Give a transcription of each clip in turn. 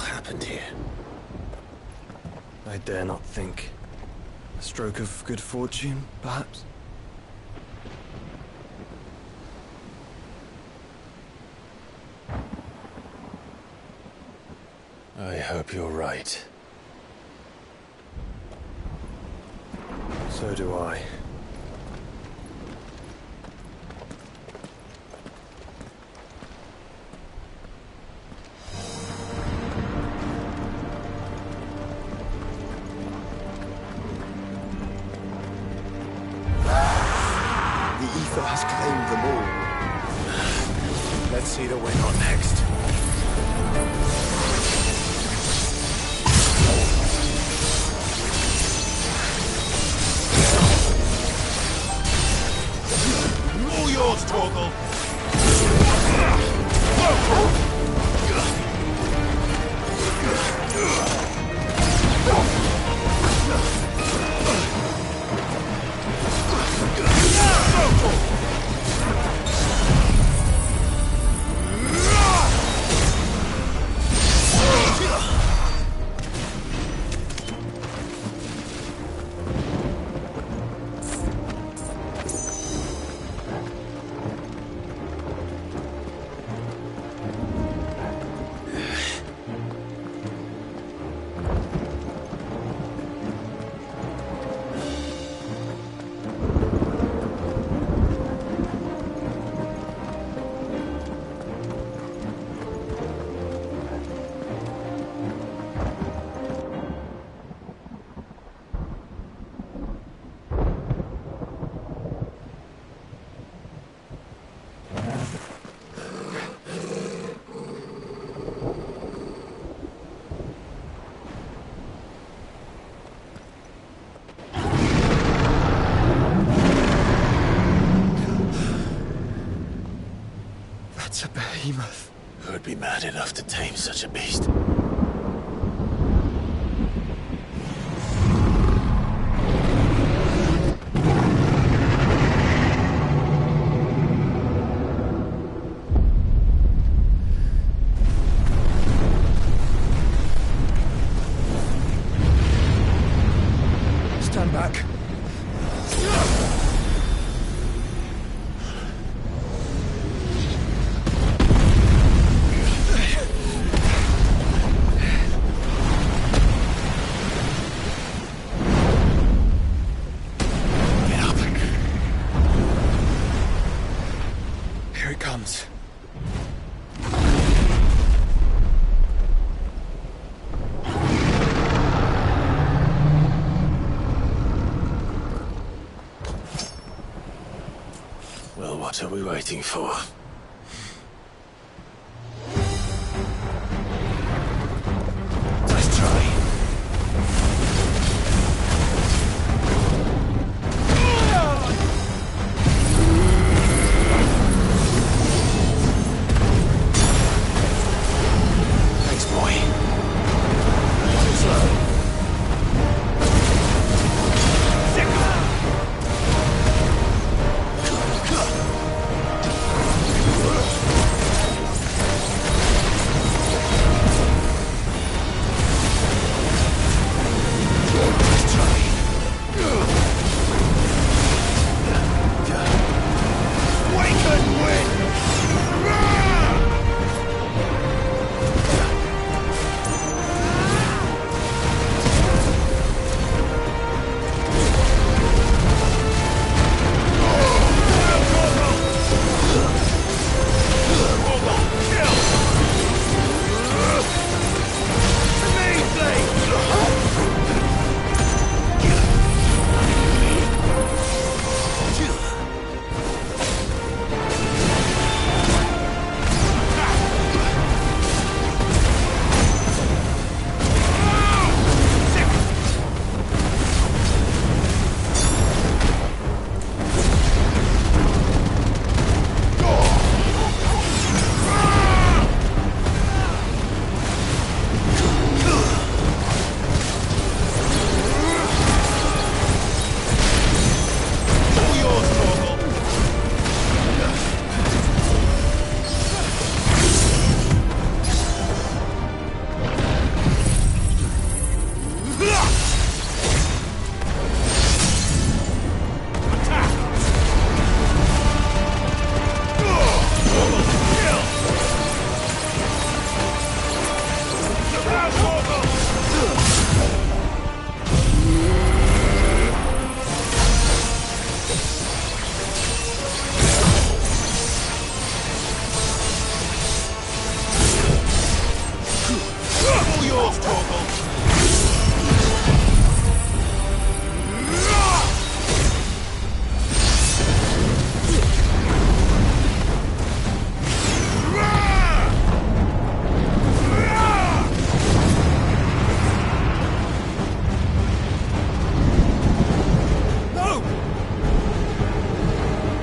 happened here? I dare not think. A stroke of good fortune, perhaps? I hope you're right. So do I. The ether has claimed them all. Let's see that we're not next. All yours, Torgal! That's a behemoth. Who'd be mad enough to tame such a beast? Stand back. Here it comes. Well, what are we waiting for? Let's try. Thanks, boy. Too slow. yours, Torgal! No!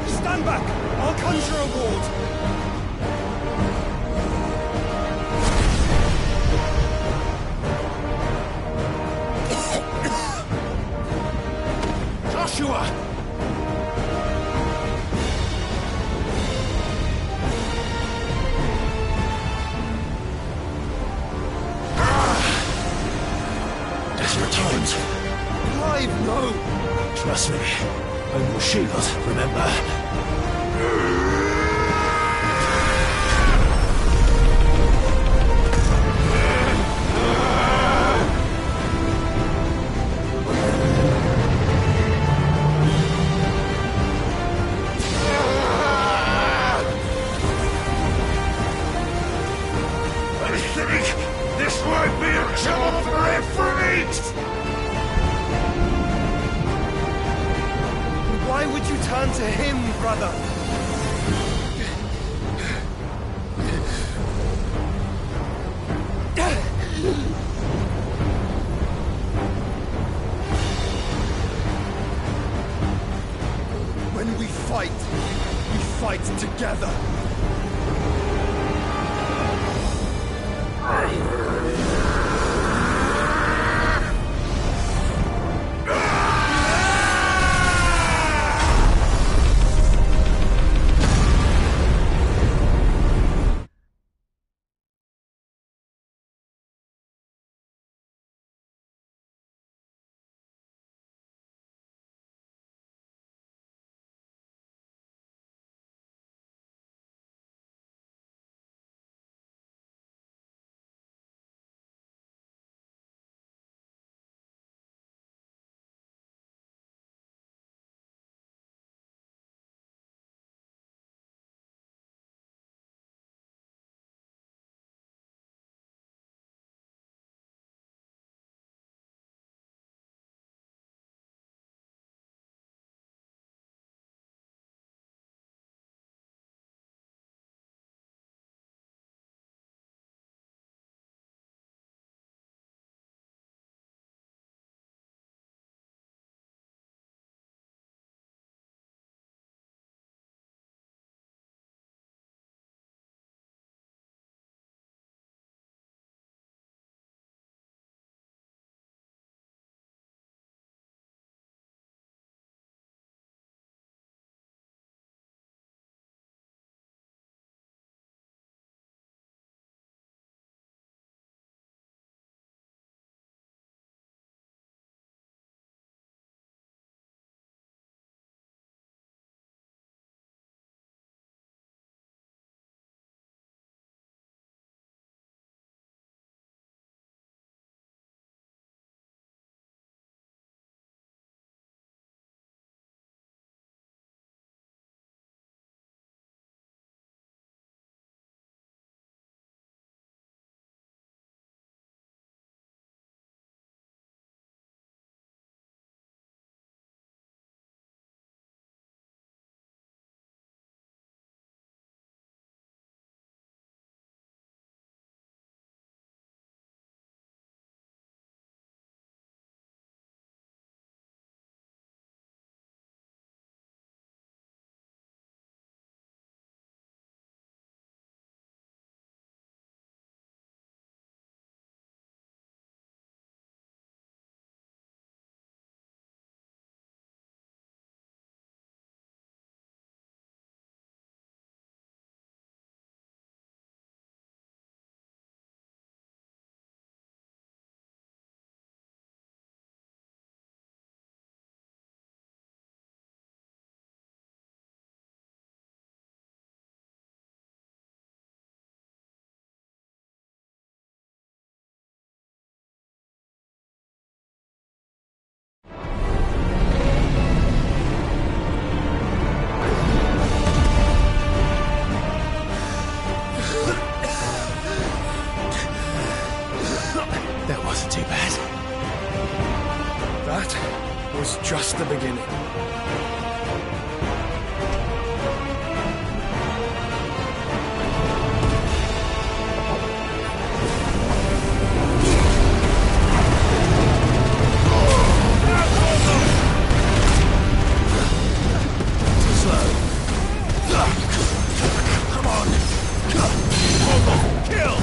Stand back! I'll conjure a ward! Joshua! Desperate times. Clive, no! Trust me. Home your shield, remember? I think this might be a job for Ifrit! Why would you turn to him, brother? When we fight together. just the beginning. Kill!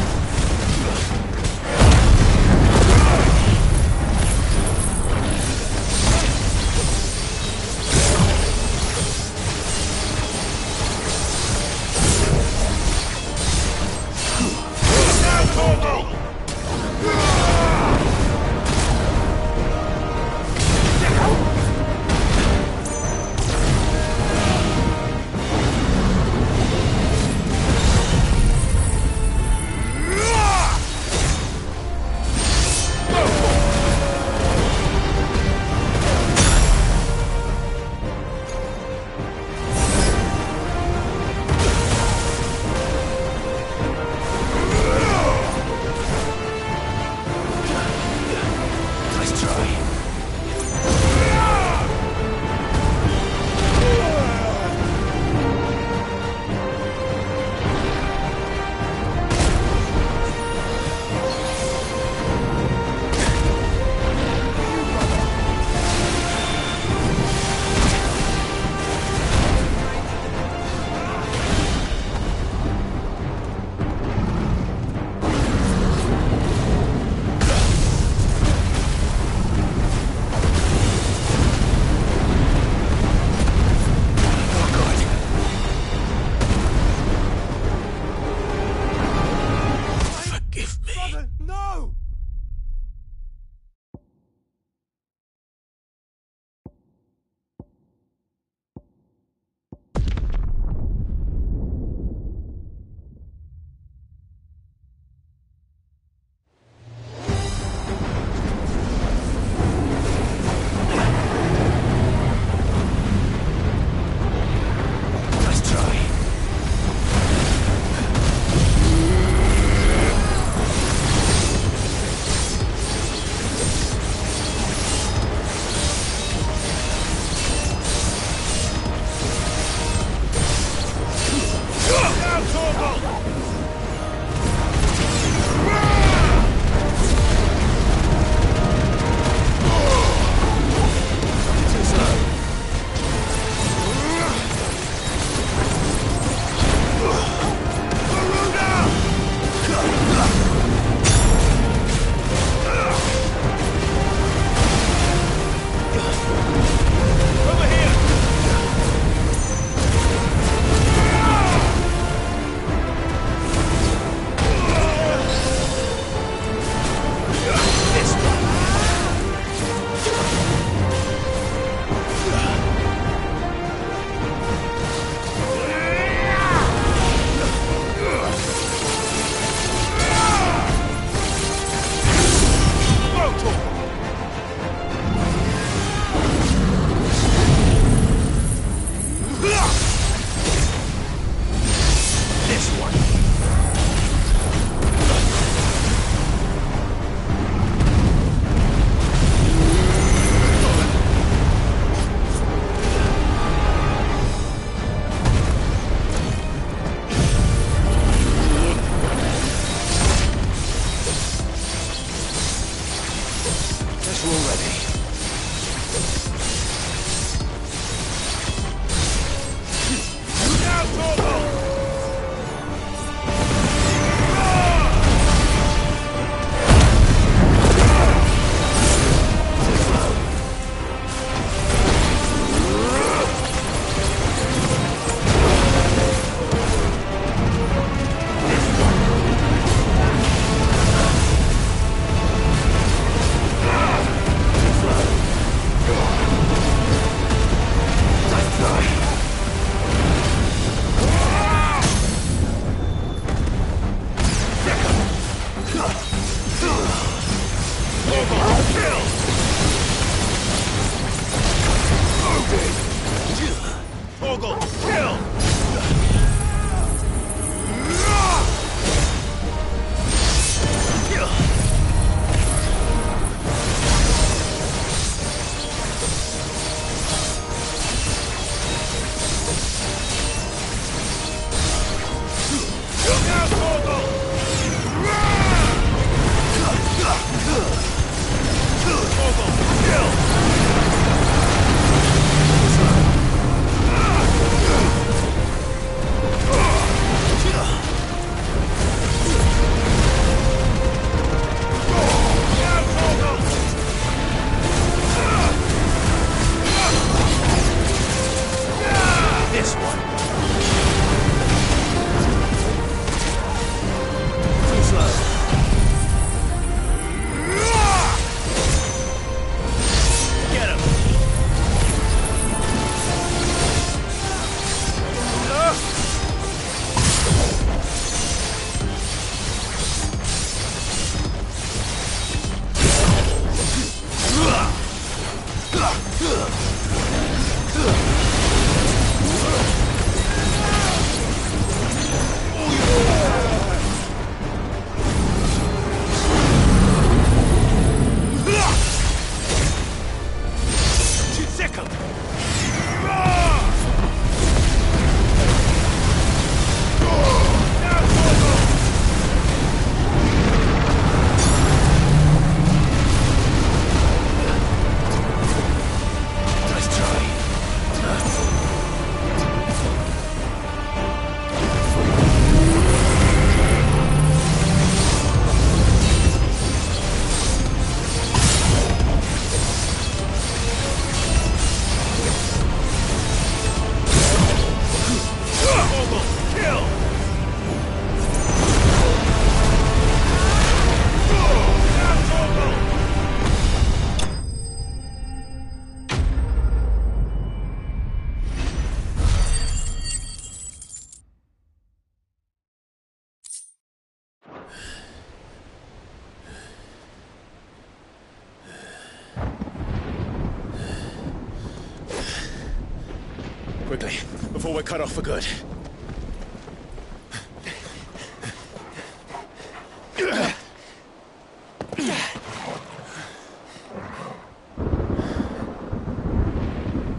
quickly, before we're cut off for good.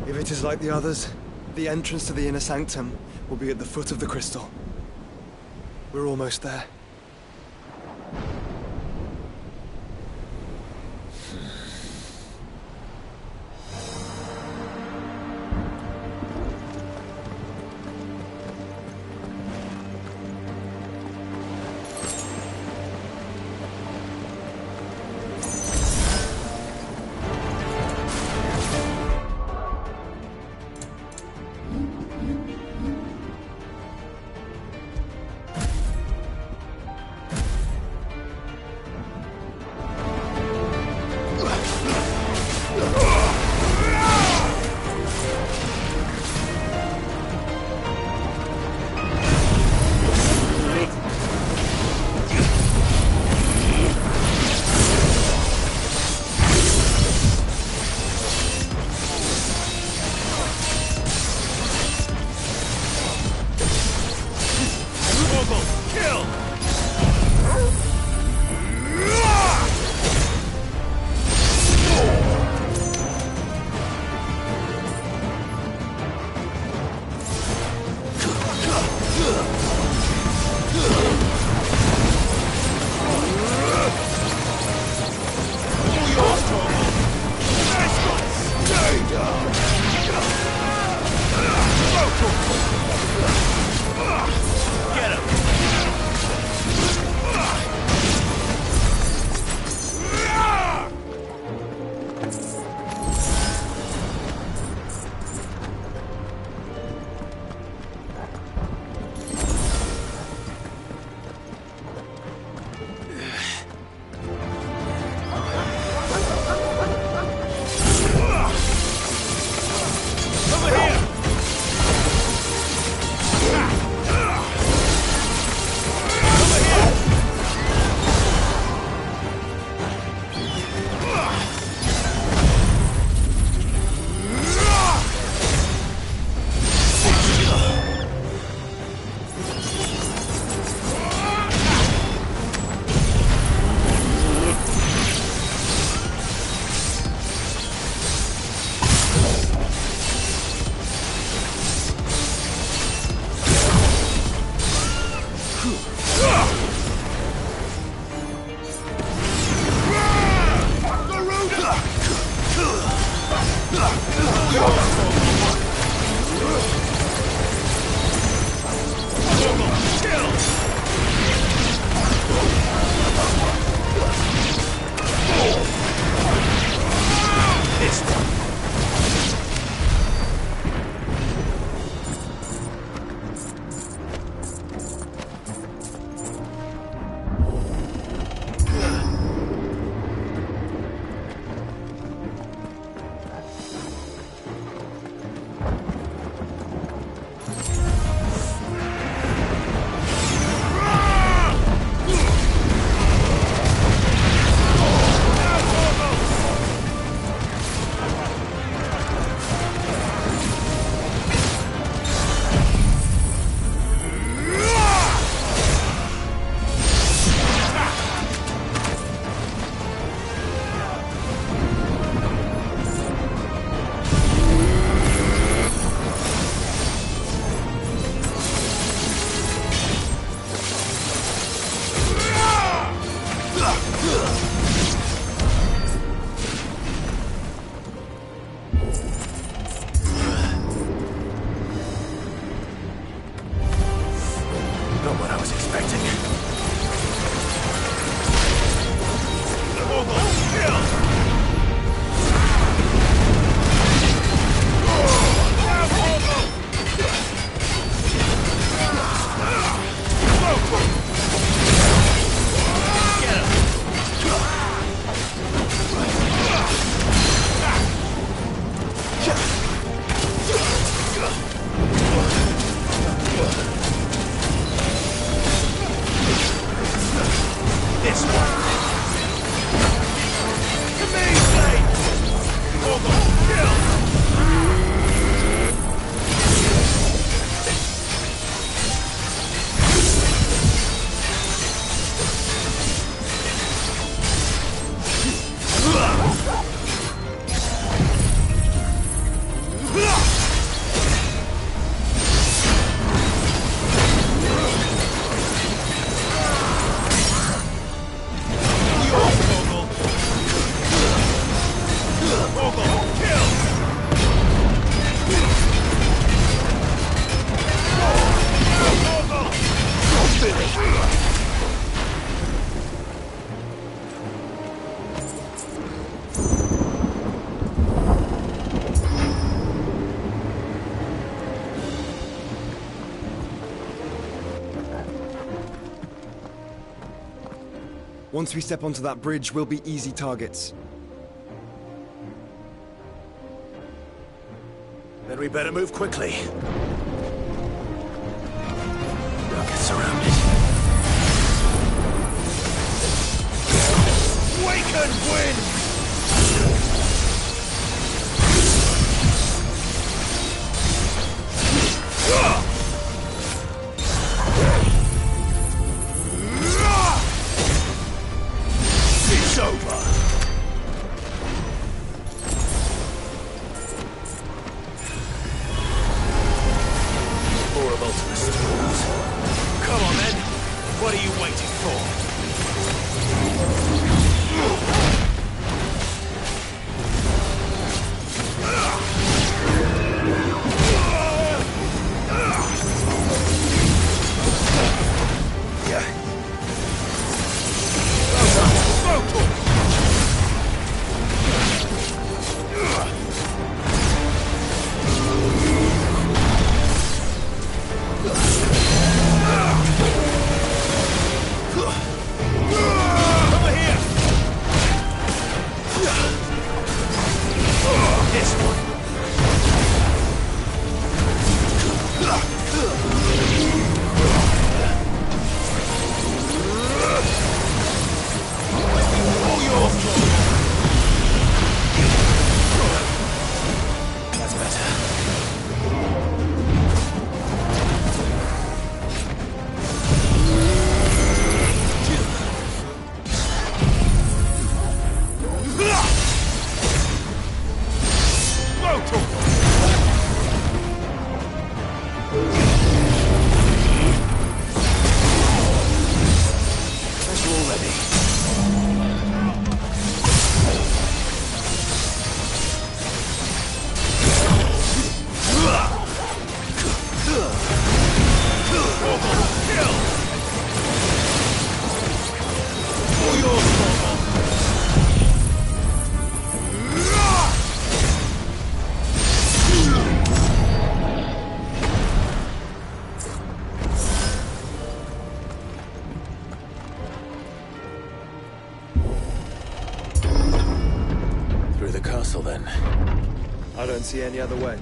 If it is like the others, the entrance to the inner sanctum will be at the foot of the crystal. We're almost there. Once we step onto that bridge, we'll be easy targets. Then we better move quickly. We'll get surrounded. Waken wind! It's over! More of Ultimus tools. Come on then! What are you waiting for? Then. I don't see any other way.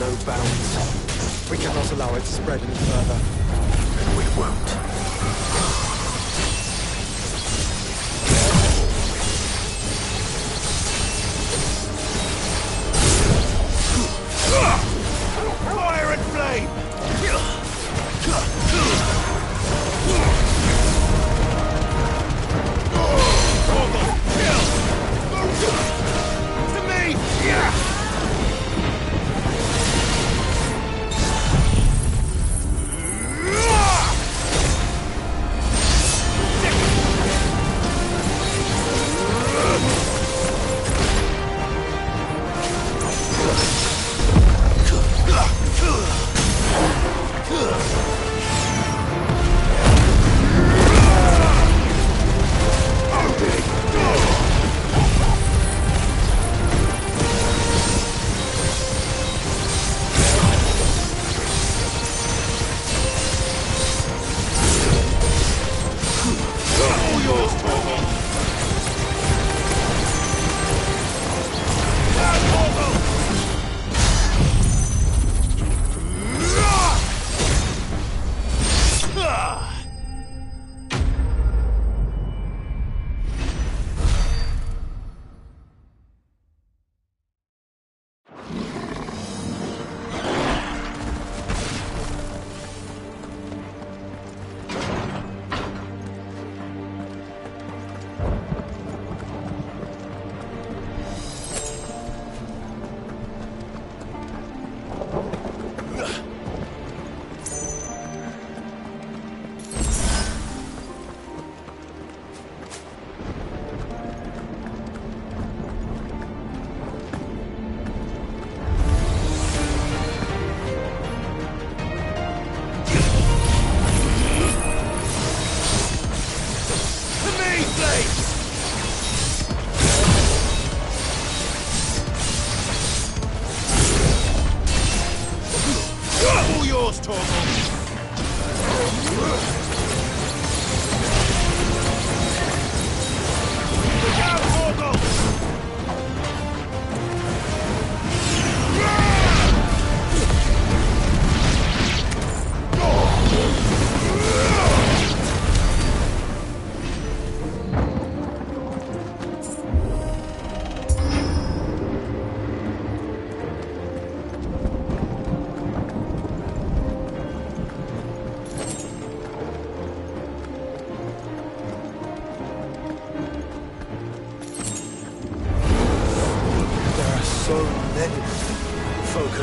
no bounds. We cannot allow it to spread any further. And we won't. Fire and flame!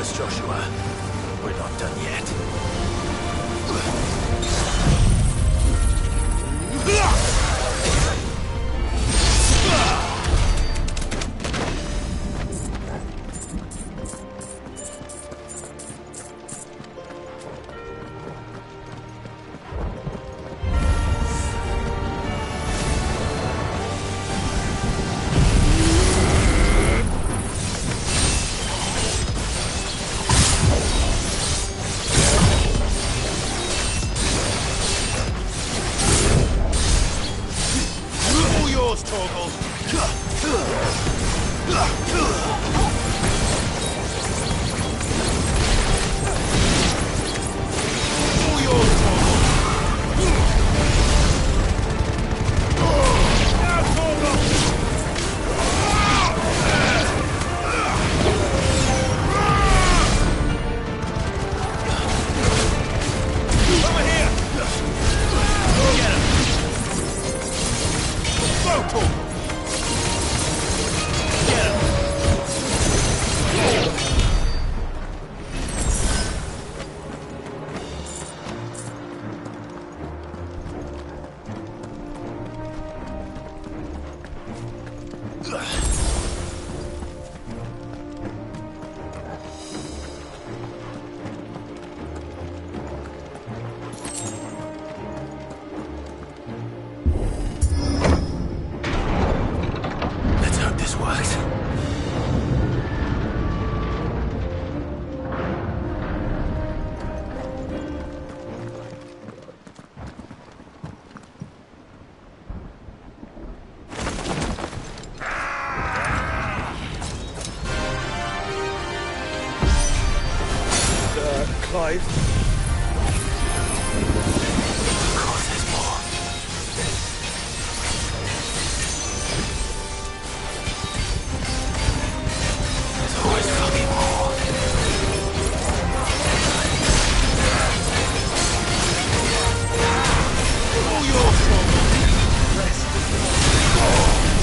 first, Joshua. We're not done yet. Clive? Of course there's more. There's always fucking more. All yours, Torgal. Rest.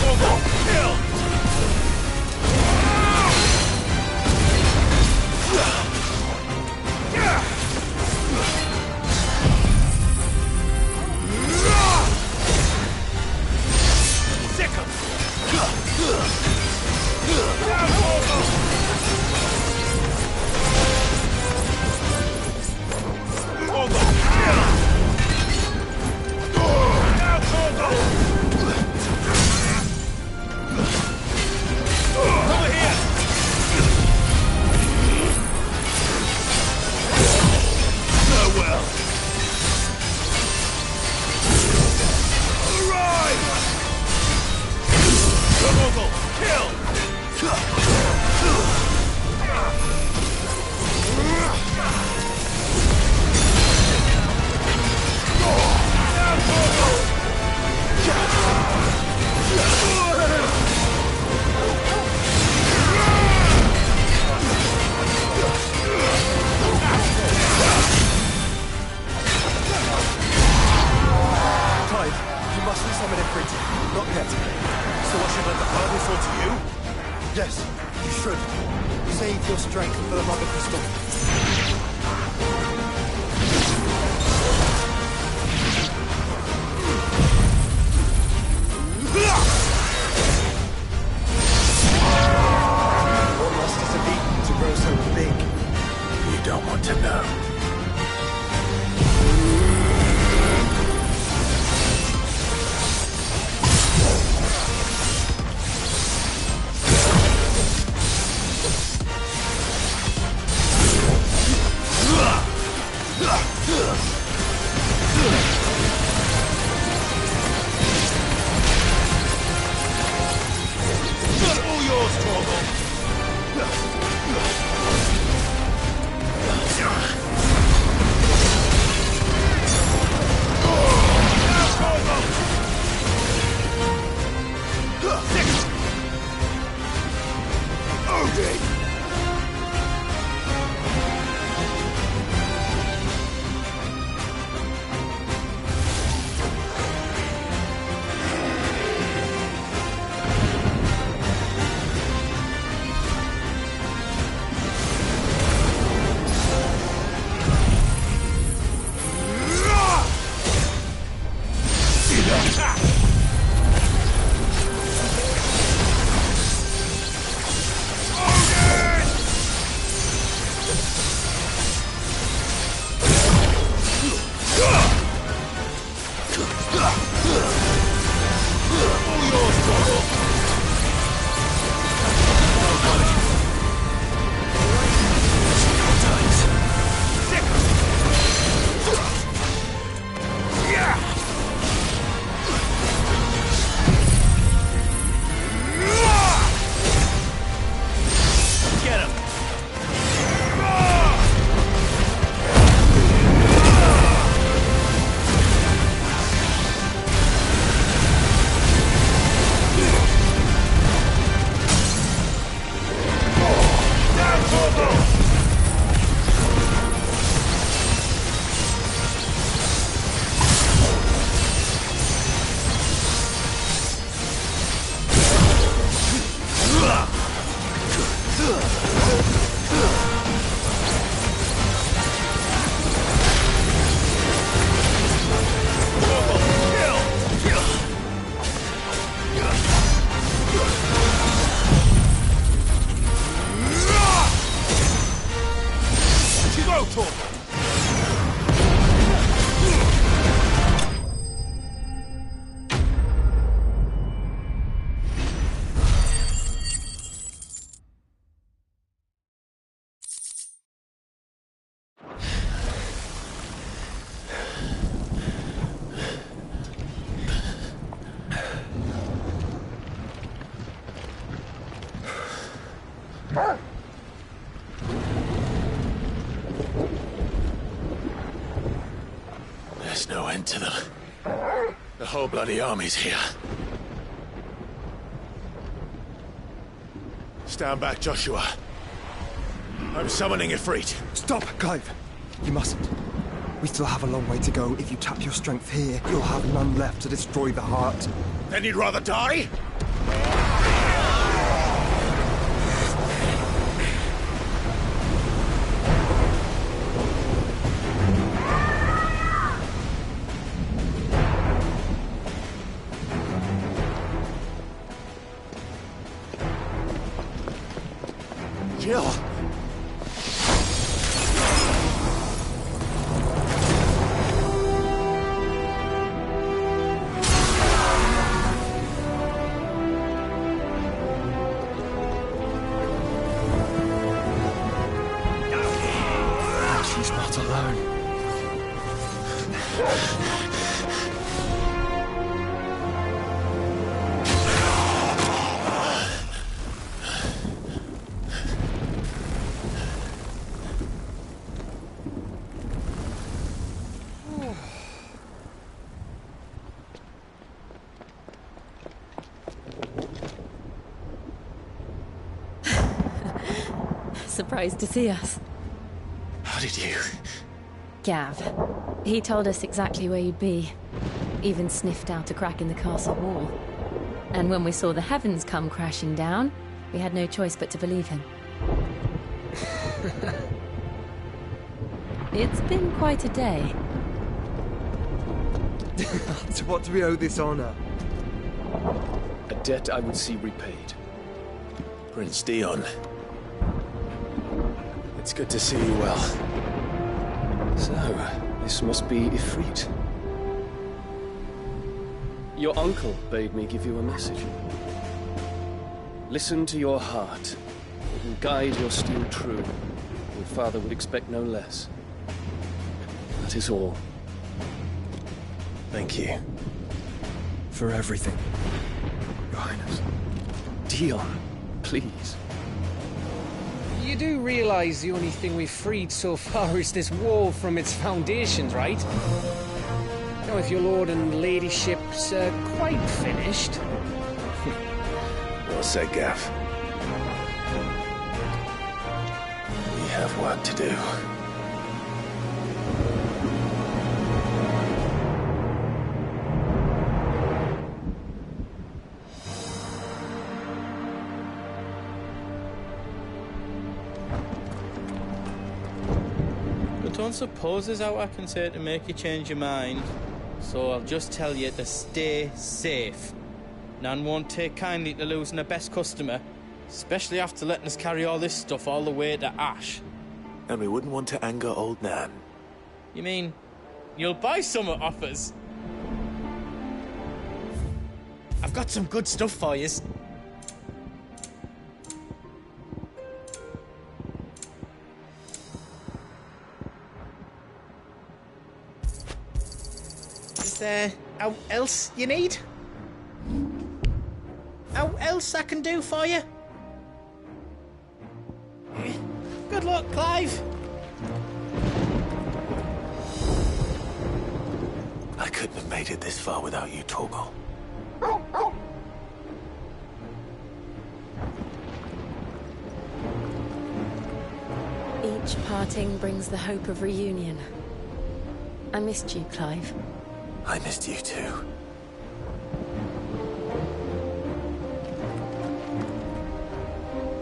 Torgal, kill! Yes, you should. Save your strength for the Mother Crystal. What lust is it eaten to grow so big? You don't want to know. Ugh! to them. The whole bloody army's here. Stand back, Joshua. I'm summoning Ifrit. Stop, Clive! You mustn't. We still have a long way to go. If you tap your strength here, you'll have none left to destroy the heart. Then you'd rather die? Jill! She's not alone. Surprised to see us. How did you? Gav. He told us exactly where you'd be. Even sniffed out a crack in the castle wall. And when we saw the heavens come crashing down, we had no choice but to believe him. It's been quite a day. To what do we owe this honor? A debt I would see repaid. Prince Dion. It's good to see you well. So, this must be Ifrit. Your uncle bade me give you a message. Listen to your heart. It will guide your steel true. Your father would expect no less. That is all. Thank you. For everything, Your Highness. Dion, please. You do realize the only thing we've freed so far is this wall from its foundations, right? Now, if your lord and ladyship's quite finished... Well said, Gav. We have work to do. I don't suppose there's out I can say to make you change your mind. So I'll just tell you to stay safe. Nan won't take kindly to losing her best customer, especially after letting us carry all this stuff all the way to Ash. And we wouldn't want to anger old Nan. You mean, you'll buy some off us? I've got some good stuff for yous. Is there out else you need? Out else I can do for you? Good luck, Clive. I couldn't have made it this far without you, Torgal. Each parting brings the hope of reunion. I missed you, Clive. I missed you too.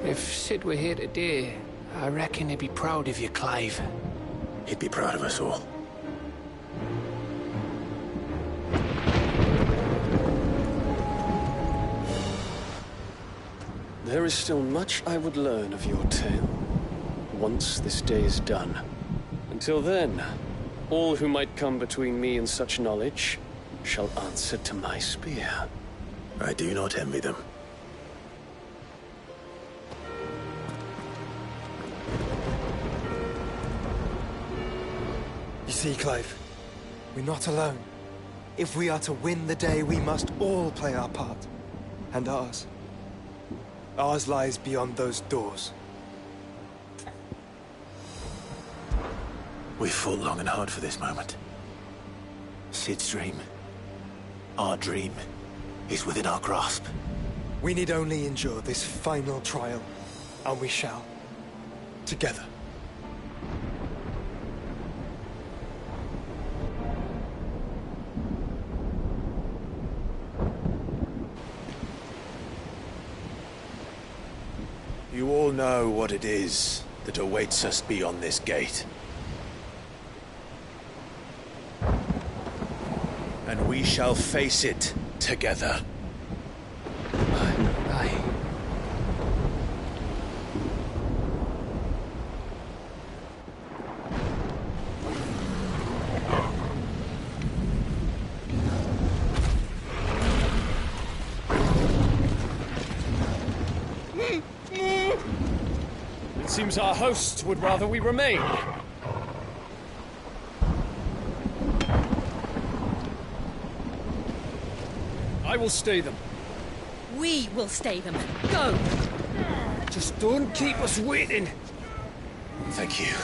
If Sid were here today, I reckon he'd be proud of you, Clive. He'd be proud of us all. There is still much I would learn of your tale, once this day is done. Until then, all who might come between me and such knowledge shall answer to my spear. I do not envy them. You see, Clive, we're not alone. If we are to win the day, we must all play our part. And ours. Ours lies beyond those doors. We fought long and hard for this moment. Cid's dream. Our dream is within our grasp. We need only endure this final trial, and we shall. Together. You all know what it is that awaits us beyond this gate. And we shall face it together. Aye. It seems our host would rather we remain. I will stay them. We will stay them. Go! Just don't keep us waiting. Thank you.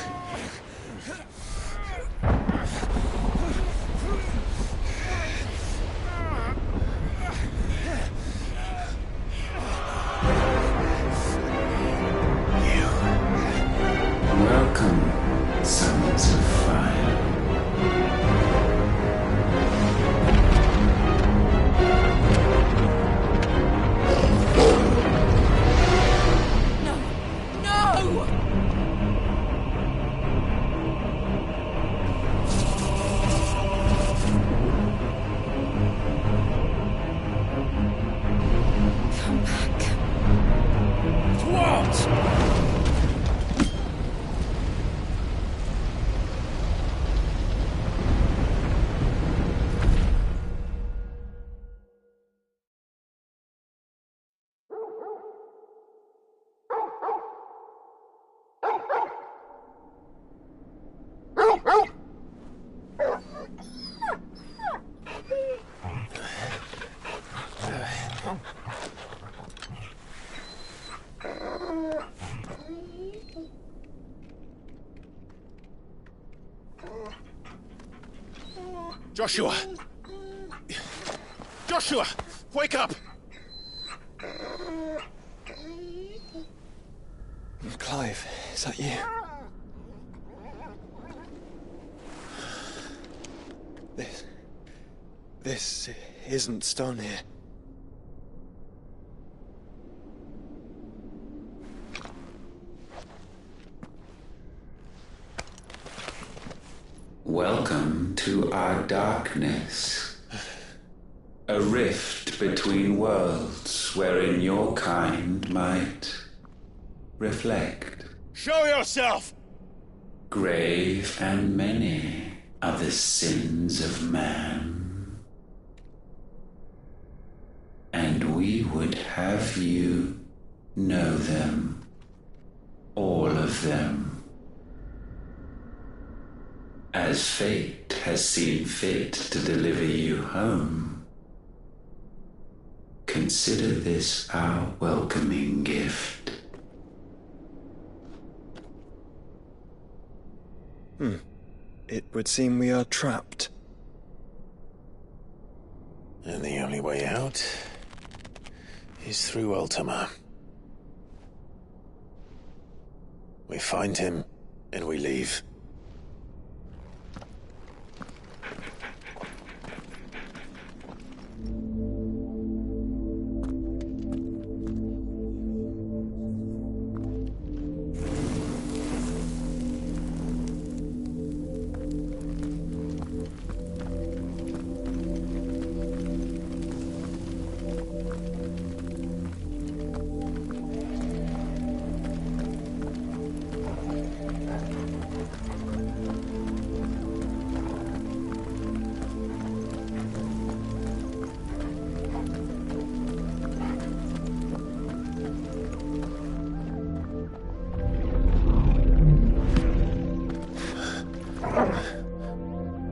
Welcome, sons of fire. No! No! Come back. Towards! Joshua! Joshua! Wake up! Clive, is that you? This isn't stone here. Welcome to our darkness. A rift between worlds wherein your kind might reflect. Show yourself! Grave and many are the sins of man. And we would have you know them. All of them. As fate has seen fit to deliver you home, consider this our welcoming gift. It would seem we are trapped. And the only way out is through Ultima. We find him, and we leave.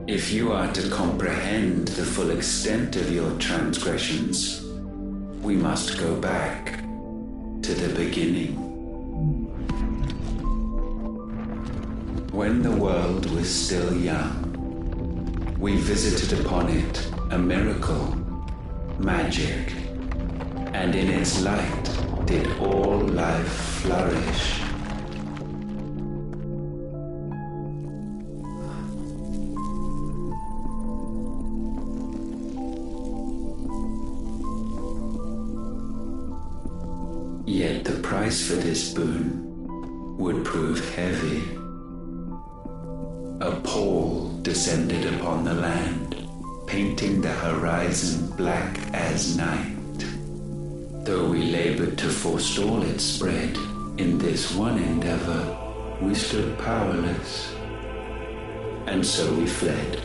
If you are to comprehend the full extent of your transgressions, we must go back to the beginning. When the world was still young, we visited upon it a miracle, magic, and in its light did all life flourish. Yet the price for this boon would prove heavy. A pall descended upon the land, painting the horizon black as night. Though we labored to forestall its spread, in this one endeavor we stood powerless. And so we fled,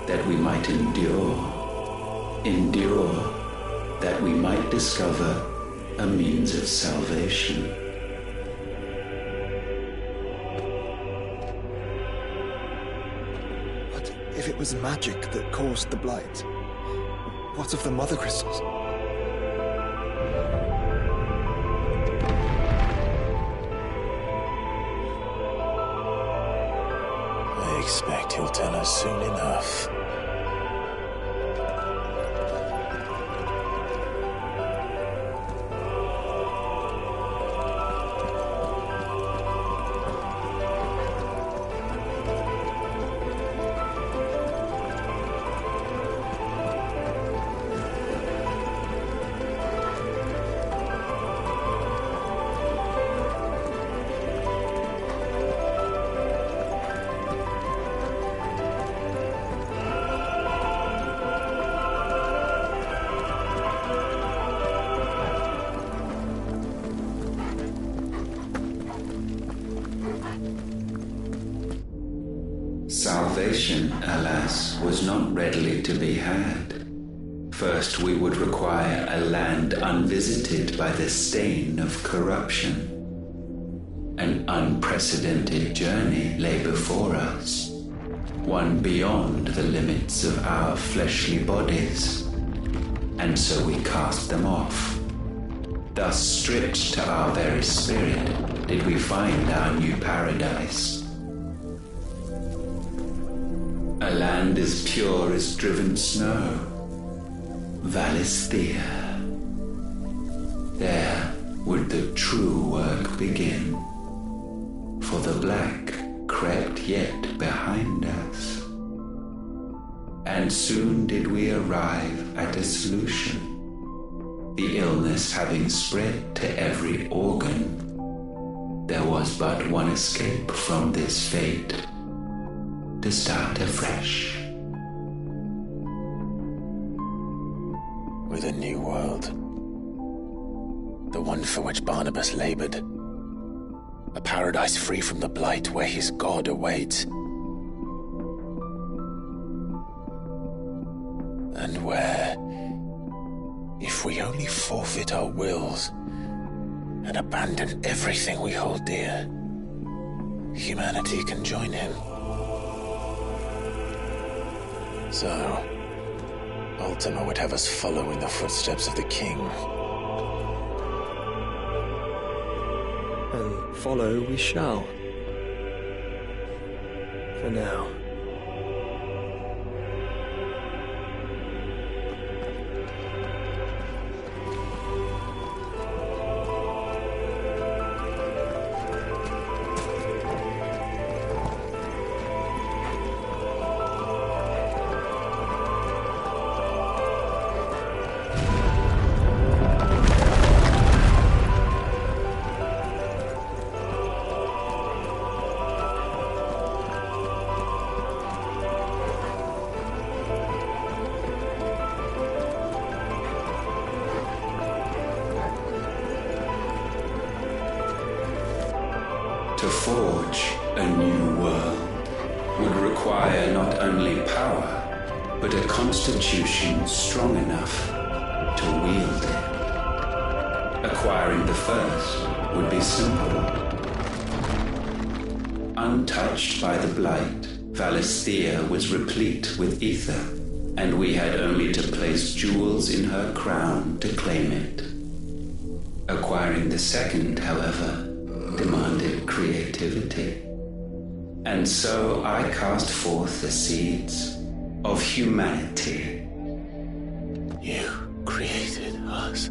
that we might endure, that we might discover a means of salvation. But if it was magic that caused the blight, what of the mother crystals? I expect he'll tell us soon enough. Salvation, alas, was not readily to be had. First, we would require a land unvisited by the stain of corruption. An unprecedented journey lay before us, one beyond the limits of our fleshly bodies, and so we cast them off. Thus, stripped to our very spirit, did we find our new paradise. A land as pure as driven snow, Valisthea. There would the true work begin, for the black crept yet behind us. And soon did we arrive at a solution, the illness having spread to every organ. There was but one escape from this fate, to start afresh. With a new world. The one for which Barnabas labored. A paradise free from the blight where his God awaits. And where, if we only forfeit our wills and abandon everything we hold dear, humanity can join him. So, Ultima would have us follow in the footsteps of the king. And follow we shall. For now. To forge a new world would require not only power, but a constitution strong enough to wield it. Acquiring the first would be simple. Untouched by the blight, Valisthea was replete with ether, and we had only to place jewels in her crown to claim it. Acquiring the second, however, demanded creativity. And so I cast forth the seeds, of humanity. You created us.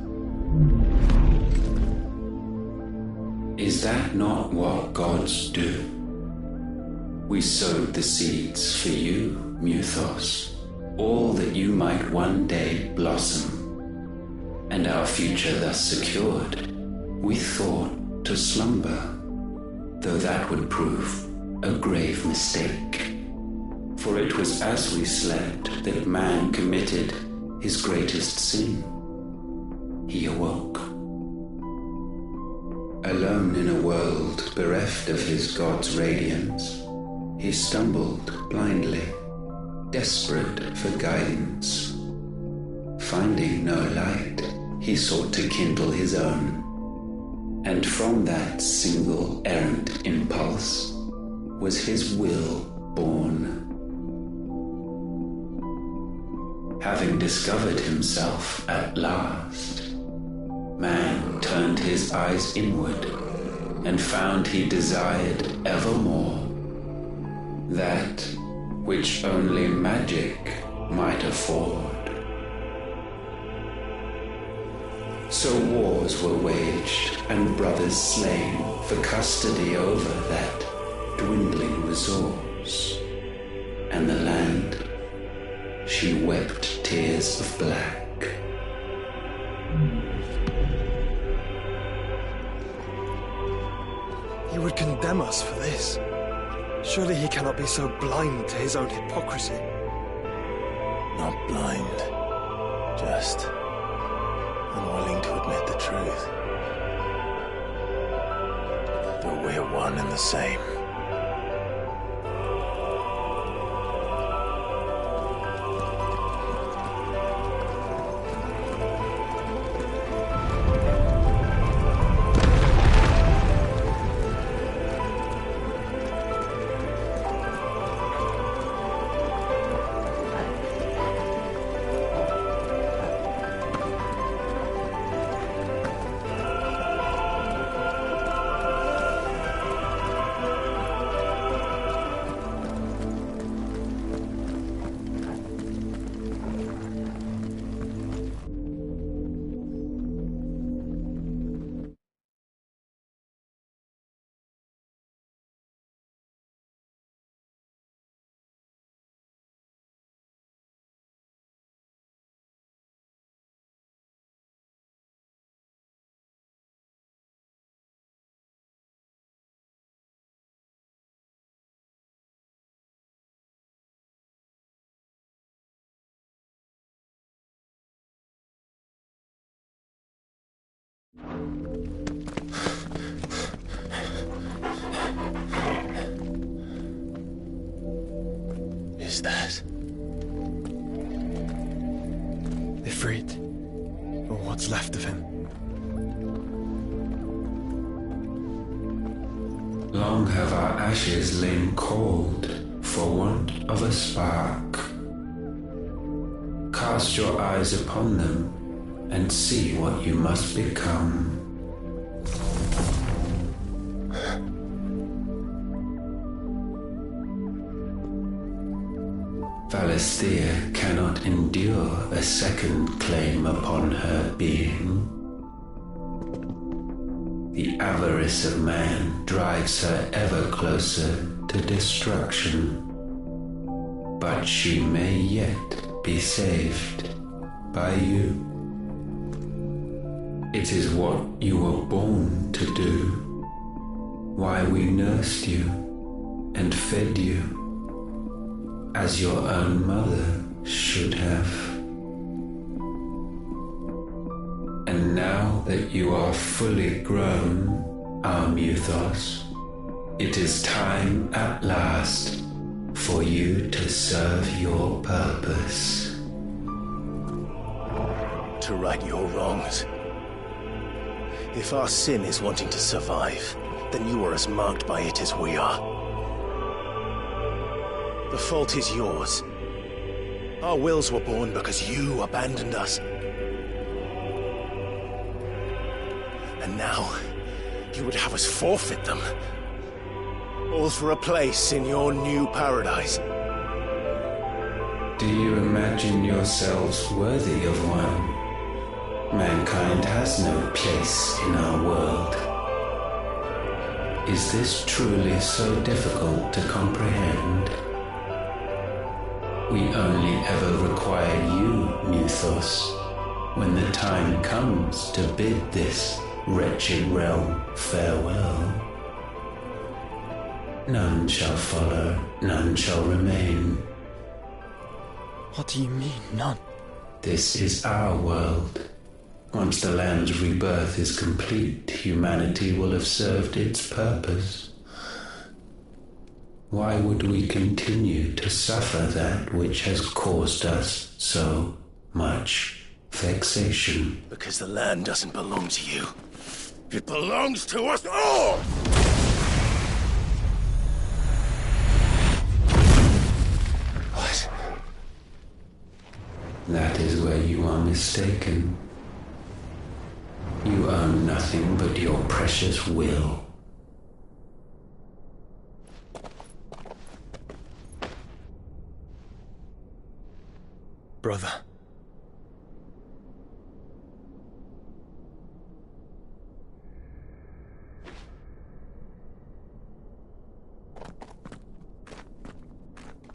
Is that not what gods do? We sowed the seeds for you, Muthos, all that you might one day blossom. And our future thus secured, we thought to slumber, though that would prove a grave mistake. For it was as we slept that man committed his greatest sin. He awoke. Alone in a world bereft of his god's radiance, he stumbled blindly, desperate for guidance. Finding no light, he sought to kindle his own. And from that single errant impulse was his will born. Having discovered himself at last, man turned his eyes inward and found he desired evermore that which only magic might afford. So wars were waged and brothers slain for custody over that dwindling resource, and the land, she wept tears of black. He would condemn us for this. Surely he cannot be so blind to his own hypocrisy. Not blind, just unwilling to admit the truth. But we're one and the same. Is that Ifrit, or what's left of him? Long have our ashes lain cold for want of a spark. Cast your eyes upon them and see what you must become. Valisthea cannot endure a second claim upon her being. The avarice of man drives her ever closer to destruction. But she may yet be saved by you. It is what you were born to do, why we nursed you and fed you, as your own mother should have. And now that you are fully grown, our Muthos, it is time at last for you to serve your purpose. to right your wrongs? If our sin is wanting to survive, then you are as marked by it as we are. The fault is yours. Our wills were born because you abandoned us. And now, you would have us forfeit them. All for a place in your new paradise. Do you imagine yourselves worthy of one? Mankind has no place in our world. Is this truly so difficult to comprehend? We only ever require you, Muthos, when the time comes to bid this wretched realm farewell. None shall follow, none shall remain. What do you mean, none? This is our world. Once the land's rebirth is complete, humanity will have served its purpose. Why would we continue to suffer that which has caused us so much vexation? Because the land doesn't belong to you. It belongs to us all! What? That is where you are mistaken. You own nothing but your precious will. Brother.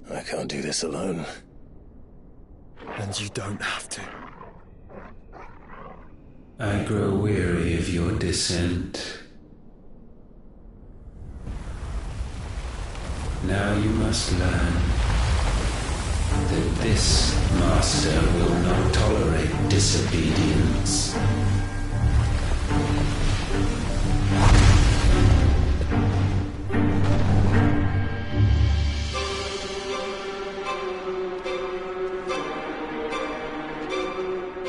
I can't do this alone. And you don't have to. I grow weary of your dissent. Now you must learn that this master will not tolerate disobedience.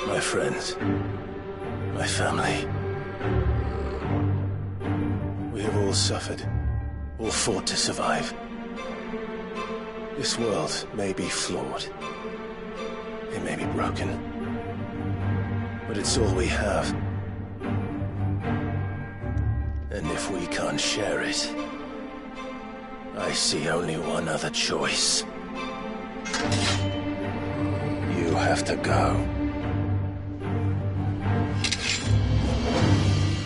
My friends, my family. We have all suffered, all fought to survive. This world may be flawed. It may be broken. But it's all we have. And if we can't share it, I see only one other choice. You have to go.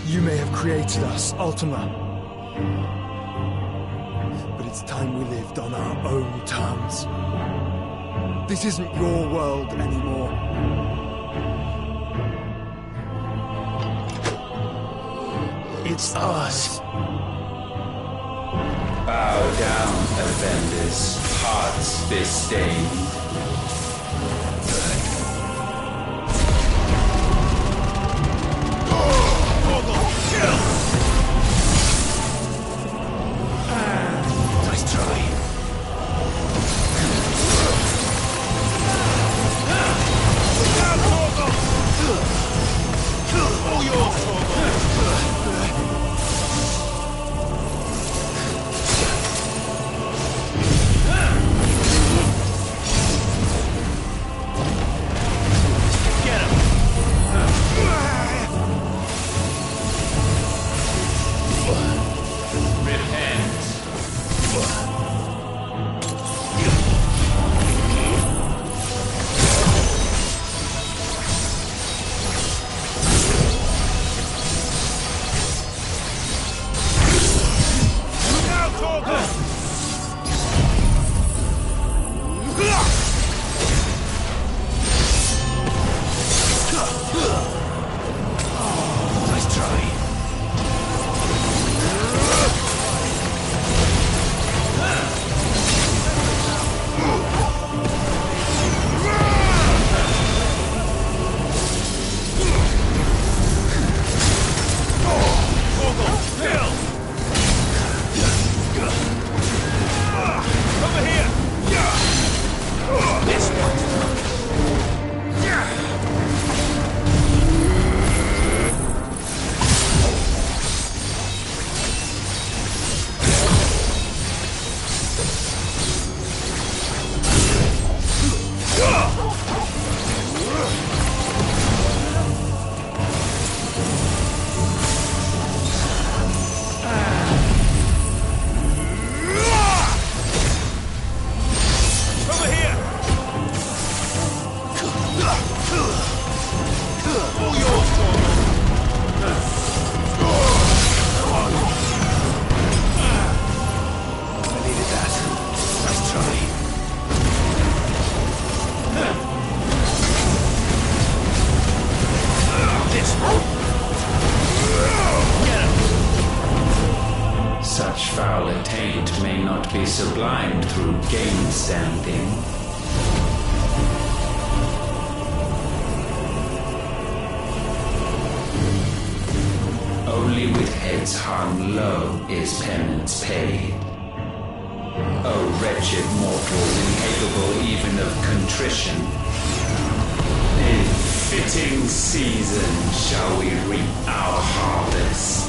You may have created us, Ultima. But it's time we lived on our own terms. This isn't your world anymore. It's ours. Bow down, offenders, hearts disdained. Nice try. All yours, Such foul attaint may not be sublimed through game-standing. Only with heads hung low is penance paid. O wretched mortals, incapable even of contrition, in fitting season shall we reap our harvest.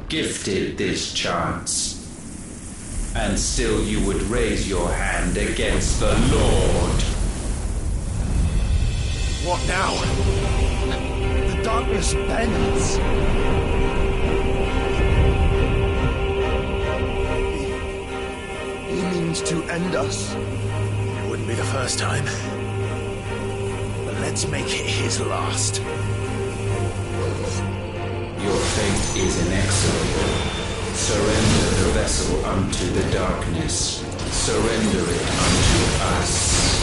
Gifted this chance, and still you would raise your hand against the Lord. What now? The darkness bends. He means to end us. It wouldn't be the first time. But let's make it his last. Your fate is inexorable. Surrender the vessel unto the darkness. Surrender it unto us.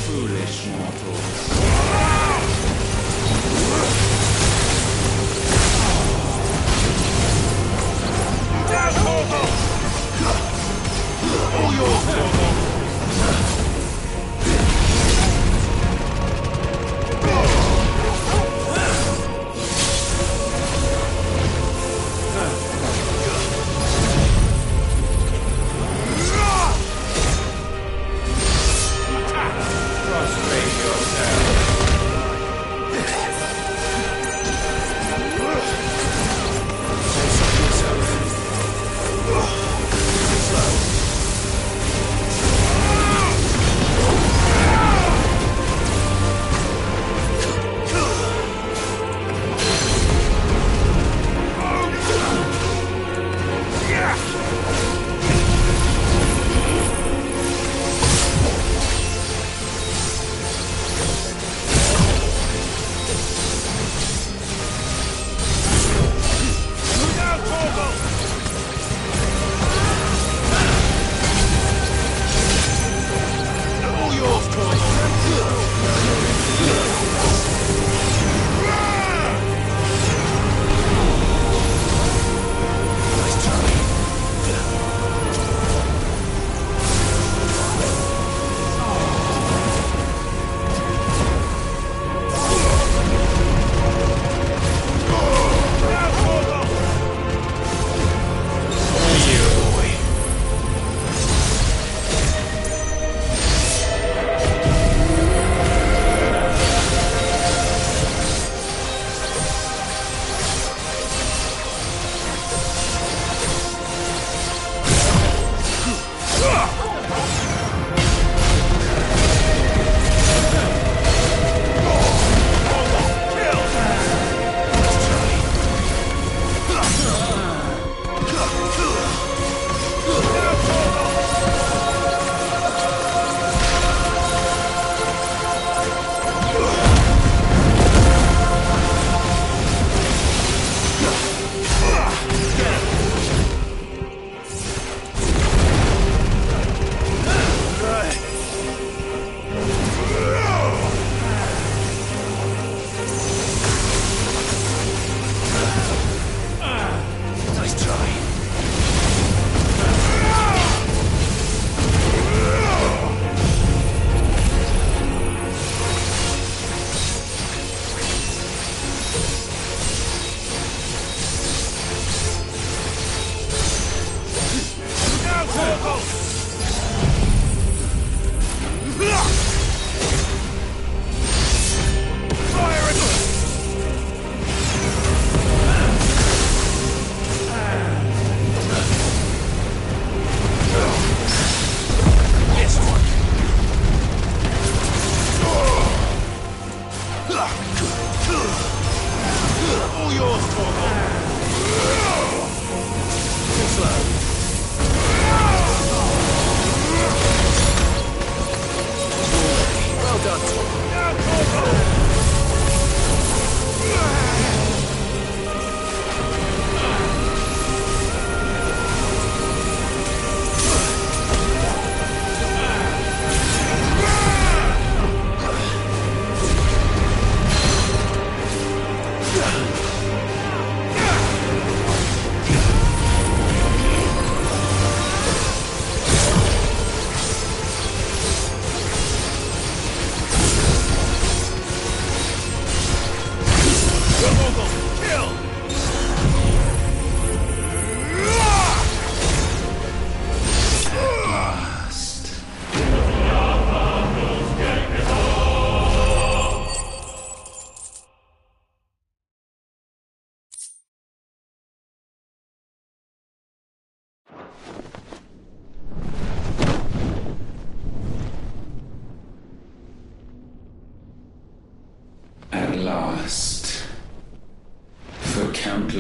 Foolish mortals.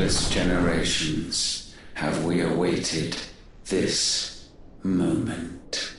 countless generations have we awaited this moment.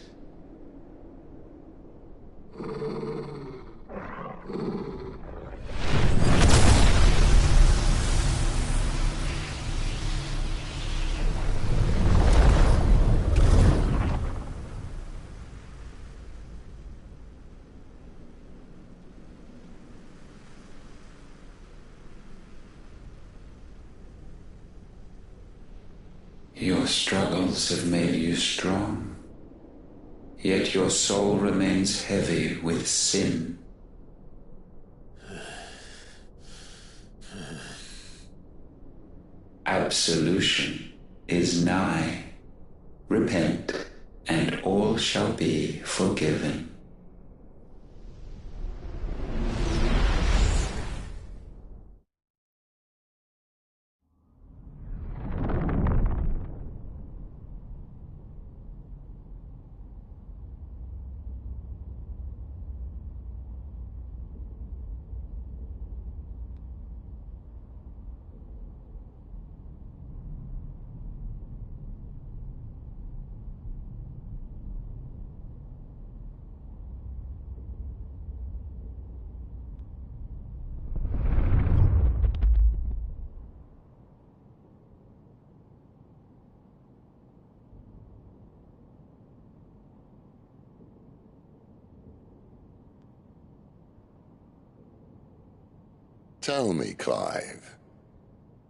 Your struggles have made you strong, yet your soul remains heavy with sin. Absolution is nigh. Repent, and all shall be forgiven. Tell me, Clive,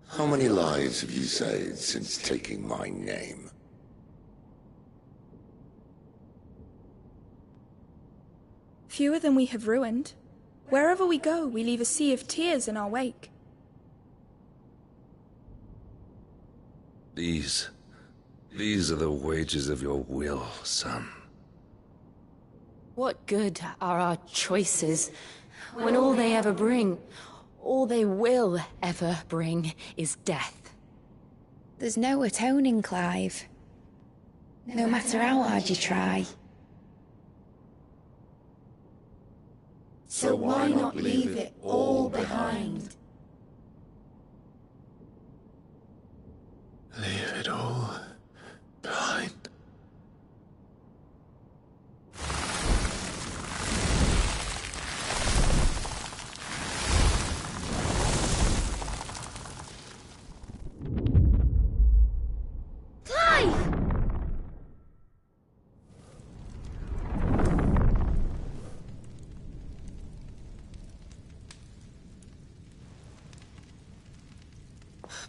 how many lives have you saved since taking my name? Fewer than we have ruined. Wherever we go, we leave a sea of tears in our wake. These are the wages of your will, son. What good are our choices when all they ever bring, all they will ever bring, is death? There's no atoning, Clive. No matter how hard you try. So why not leave it all behind? Leave it all behind.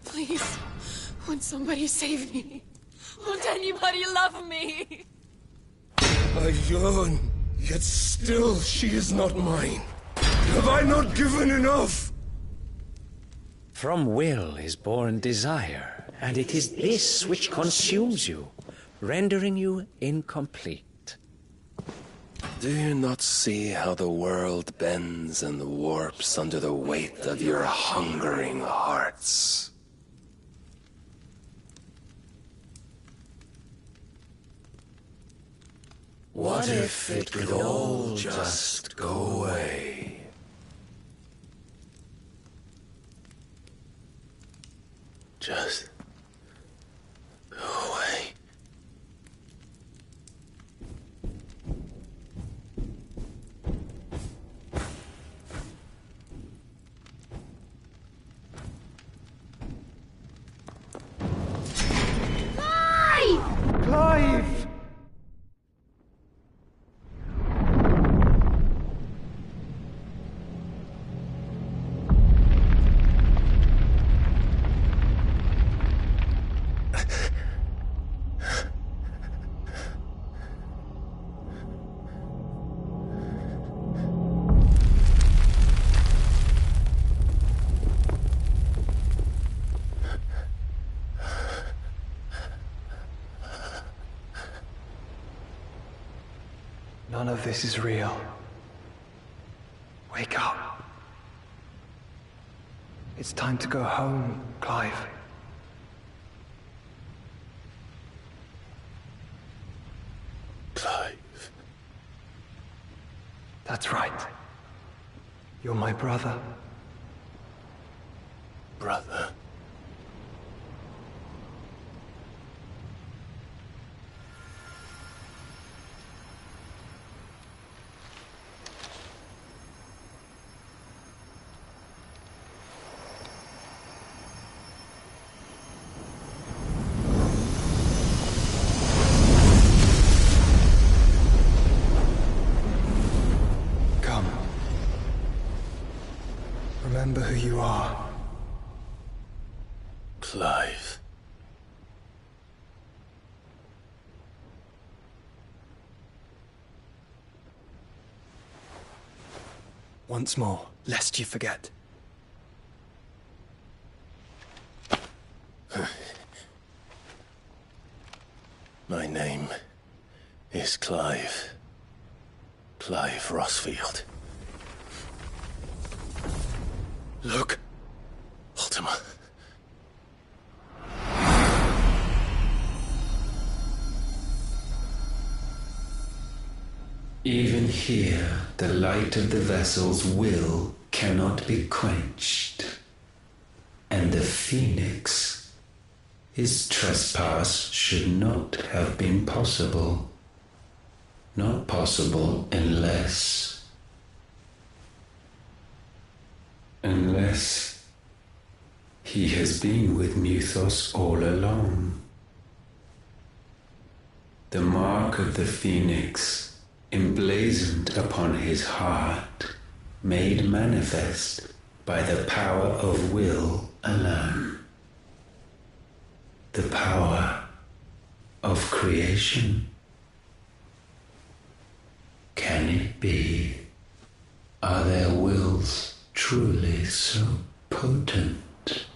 Please, won't somebody save me? Won't anybody love me? I yearn, yet still she is not mine. Have I not given enough? From will is born desire, and it is this which consumes you, rendering you incomplete. Do you not see how the world bends and warps under the weight of your hungering hearts? What if it could all just go away? Just go away. Clive! None of this is real. Wake up. It's time to go home, Clive. Clive. That's right. You're my brother. Brother. Once more, lest you forget. My name is Clive. Clive Rossfield. Look, Ultima. Even here, the light of the vessel's will cannot be quenched. And the Phoenix, his trespass should not have been possible. Not possible unless he has been with Muthos all along. The mark of the Phoenix, emblazoned upon his heart, made manifest by the power of will alone. The power of creation. Can it be? Are their wills truly so potent?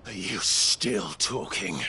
Are you still talking?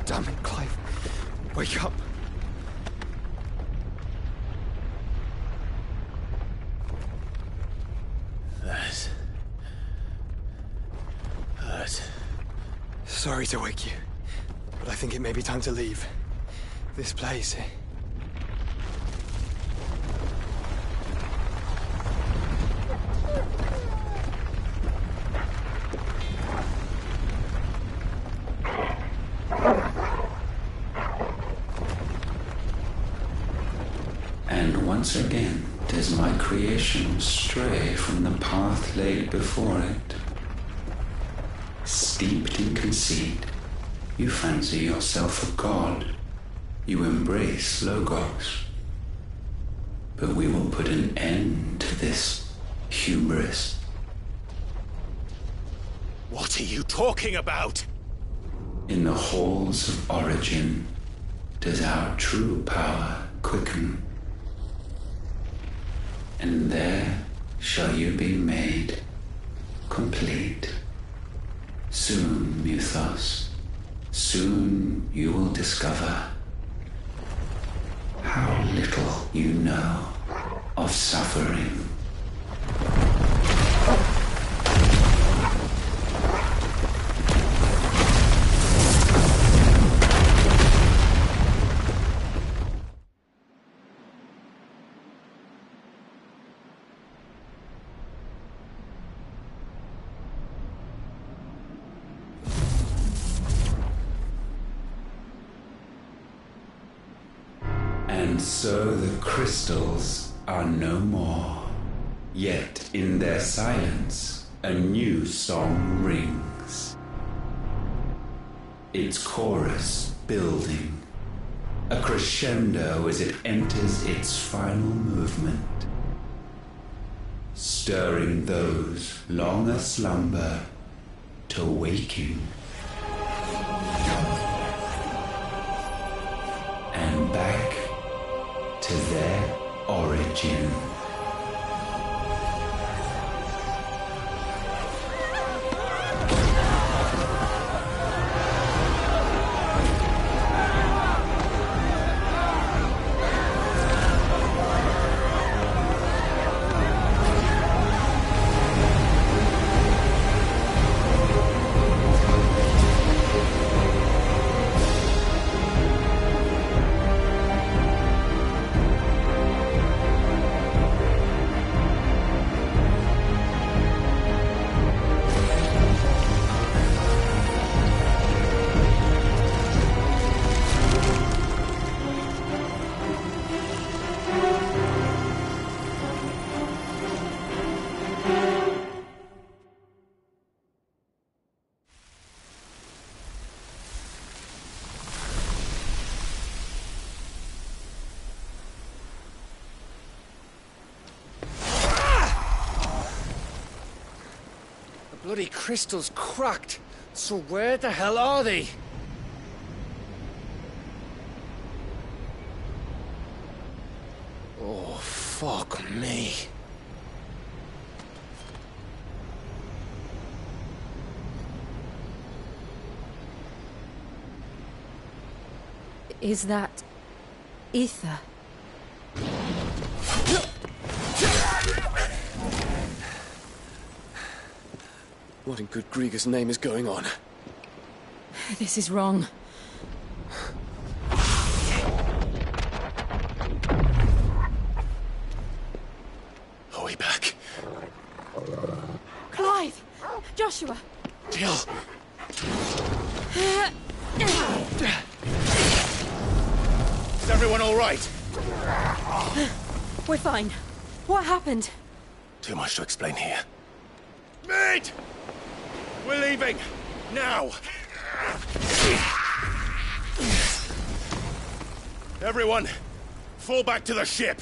Damn it, Clive. Wake up. That hurt. Sorry to wake you, but I think it may be time to leave. This place. Once again does my creation stray from the path laid before it. Steeped in conceit, you fancy yourself a god. You embrace Logos. But we will put an end to this hubris. What are you talking about? In the halls of origin does our true power quicken. And there shall you be made complete. Soon, Muthos, soon you will discover how little you know of suffering. And so the crystals are no more. Yet in their silence, a new song rings. Its chorus building, a crescendo as it enters its final movement, stirring those long aslumber to waking, and back to their origin. Bloody crystal's cracked. So where the hell are they? Oh, fuck me. Is that ether? What in good Grieger's name is going on? This is wrong. Are we back? Clive! Joshua! Jill! Is everyone all right? We're fine. What happened? Too much to explain here. Mate! We're leaving! Now! Everyone, fall back to the ship!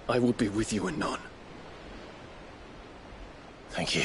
I will be with you anon. Thank you.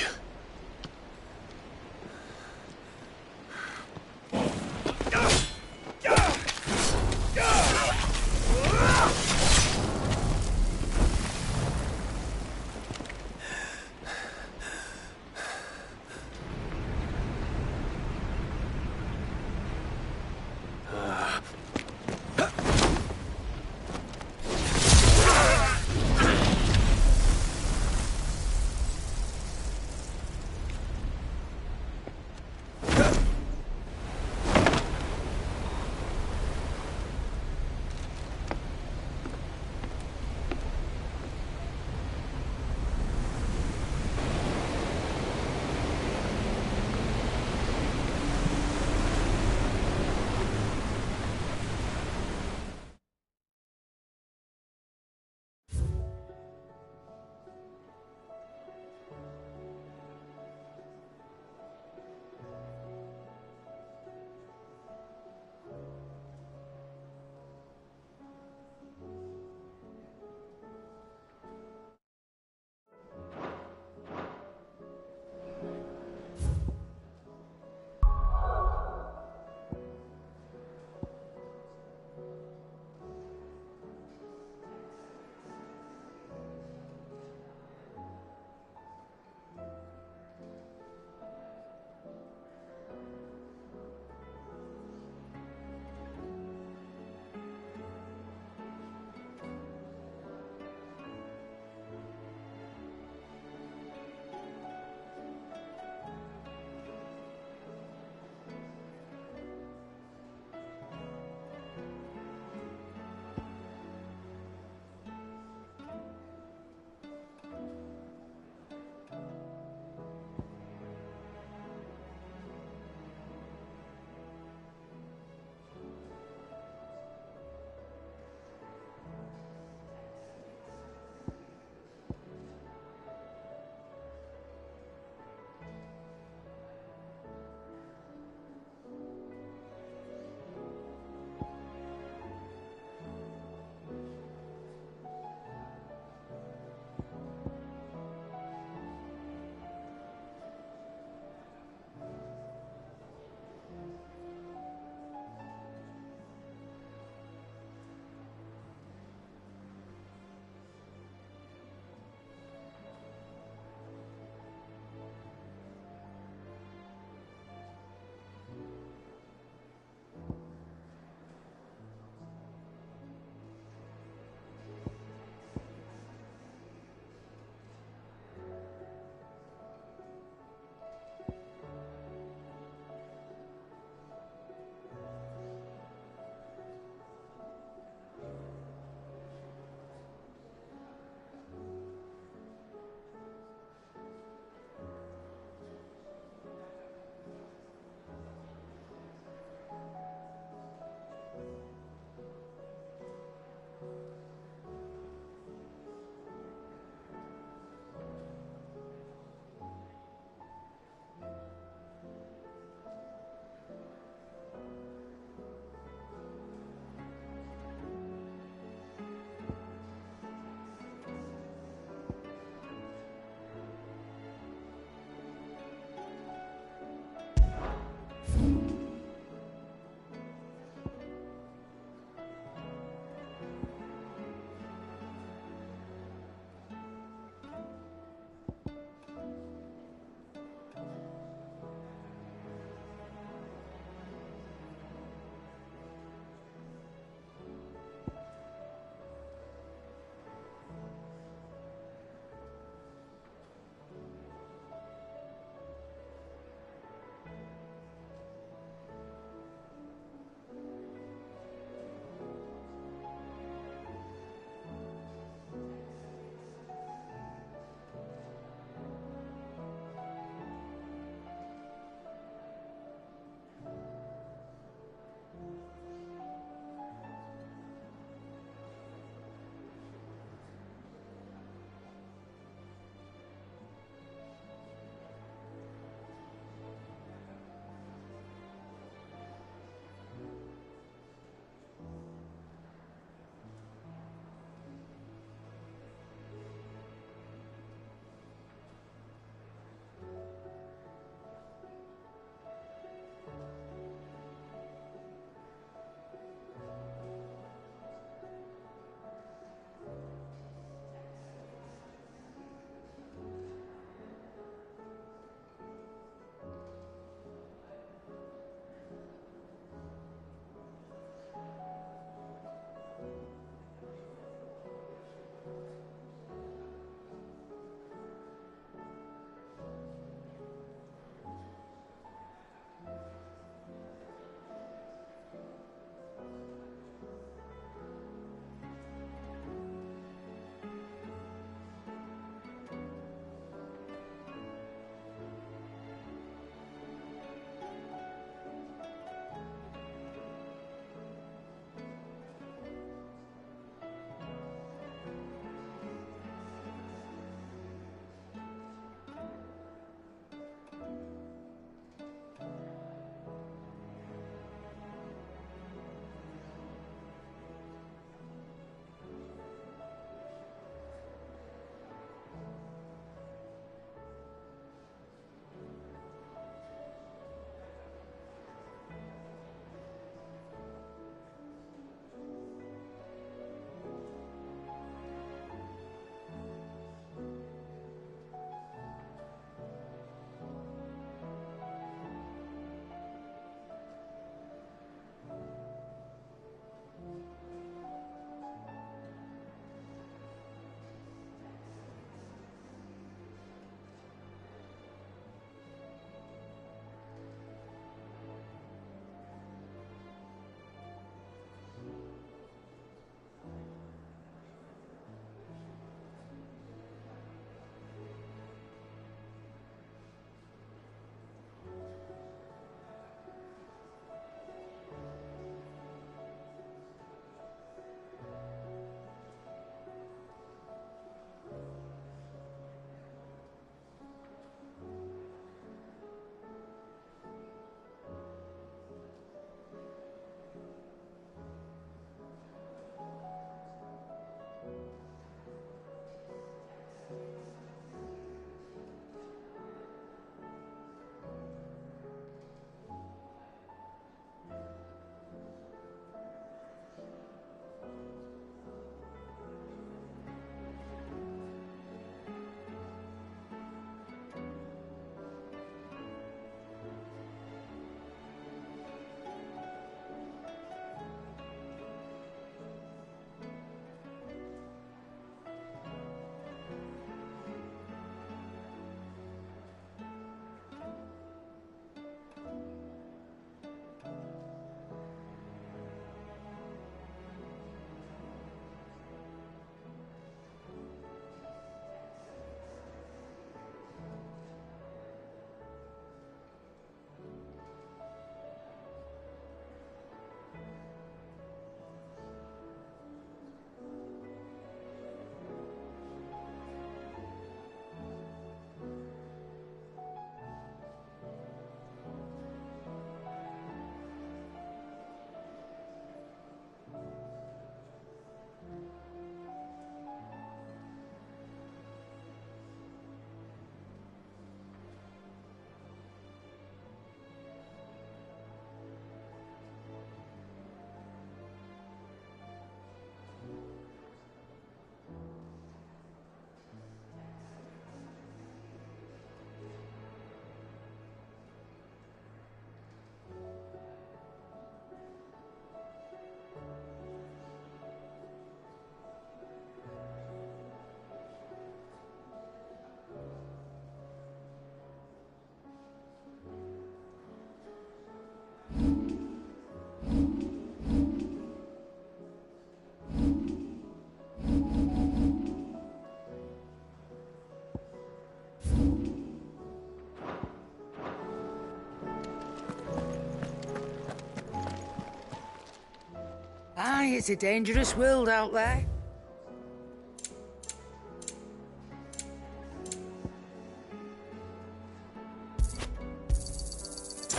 Aye, it's a dangerous world out there.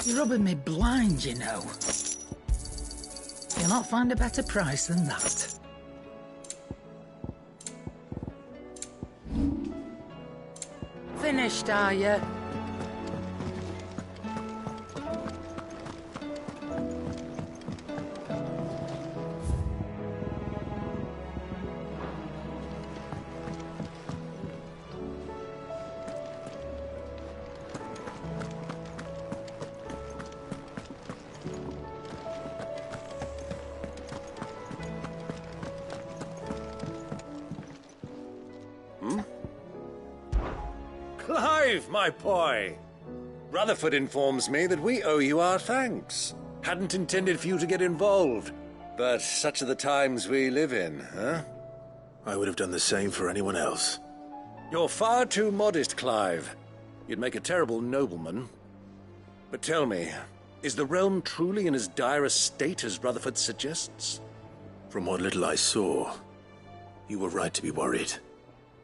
You're rubbing me blind, you know. You'll not find a better price than that. Finished, are you? Clive, my boy! Rutherford informs me that we owe you our thanks. Hadn't intended for you to get involved, but such are the times we live in, huh? I would have done the same for anyone else. You're far too modest, Clive. You'd make a terrible nobleman. But tell me, is the realm truly in as dire a state as Rutherford suggests? From what little I saw, you were right to be worried.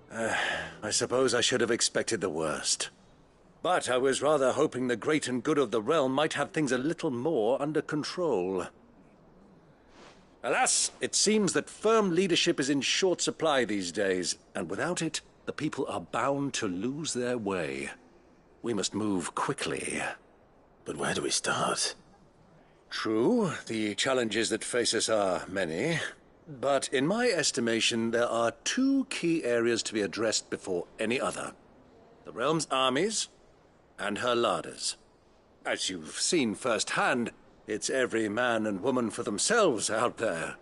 I suppose I should have expected the worst. But I was rather hoping the great and good of the realm might have things a little more under control. Alas, it seems that firm leadership is in short supply these days, and without it, the people are bound to lose their way. We must move quickly. But where do we start? True, the challenges that face us are many. But in my estimation, there are two key areas to be addressed before any other. The realm's armies and her larders. As you've seen firsthand, it's every man and woman for themselves out there.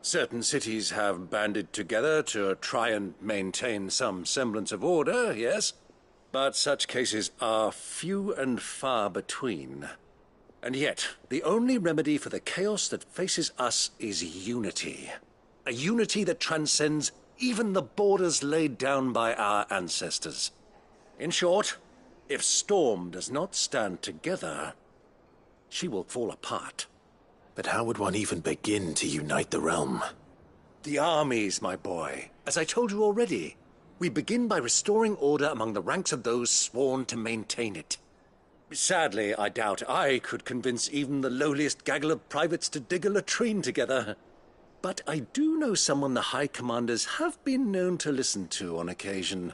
Certain cities have banded together to try and maintain some semblance of order, yes, but such cases are few and far between. And yet, the only remedy for the chaos that faces us is unity. A unity that transcends even the borders laid down by our ancestors. In short, if Storm does not stand together, she will fall apart. But how would one even begin to unite the realm? The armies, my boy. As I told you already, we begin by restoring order among the ranks of those sworn to maintain it. Sadly, I doubt I could convince even the lowliest gaggle of privates to dig a latrine together. But I do know someone the High Commanders have been known to listen to on occasion.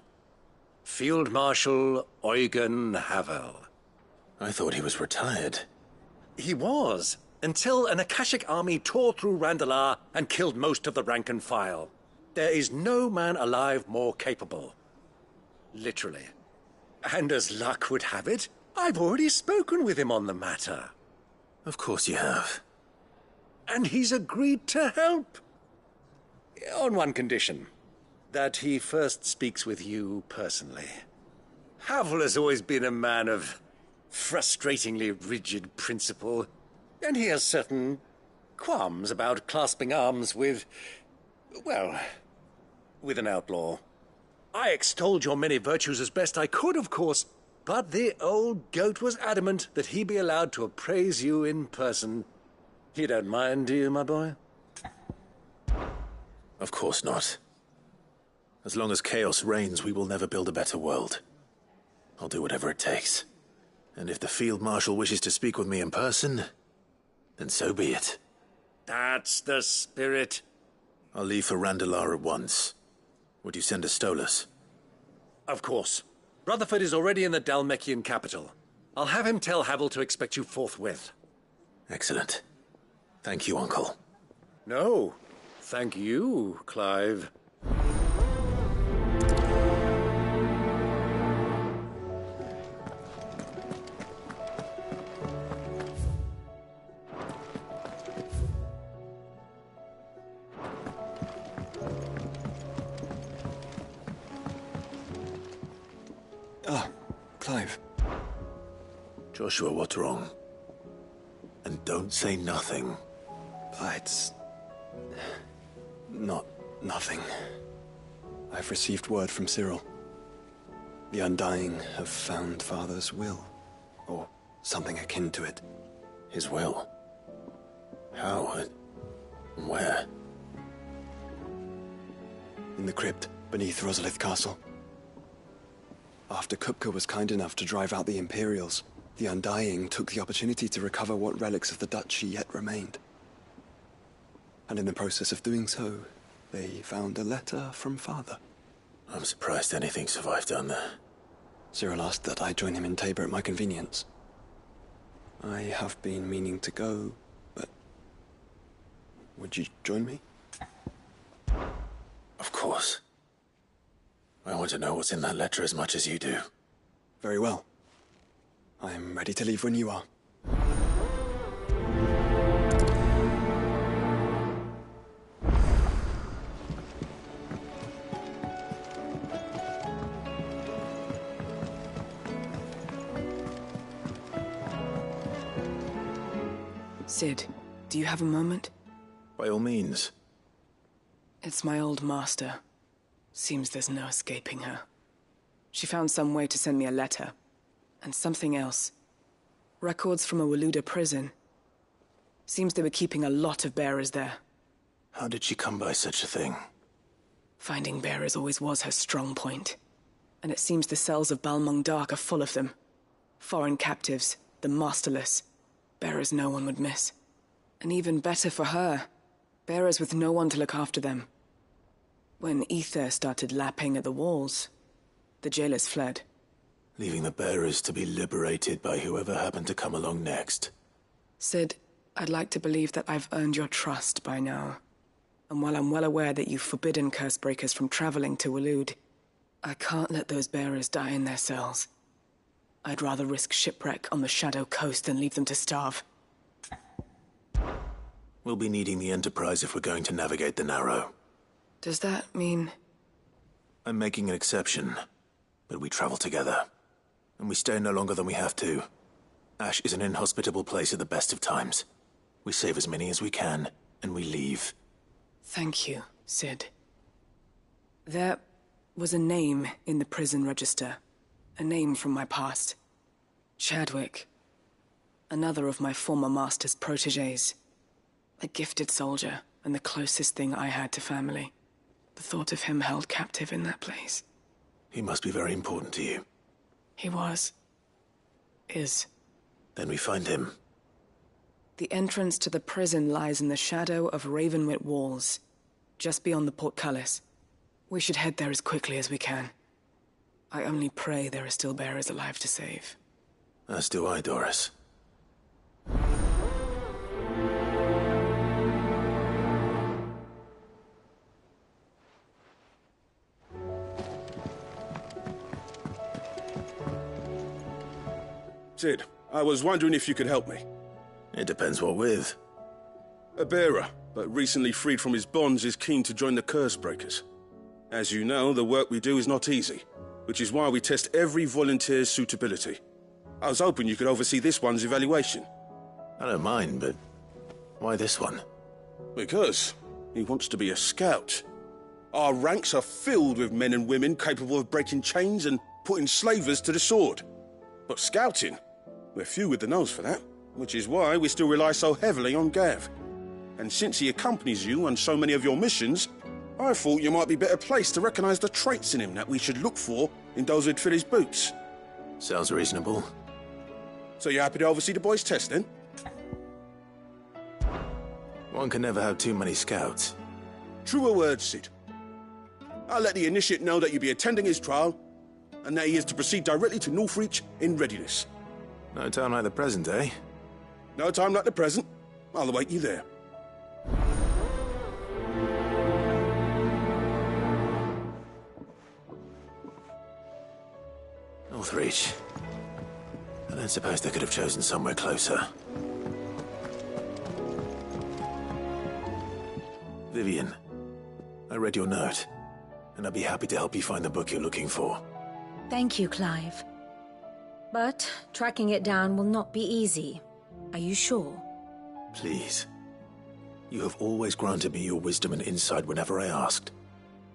Field Marshal Eugen Havel. I thought he was retired. He was, until an Akashic army tore through Randalar and killed most of the rank and file. There is no man alive more capable. Literally. And as luck would have it, I've already spoken with him on the matter. Of course you have. And he's agreed to help. On one condition. That he first speaks with you personally. Havel has always been a man of frustratingly rigid principle, and he has certain qualms about clasping arms with, well, with an outlaw. I extolled your many virtues as best I could, of course, but the old goat was adamant that he be allowed to appraise you in person. You don't mind, do you, my boy? Of course not. As long as chaos reigns, we will never build a better world. I'll do whatever it takes. And if the Field Marshal wishes to speak with me in person, then so be it. That's the spirit. I'll leave for Randalar at once. Would you send a Stolas? Of course. Rutherford is already in the Dhalmekian capital. I'll have him tell Havel to expect you forthwith. Excellent. Thank you, Uncle. No, thank you, Clive. Clive. Joshua, what's wrong? And don't say nothing. It's nothing. I've received word from Cyril. The Undying have found Father's will, or something akin to it. His will? How? Where? in the crypt beneath Rosalith Castle. After Kupka was kind enough to drive out the Imperials, the Undying took the opportunity to recover what relics of the Duchy yet remained. And in the process of doing so, they found a letter from Father. I'm surprised anything survived down there. Cyril asked that I join him in Tabor at my convenience. I have been meaning to go, but... would you join me? Of course. I want to know what's in that letter as much as you do. Very well. I am ready to leave when you are. Cid, do you have a moment? By all means. It's my old master. Seems there's no escaping her. She found some way to send me a letter. And something else. Records from a Waluda prison. Seems they were keeping a lot of bearers there. How did she come by such a thing? Finding bearers always was her strong point. And it seems the cells of Balmung Dark are full of them. Foreign captives, the masterless. Bearers no one would miss. And even better for her, bearers with no one to look after them. When ether started lapping at the walls, the jailers fled. Leaving the bearers to be liberated by whoever happened to come along next. Cid, I'd like to believe that I've earned your trust by now. And while I'm well aware that you've forbidden Cursebreakers from traveling to Waloed, I can't let those bearers die in their cells. I'd rather risk shipwreck on the Shadow Coast than leave them to starve. We'll be needing the Enterprise if we're going to navigate the Narrow. Does that mean... I'm making an exception, but we travel together. And we stay no longer than we have to. Ash is an inhospitable place at the best of times. We save as many as we can, and we leave. Thank you, Cid. There was a name in the prison register. A name from my past. Chadwick. Another of my former master's protégés. A gifted soldier, and the closest thing I had to family. The thought of him held captive in that place. He must be very important to you. He was. Is. Then we find him. The entrance to the prison lies in the shadow of Ravenwit Walls, just beyond the portcullis. We should head there as quickly as we can. I only pray there are still bearers alive to save. As do I, Doris. Cid, I was wondering if you could help me. It depends what with. A bearer, but recently freed from his bonds, is keen to join the Cursebreakers. As you know, the work we do is not easy, which is why we test every volunteer's suitability. I was hoping you could oversee this one's evaluation. I don't mind, but why this one? Because he wants to be a scout. Our ranks are filled with men and women capable of breaking chains and putting slavers to the sword. But scouting, we're few with the nose for that, which is why we still rely so heavily on Gav. And since he accompanies you on so many of your missions, I thought you might be better placed to recognize the traits in him that we should look for in those who'd fill his boots. Sounds reasonable. So you're happy to oversee the boys' test, then? One can never have too many scouts. Truer words, Cid. I'll let the initiate know that you'll be attending his trial, and that he is to proceed directly to Northreach in readiness. No time like the present, eh? No time like the present. I'll await you there. Northreach. I don't suppose they could have chosen somewhere closer. Vivian, I read your note, and I'd be happy to help you find the book you're looking for. Thank you, Clive. But tracking it down will not be easy. Are you sure? Please. You have always granted me your wisdom and insight whenever I asked.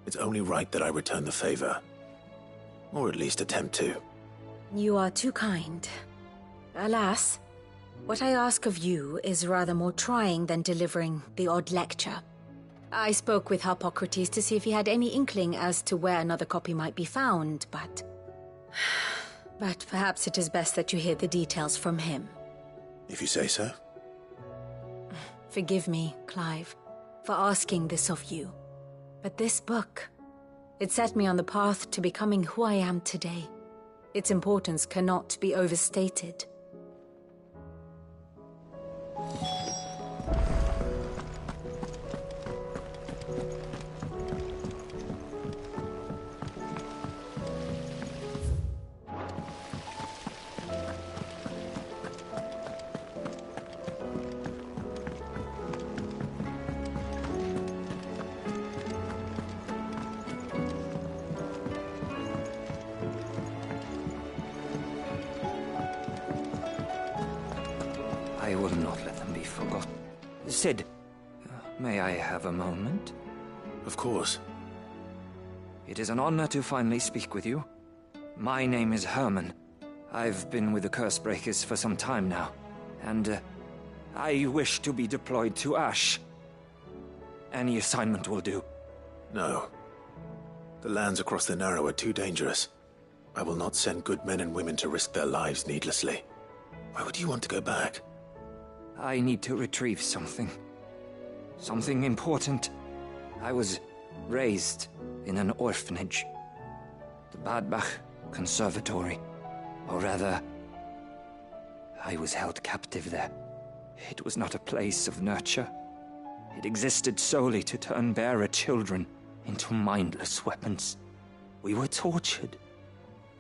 It's only right that I return the favor. Or at least attempt to. You are too kind. Alas, what I ask of you is rather more trying than delivering the odd lecture. I spoke with Harpocrates to see if he had any inkling as to where another copy might be found, but... But perhaps it is best that you hear the details from him. If you say so. Forgive me, Clive, for asking this of you. But this book, it set me on the path to becoming who I am today. Its importance cannot be overstated. I will not let them be forgotten. Sid, may I have a moment? Of course. It is an honor to finally speak with you. My name is Herman. I've been with the Cursebreakers for some time now, and I wish to be deployed to Ash. Any assignment will do. No. The lands across the Narrow are too dangerous. I will not send good men and women to risk their lives needlessly. Why would you want to go back? I need to retrieve something. Something important. I was raised in an orphanage. The Badbach Conservatory. Or rather, I was held captive there. It was not a place of nurture. It existed solely to turn bearer children into mindless weapons. We were tortured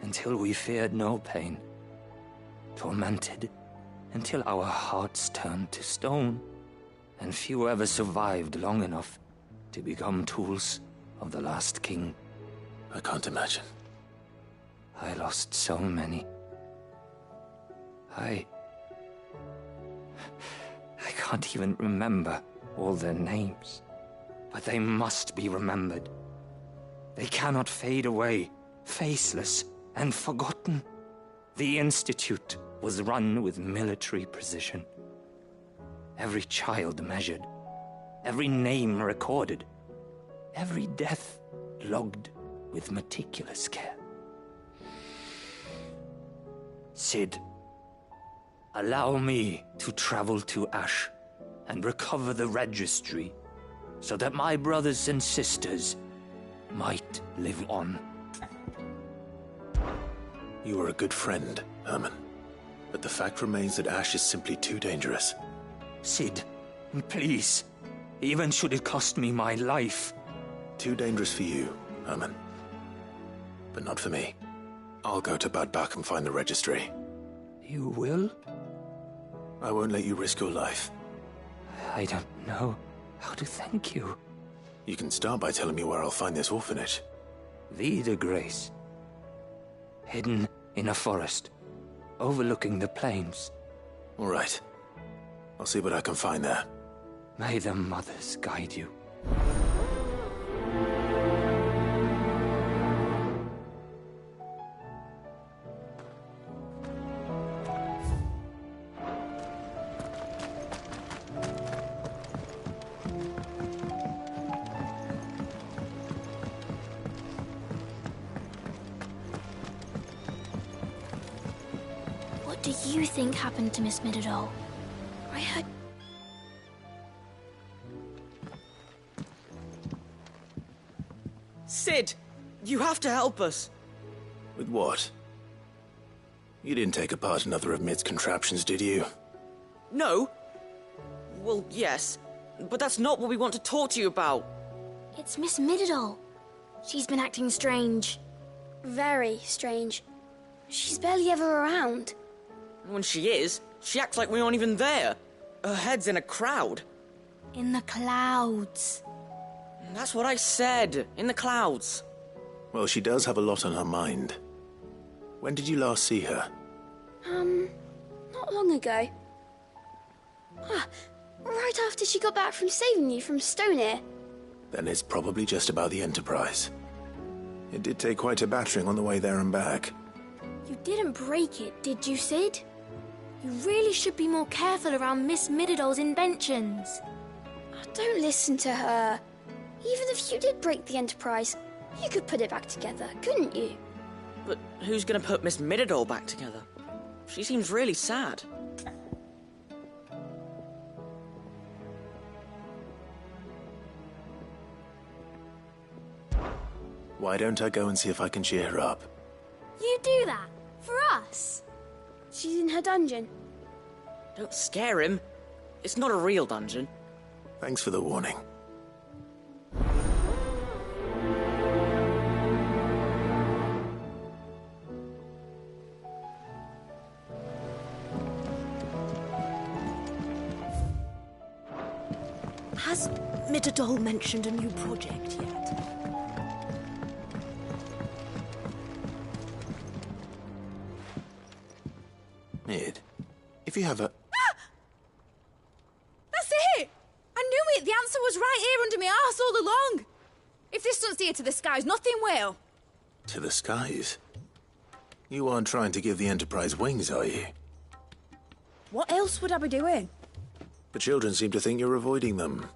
until we feared no pain. Tormented until our hearts turned to stone, and few ever survived long enough to become tools of the last king. I can't imagine. I lost so many. I can't even remember all their names, but they must be remembered. They cannot fade away, faceless and forgotten. The Institute was run with military precision. Every child measured, every name recorded, every death logged with meticulous care. Sid, allow me to travel to Ash and recover the registry so that my brothers and sisters might live on. You are a good friend, Herman. But the fact remains that Ash is simply too dangerous. Sid, please. Even should it cost me my life. Too dangerous for you, Herman. But not for me. I'll go to Badbach and find the registry. You will? I won't let you risk your life. I don't know how to thank you. You can start by telling me where I'll find this orphanage. Vida Grace. Hidden in a forest, overlooking the plains. All right. I'll see what I can find there. May the mothers guide you. What do you think happened to Miss Midadol? I heard... Sid! You have to help us! With what? You didn't take apart another of Mid's contraptions, did you? No. Well, yes. But that's not what we want to talk to you about. It's Miss Midadol. She's been acting strange. Very strange. She's barely ever around. When she is, she acts like we aren't even there. Her head's in a crowd. In the clouds. That's what I said. In the clouds. Well, she does have a lot on her mind. When did you last see her? Not long ago. Right after she got back from saving you from Stoneir. Then it's probably just about the Enterprise. It did take quite a battering on the way there and back. You didn't break it, did you, Sid? You really should be more careful around Miss Midadol's inventions. Don't listen to her. Even if you did break the Enterprise, you could put it back together, couldn't you? But who's gonna put Miss Midadol back together? She seems really sad. Why don't I go and see if I can cheer her up? You do that? For us? She's in her dungeon. Don't scare him. It's not a real dungeon. Thanks for the warning. Has Midadol mentioned a new project yet? Mid, if you have a... That's it! I knew it! The answer was right here under my arse all along! If this doesn't steer to the skies, nothing will! To the skies? You aren't trying to give the Enterprise wings, are you? What else would I be doing? The children seem to think you're avoiding them.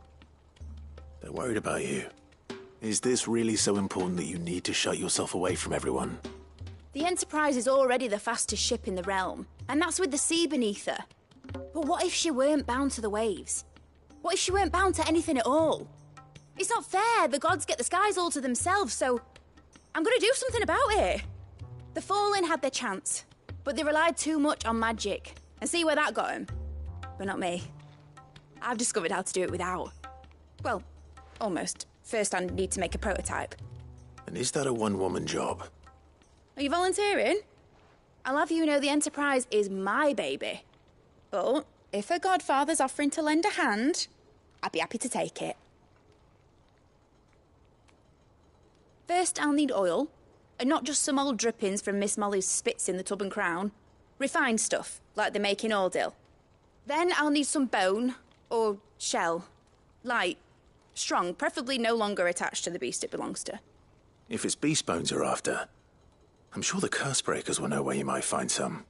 They're worried about you. Is this really so important that you need to shut yourself away from everyone? The Enterprise is already the fastest ship in the realm, and that's with the sea beneath her. But what if she weren't bound to the waves? What if she weren't bound to anything at all? It's not fair. The gods get the skies all to themselves, so I'm gonna do something about it. The Fallen had their chance, but they relied too much on magic. And see where that got them? But not me. I've discovered how to do it without. Well, almost. First I need to make a prototype. And is that a one-woman job? Are you volunteering? I'll have you know the Enterprise is my baby. But if a godfather's offering to lend a hand, I'd be happy to take it. First, I'll need oil, and not just some old drippings from Miss Molly's spits in the Tub and Crown. Refined stuff, like they make in Ordil. Then I'll need some bone, or shell. Light, strong, preferably no longer attached to the beast it belongs to. If it's beast bones you're after, I'm sure the Cursebreakers will know where you might find some.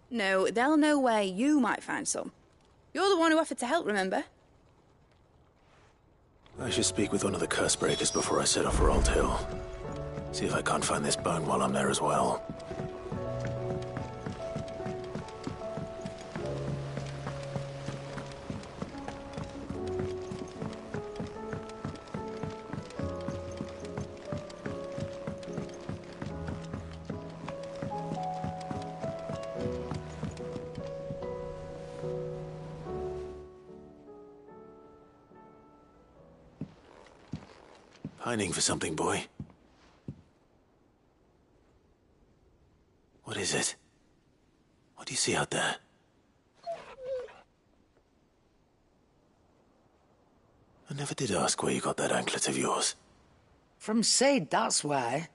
No, they'll know where you might find some. You're the one who offered to help, remember? I should speak with one of the Cursebreakers before I set off for Old Hill. See if I can't find this bone while I'm there as well. Pining for something, boy. What is it? What do you see out there? I never did ask where you got that anklet of yours. From Sid, that's why.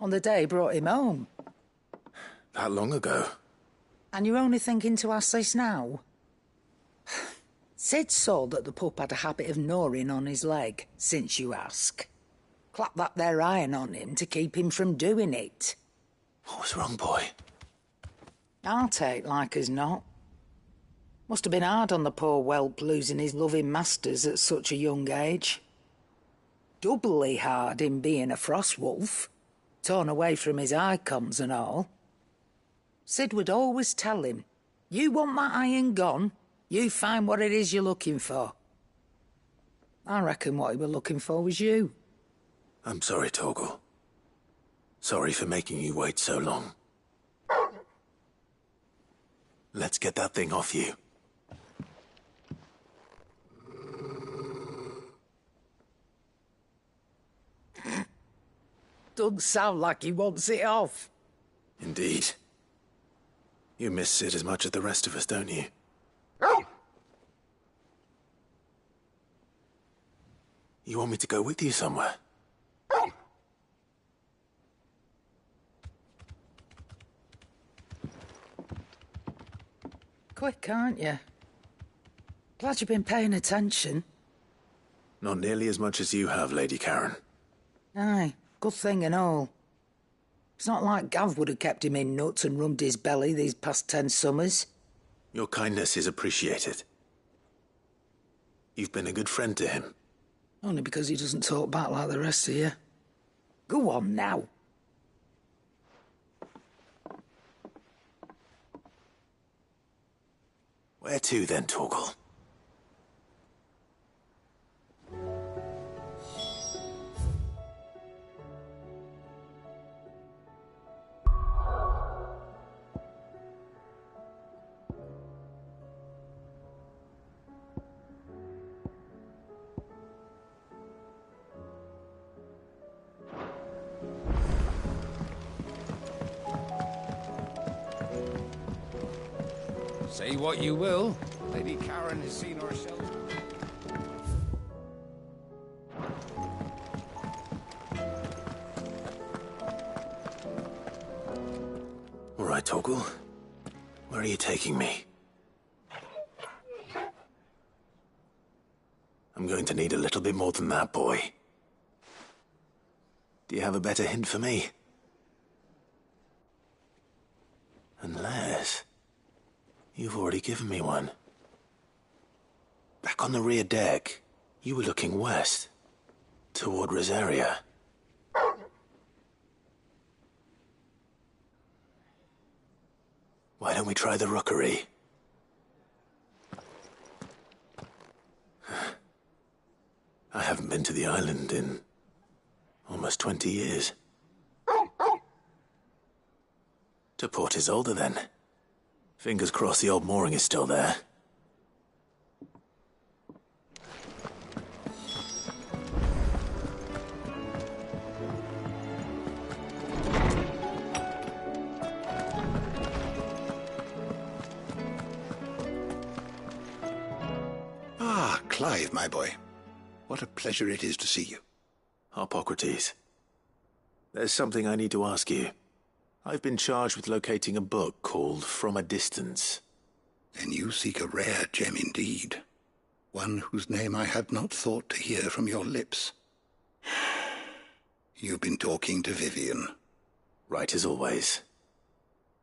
On the day he brought him home. That long ago? And you're only thinking to ask this now? Sid saw that the pup had a habit of gnawing on his leg, since you ask. Clap that there iron on him to keep him from doing it. What was wrong, boy? I'll take like as not. Must have been hard on the poor whelp losing his loving masters at such a young age. Doubly hard in being a frost wolf, torn away from his icons and all. Sid would always tell him, you want that iron gone, you find what it is you're looking for. I reckon what he were looking for was you. I'm sorry, Torgal. Sorry for making you wait so long. Let's get that thing off you. Doesn't sound like he wants it off. Indeed. You miss Sid as much as the rest of us, don't you? You want me to go with you somewhere? Quick, aren't you? Glad you've been paying attention. Not nearly as much as you have, Lady Karen. Aye, good thing and all. It's not like Gav would have kept him in nuts and rubbed his belly these past 10 summers. Your kindness is appreciated. You've been a good friend to him. Only because he doesn't talk back like the rest of you. Go on now. Where to then, Torgal? Say what you will, Lady Karen has seen herself. All right, Torgal. Where are you taking me? I'm going to need a little bit more than that, boy. Do you have a better hint for me? Unless... you've already given me one. Back on the rear deck, you were looking west, toward Rosaria. Why don't we try the rookery? I haven't been to the island in almost 20 years. To Port Isolde, then. Fingers crossed the old mooring is still there. Ah, Clive, my boy. What a pleasure it is to see you. Harpocrates. There's something I need to ask you. I've been charged with locating a book called From a Distance. Then you seek a rare gem indeed. One whose name I had not thought to hear from your lips. You've been talking to Vivian. Right as always.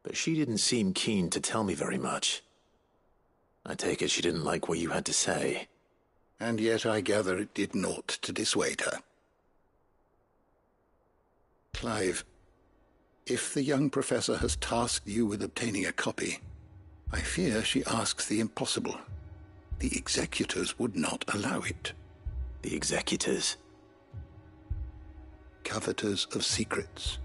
But she didn't seem keen to tell me very much. I take it she didn't like what you had to say. And yet I gather it did naught to dissuade her. Clive, if the young professor has tasked you with obtaining a copy, I fear she asks the impossible. The executors would not allow it. The executors? Coveters of Secrets.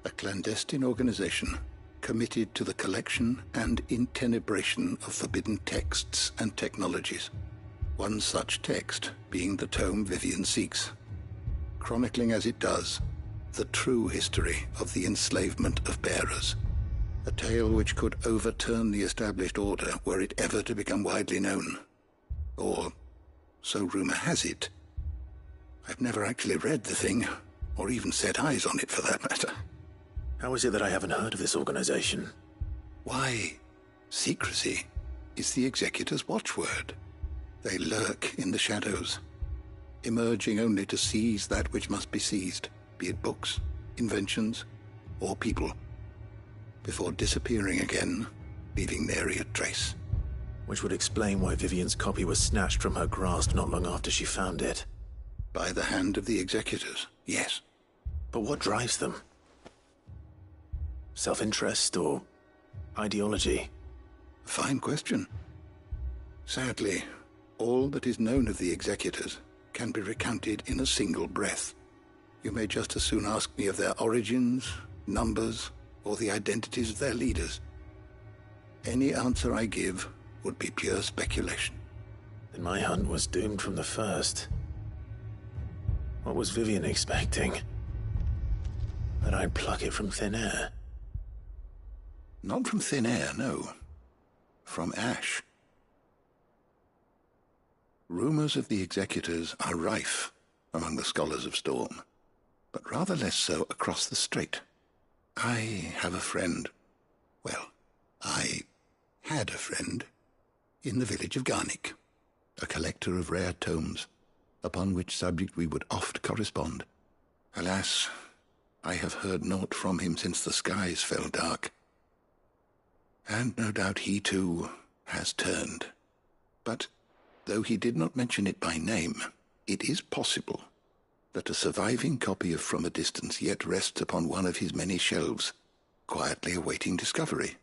A clandestine organization committed to the collection and intenebration of forbidden texts and technologies. One such text being the tome Vivian seeks, chronicling as it does the true history of the enslavement of bearers. A tale which could overturn the established order were it ever to become widely known. Or, so rumor has it. I've never actually read the thing, or even set eyes on it for that matter. How is it that I haven't heard of this organization? Why, secrecy is the executor's watchword. They lurk in the shadows, emerging only to seize that which must be seized, be it books, inventions, or people, before disappearing again, leaving nary a trace. Which would explain why Vivian's copy was snatched from her grasp not long after she found it. By the hand of the executors, yes. But what drives them? Self-interest or ideology? Fine question. Sadly, all that is known of the executors can be recounted in a single breath. You may just as soon ask me of their origins, numbers, or the identities of their leaders. Any answer I give would be pure speculation. Then my hunt was doomed from the first. What was Vivian expecting? That I'd pluck it from thin air? Not from thin air, no. From ash. Rumors of the executors are rife among the scholars of Storm, but rather less so across the strait. I have a friend. Well, I had a friend in the village of Garnick, a collector of rare tomes, upon which subject we would oft correspond. Alas, I have heard naught from him since the skies fell dark. And no doubt he, too, has turned. But, though he did not mention it by name, It is possible that a surviving copy of From a Distance yet rests upon one of his many shelves, quietly awaiting discovery.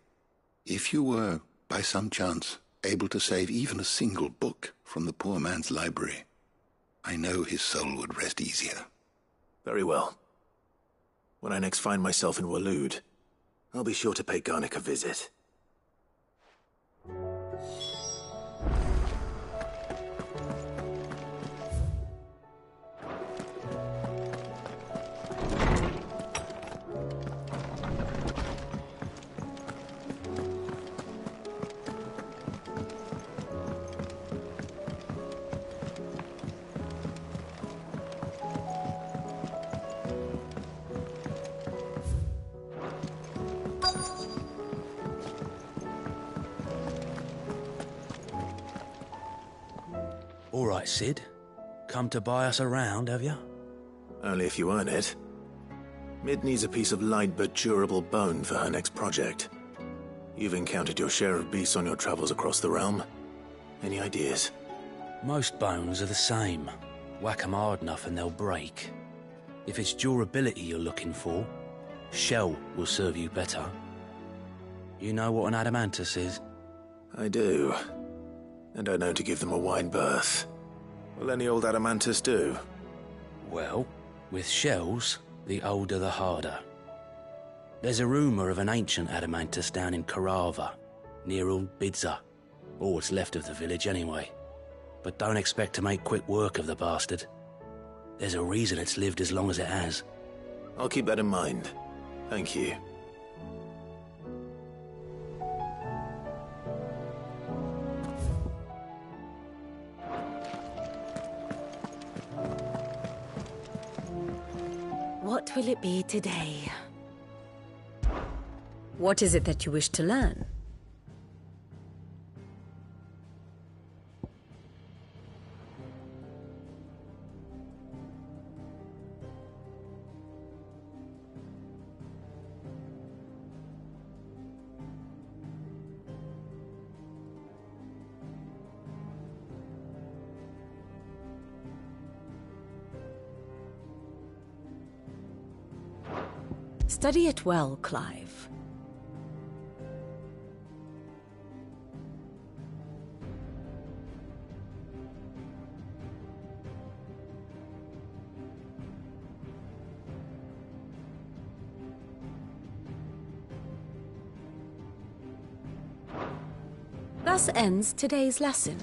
If you were, by some chance, able to save even a single book from the poor man's library, I know his soul would rest easier. Very well. When I next find myself in Waloed, I'll be sure to pay Garnick a visit. All right, Sid. Come to buy us around, have you? Only if you earn it. Mid needs a piece of light but durable bone for her next project. You've encountered your share of beasts on your travels across the realm. Any ideas? Most bones are the same. Whack 'em hard enough and they'll break. If it's durability you're looking for, shell will serve you better. You know what an adamantus is? I do. And I know to give them a wide berth. Will any old adamantus do? Well, with shells, the older the harder. There's a rumour of an ancient adamantus down in Karava, near Ul Bidza, or what's left of the village anyway. But don't expect to make quick work of the bastard. There's a reason it's lived as long as it has. I'll keep that in mind. Thank you. What will it be today? What is it that you wish to learn? Study it well, Clive. Thus ends today's lesson.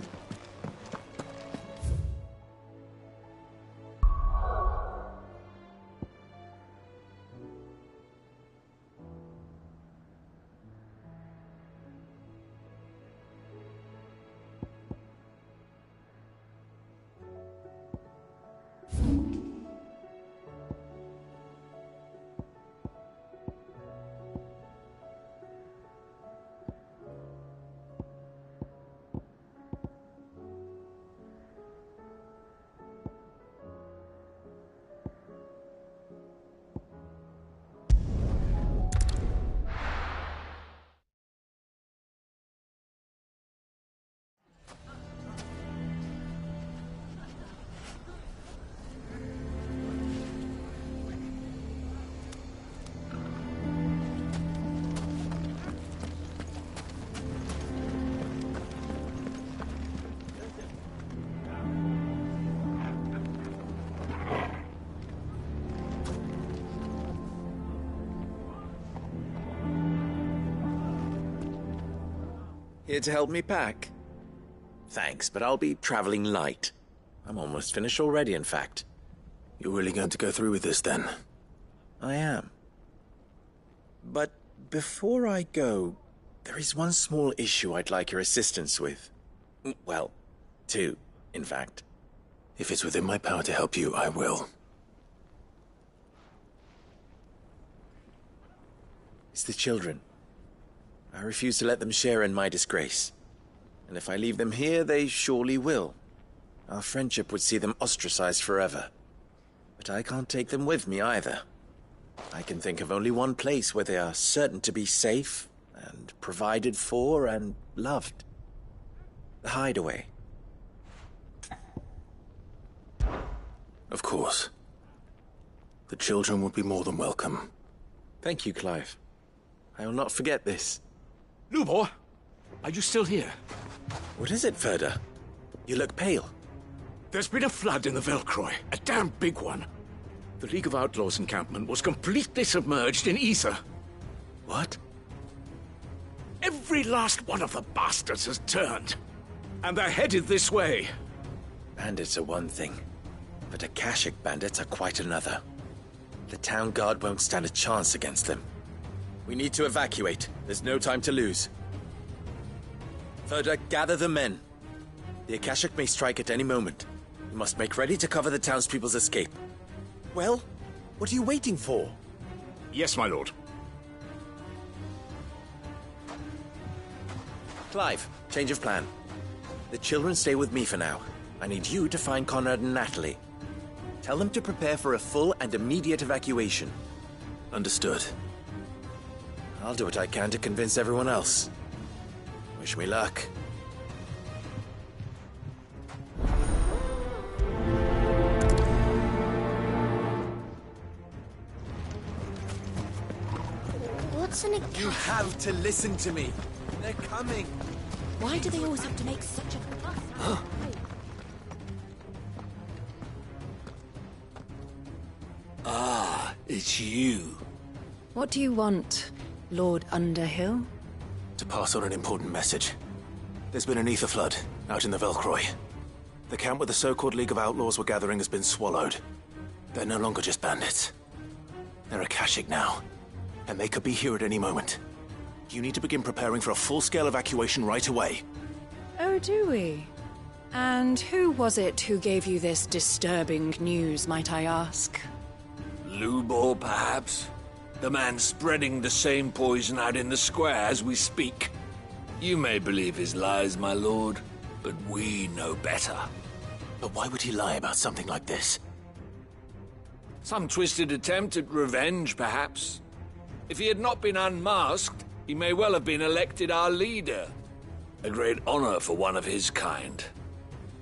Here to help me pack? Thanks, but I'll be traveling light. I'm almost finished already, in fact. You're really going to go through with this, then? I am. But before I go, there is one small issue I'd like your assistance with. Well, two, in fact. If it's within my power to help you, I will. It's the children. I refuse to let them share in my disgrace. And if I leave them here, they surely will. Our friendship would see them ostracized forever. But I can't take them with me either. I can think of only one place where they are certain to be safe and provided for and loved. The Hideaway. Of course. The children would be more than welcome. Thank you, Clive. I will not forget this. Lubor, are you still here? What is it, Ferda? You look pale. There's been a flood in the Velcroy, a damn big one. The League of Outlaws encampment was completely submerged in ether. What? Every last one of the bastards has turned, and they're headed this way. Bandits are one thing, but Akashic bandits are quite another. The town guard won't stand a chance against them. We need to evacuate. There's no time to lose. Ferda, gather the men. The Akashic may strike at any moment. You must make ready to cover the townspeople's escape. Well, what are you waiting for? Yes, my lord. Clive, change of plan. The children stay with me for now. I need you to find Conrad and Natalie. Tell them to prepare for a full and immediate evacuation. Understood. I'll do what I can to convince everyone else. Wish me luck. What's an Akashic? You have to listen to me. They're coming. Why do they always have to make such a fuss? Ah, it's you. What do you want, Lord Underhill? To pass on an important message. There's been an ether flood out in the Velcroy. The camp where the so-called League of Outlaws were gathering has been swallowed. They're no longer just bandits. They're Akashic now, and they could be here at any moment. You need to begin preparing for a full-scale evacuation right away. Oh, do we? And who was it who gave you this disturbing news, might I ask? Lubor, perhaps? The man spreading the same poison out in the square as we speak. You may believe his lies, my lord, but we know better. But why would he lie about something like this? Some twisted attempt at revenge, perhaps. If he had not been unmasked, he may well have been elected our leader. A great honor for one of his kind.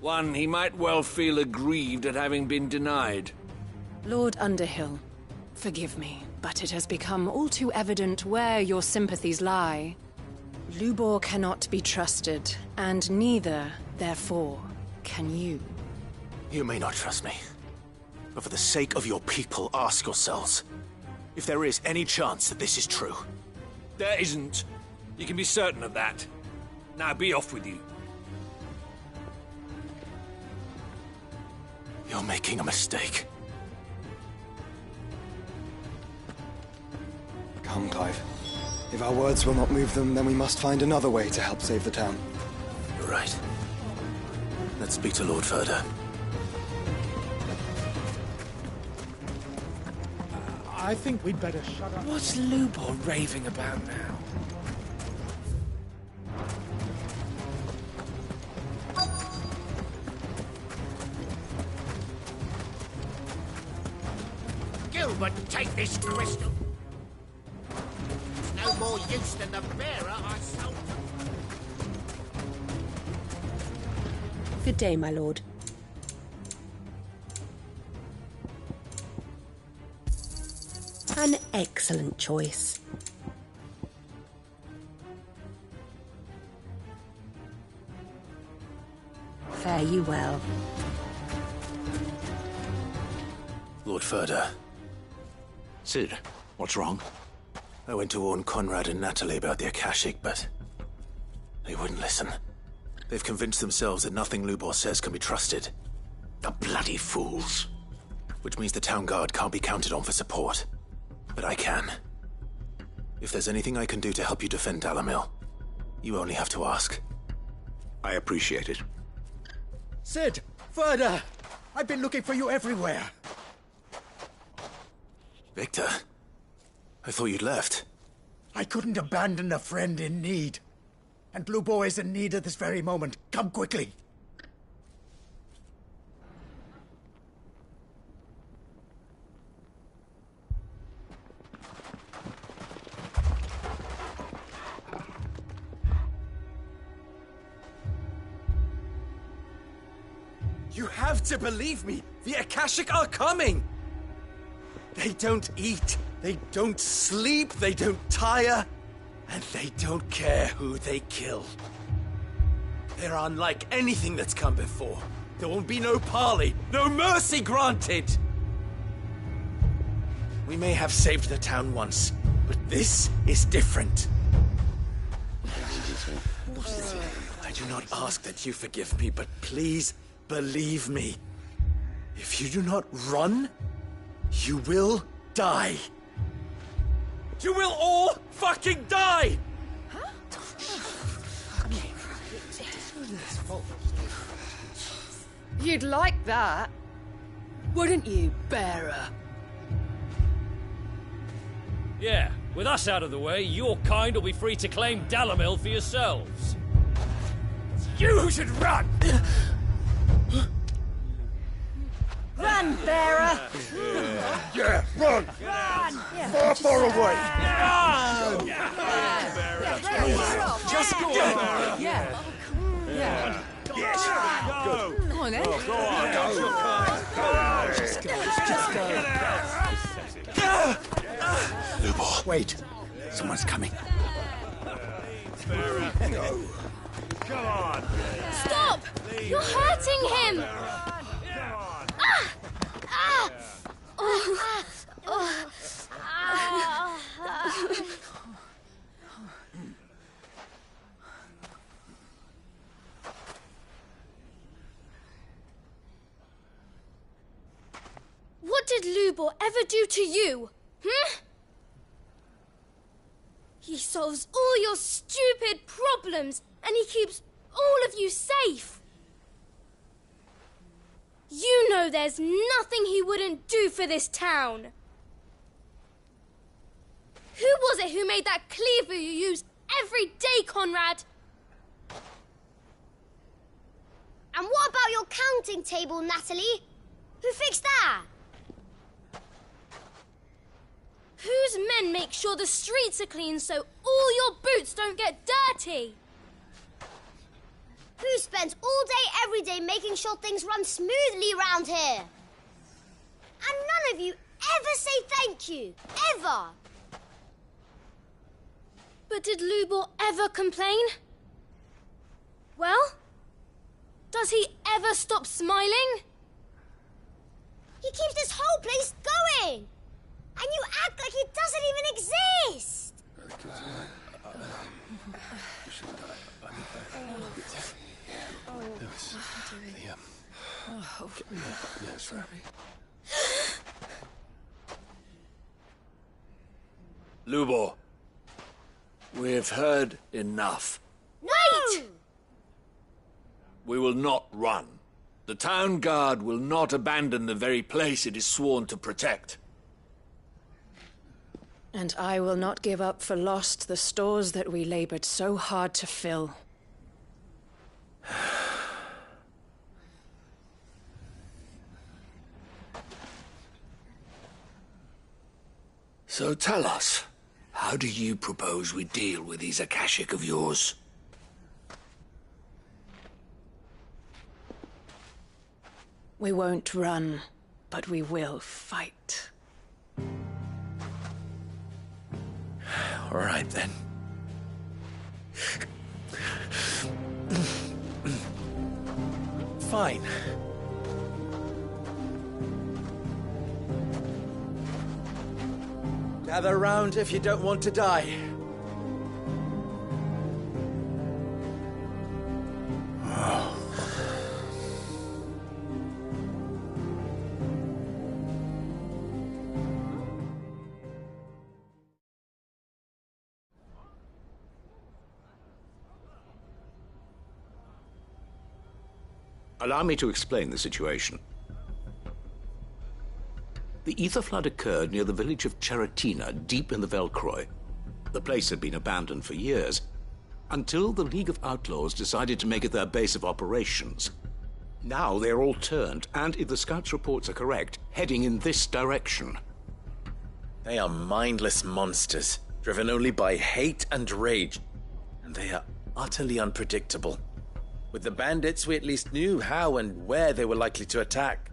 One he might well feel aggrieved at having been denied. Lord Underhill, forgive me, but it has become all too evident where your sympathies lie. Lubor cannot be trusted, and neither, therefore, can you. You may not trust me, but for the sake of your people, ask yourselves if there is any chance that this is true. There isn't. You can be certain of that. Now be off with you. You're making a mistake. Come, Clive. If our words will not move them, then we must find another way to help save the town. You're right. Let's speak to Lord Ferda. I think we'd better shut up. What's Lubor raving about now? Gilbert, take this crystal. It's no more use than the bearer I sold. Good day, my lord. An excellent choice. Fare you well. Lord Ferda. Cid, what's wrong? I went to warn Conrad and Natalie about the Akashic, but they wouldn't listen. They've convinced themselves that nothing Lubor says can be trusted. The bloody fools. Which means the town guard can't be counted on for support. But I can. If there's anything I can do to help you defend Dalamil, you only have to ask. I appreciate it. Cid! Ferda! I've been looking for you everywhere. Victor? I thought you'd left. I couldn't abandon a friend in need. And Lubor is in need at this very moment. Come quickly. You have to believe me! The Akashic are coming! They don't eat, they don't sleep, they don't tire, and they don't care who they kill. They're unlike anything that's come before. There won't be no parley, no mercy granted! We may have saved the town once, but this is different. I do not ask that you forgive me, but please believe me. If you do not run, you will die. You will all fucking die! You'd like that, wouldn't you, Bearer? Yeah, with us out of the way, your kind will be free to claim Dalamil for yourselves. You should run! Run, Bearer! Yeah, run! Run! Far, far away! Run! Just go! Yeah. Yeah. Yes! Go! Come on, then. Go on! Just go. Lubor. Wait. Someone's coming. Come on! Stop! You're hurting him! What did Lubor ever do to you? He solves all your stupid problems, and he keeps all of you safe. You know there's nothing he wouldn't do for this town. Who was it who made that cleaver you use every day, Conrad? And what about your counting table, Natalie? Who fixed that? Whose men make sure the streets are clean so all your boots don't get dirty? Who spends all day, every day making sure things run smoothly round here? And none of you ever say thank you. Ever. But did Lubor ever complain? Well, does he ever stop smiling? He keeps this whole place going. And you act like it doesn't even exist. Lubor, we've heard enough. Wait! We will not run. The town guard will not abandon the very place it is sworn to protect. And I will not give up for lost the stores that we labored so hard to fill. So tell us, how do you propose we deal with these Akashic of yours? We won't run, but we will fight. All right, then. Fine. Gather round if you don't want to die. Allow me to explain the situation. The ether flood occurred near the village of Cheratina, deep in the Velcroy. The place had been abandoned for years, until the League of Outlaws decided to make it their base of operations. Now they're all turned, and if the scouts' reports are correct, heading in this direction. They are mindless monsters, driven only by hate and rage. And they are utterly unpredictable. With the bandits, we at least knew how and where they were likely to attack.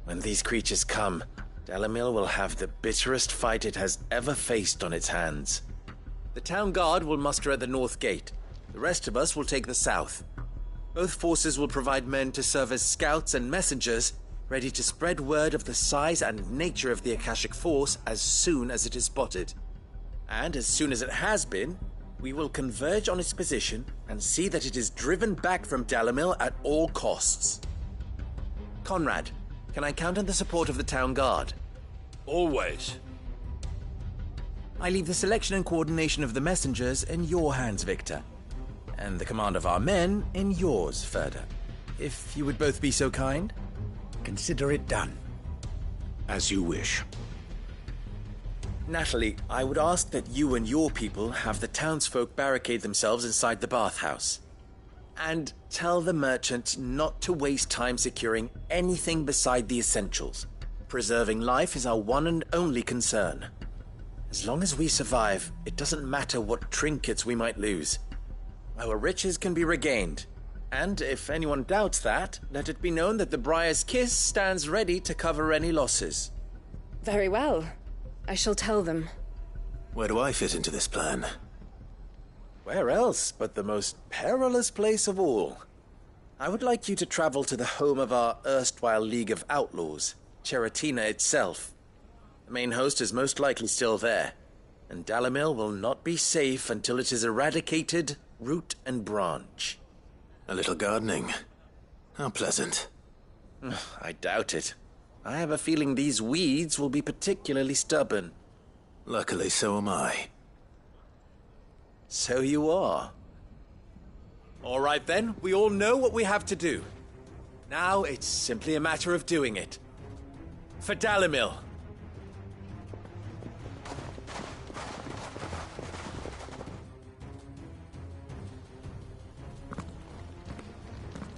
When these creatures come, Dalimil will have the bitterest fight it has ever faced on its hands. The town guard will muster at the north gate. The rest of us will take the south. Both forces will provide men to serve as scouts and messengers, ready to spread word of the size and nature of the Akashic Force as soon as it is spotted. And as soon as it has been, we will converge on its position and see that it is driven back from Dalimil at all costs. Conrad, can I count on the support of the town guard? Always. I leave the selection and coordination of the messengers in your hands, Victor. And the command of our men in yours, Ferda. If you would both be so kind. Consider it done. As you wish. Natalie, I would ask that you and your people have the townsfolk barricade themselves inside the bathhouse. And tell the merchant not to waste time securing anything beside the essentials. Preserving life is our one and only concern. As long as we survive, it doesn't matter what trinkets we might lose. Our riches can be regained. And if anyone doubts that, let it be known that the Briar's Kiss stands ready to cover any losses. Very well. I shall tell them. Where do I fit into this plan? Where else but the most perilous place of all? I would like you to travel to the home of our erstwhile League of Outlaws, Cheratina itself. The main host is most likely still there, and Dalimil will not be safe until it is eradicated root and branch. A little gardening. How pleasant. I doubt it. I have a feeling these weeds will be particularly stubborn. Luckily, so am I. So you are. All right then, we all know what we have to do. Now it's simply a matter of doing it. For Dalimil.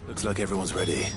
Looks like everyone's ready.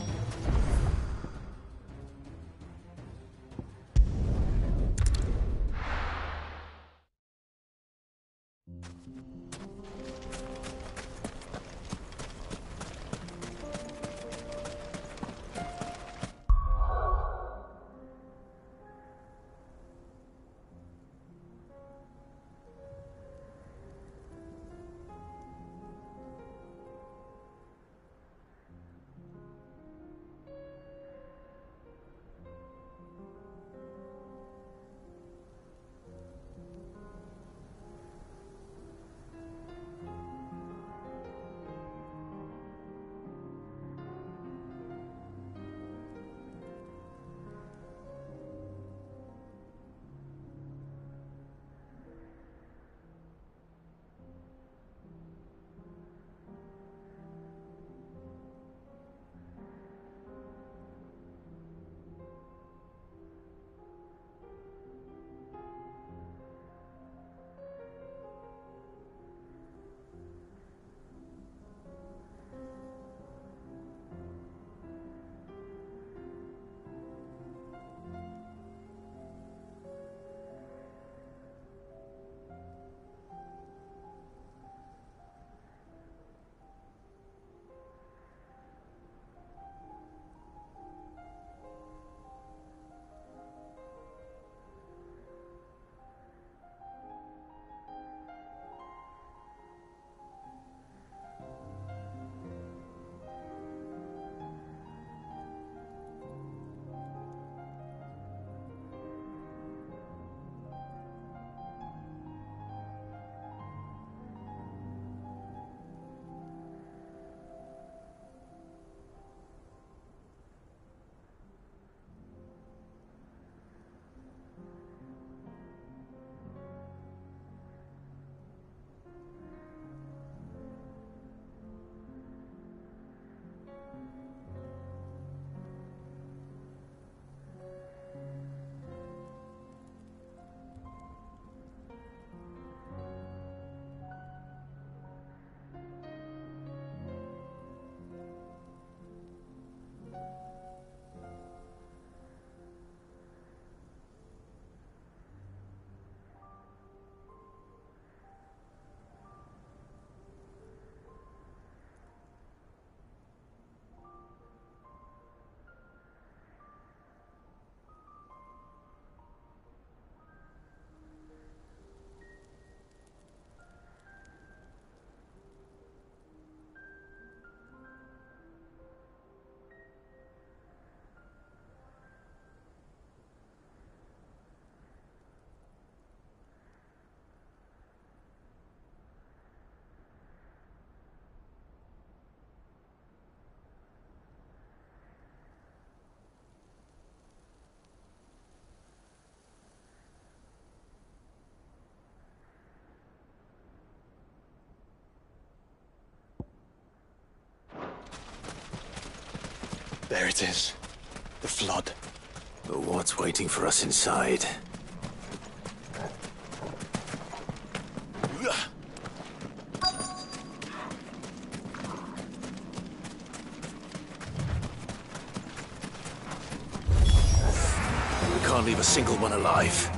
There it is. The flood. But what's waiting for us inside? We can't leave a single one alive.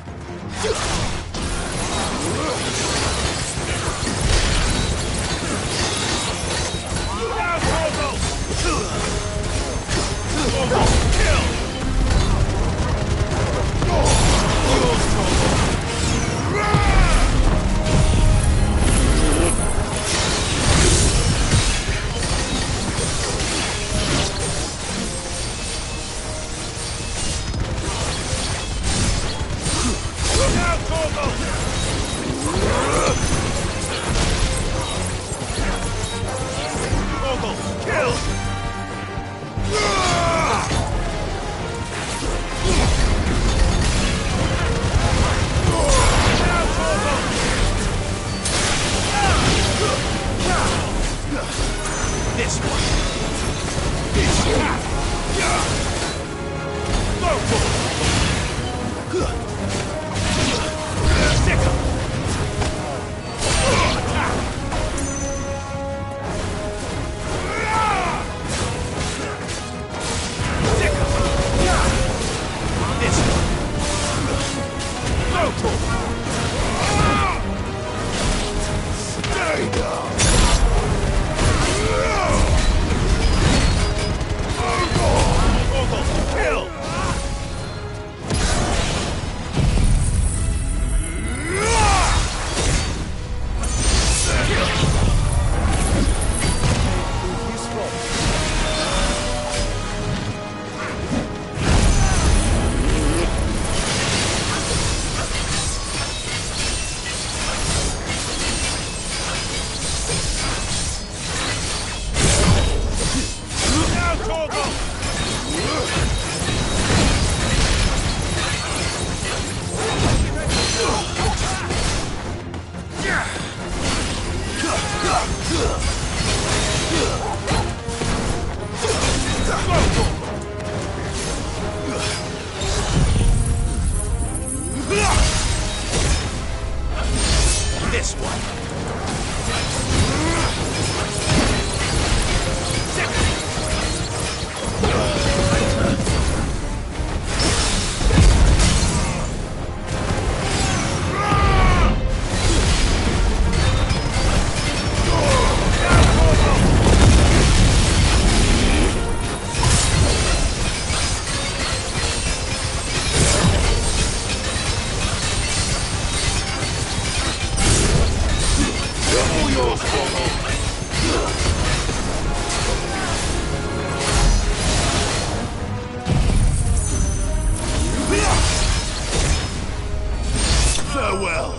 Farewell.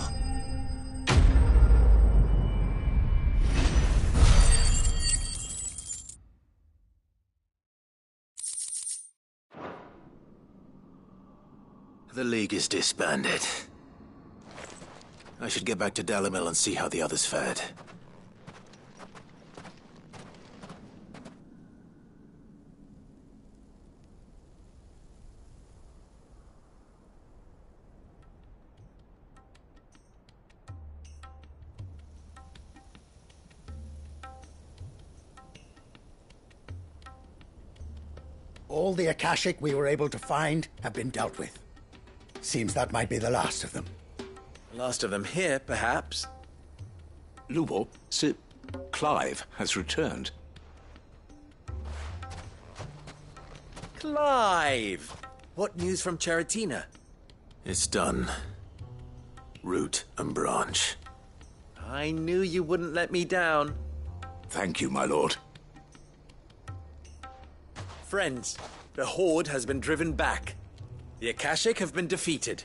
The League is disbanded. I should get back to Dalimil and see how the others fared. All the Akashic we were able to find have been dealt with. Seems that might be the last of them. Last of them here, perhaps. Lubor, Sir Clive has returned. Clive! What news from Charatina? It's done. Root and branch. I knew you wouldn't let me down. Thank you, my lord. Friends, the Horde has been driven back. The Akashic have been defeated.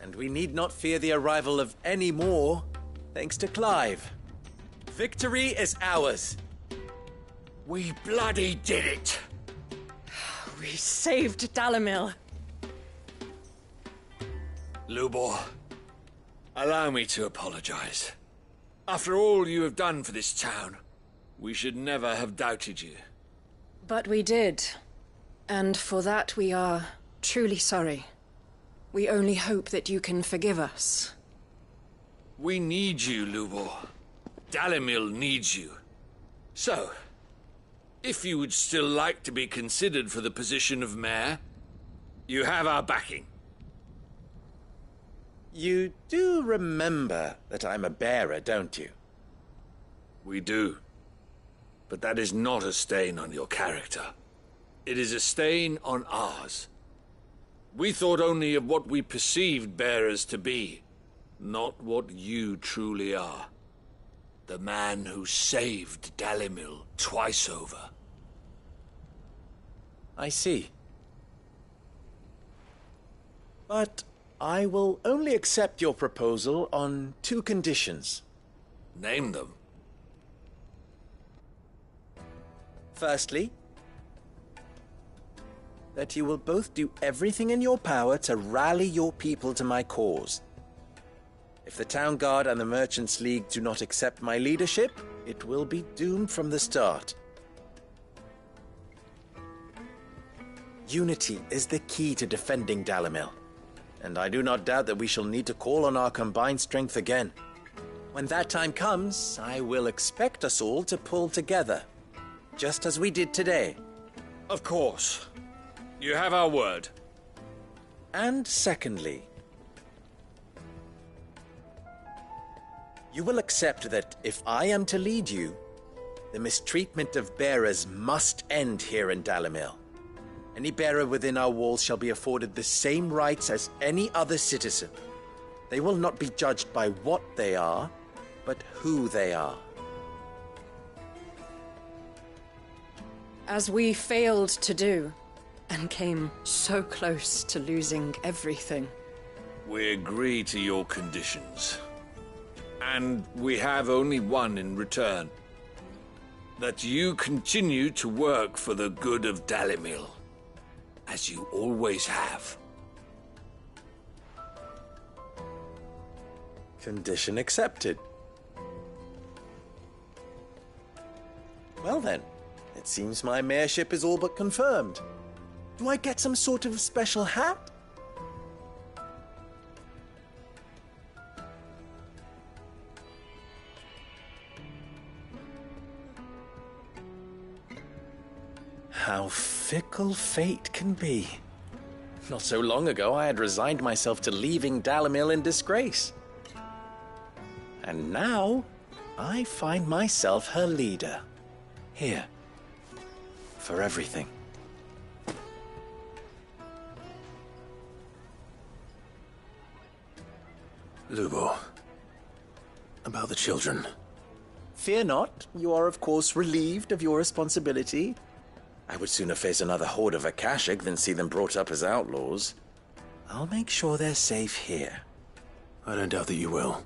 And we need not fear the arrival of any more, thanks to Clive. Victory is ours. We bloody did it! We saved Dalimil. Lubor, allow me to apologize. After all you have done for this town, we should never have doubted you. But we did. And for that we are truly sorry. We only hope that you can forgive us. We need you, Lubor. Dalimil needs you. So, if you would still like to be considered for the position of mayor, you have our backing. You do remember that I'm a bearer, don't you? We do. But that is not a stain on your character. It is a stain on ours. We thought only of what we perceived bearers to be, not what you truly are. The man who saved Dalimil twice over. I see. But I will only accept your proposal on 2 conditions. Name them. Firstly, that you will both do everything in your power to rally your people to my cause. If the Town Guard and the Merchants League do not accept my leadership, it will be doomed from the start. Unity is the key to defending Dalimil, and I do not doubt that we shall need to call on our combined strength again. When that time comes, I will expect us all to pull together, just as we did today. Of course. You have our word. And secondly, you will accept that if I am to lead you, the mistreatment of bearers must end here in Dalimil. Any bearer within our walls shall be afforded the same rights as any other citizen. They will not be judged by what they are, but who they are. As we failed to do, and came so close to losing everything. We agree to your conditions. And we have only one in return. That you continue to work for the good of Dalimil, as you always have. Condition accepted. Well then, it seems my mayorship is all but confirmed. Do I get some sort of special hat? How fickle fate can be. Not so long ago, I had resigned myself to leaving Dalimil in disgrace. And now, I find myself her leader. Here. For everything. Lubor. About the children. Fear not. You are, of course, relieved of your responsibility. I would sooner face another horde of Akashic than see them brought up as outlaws. I'll make sure they're safe here. I don't doubt that you will.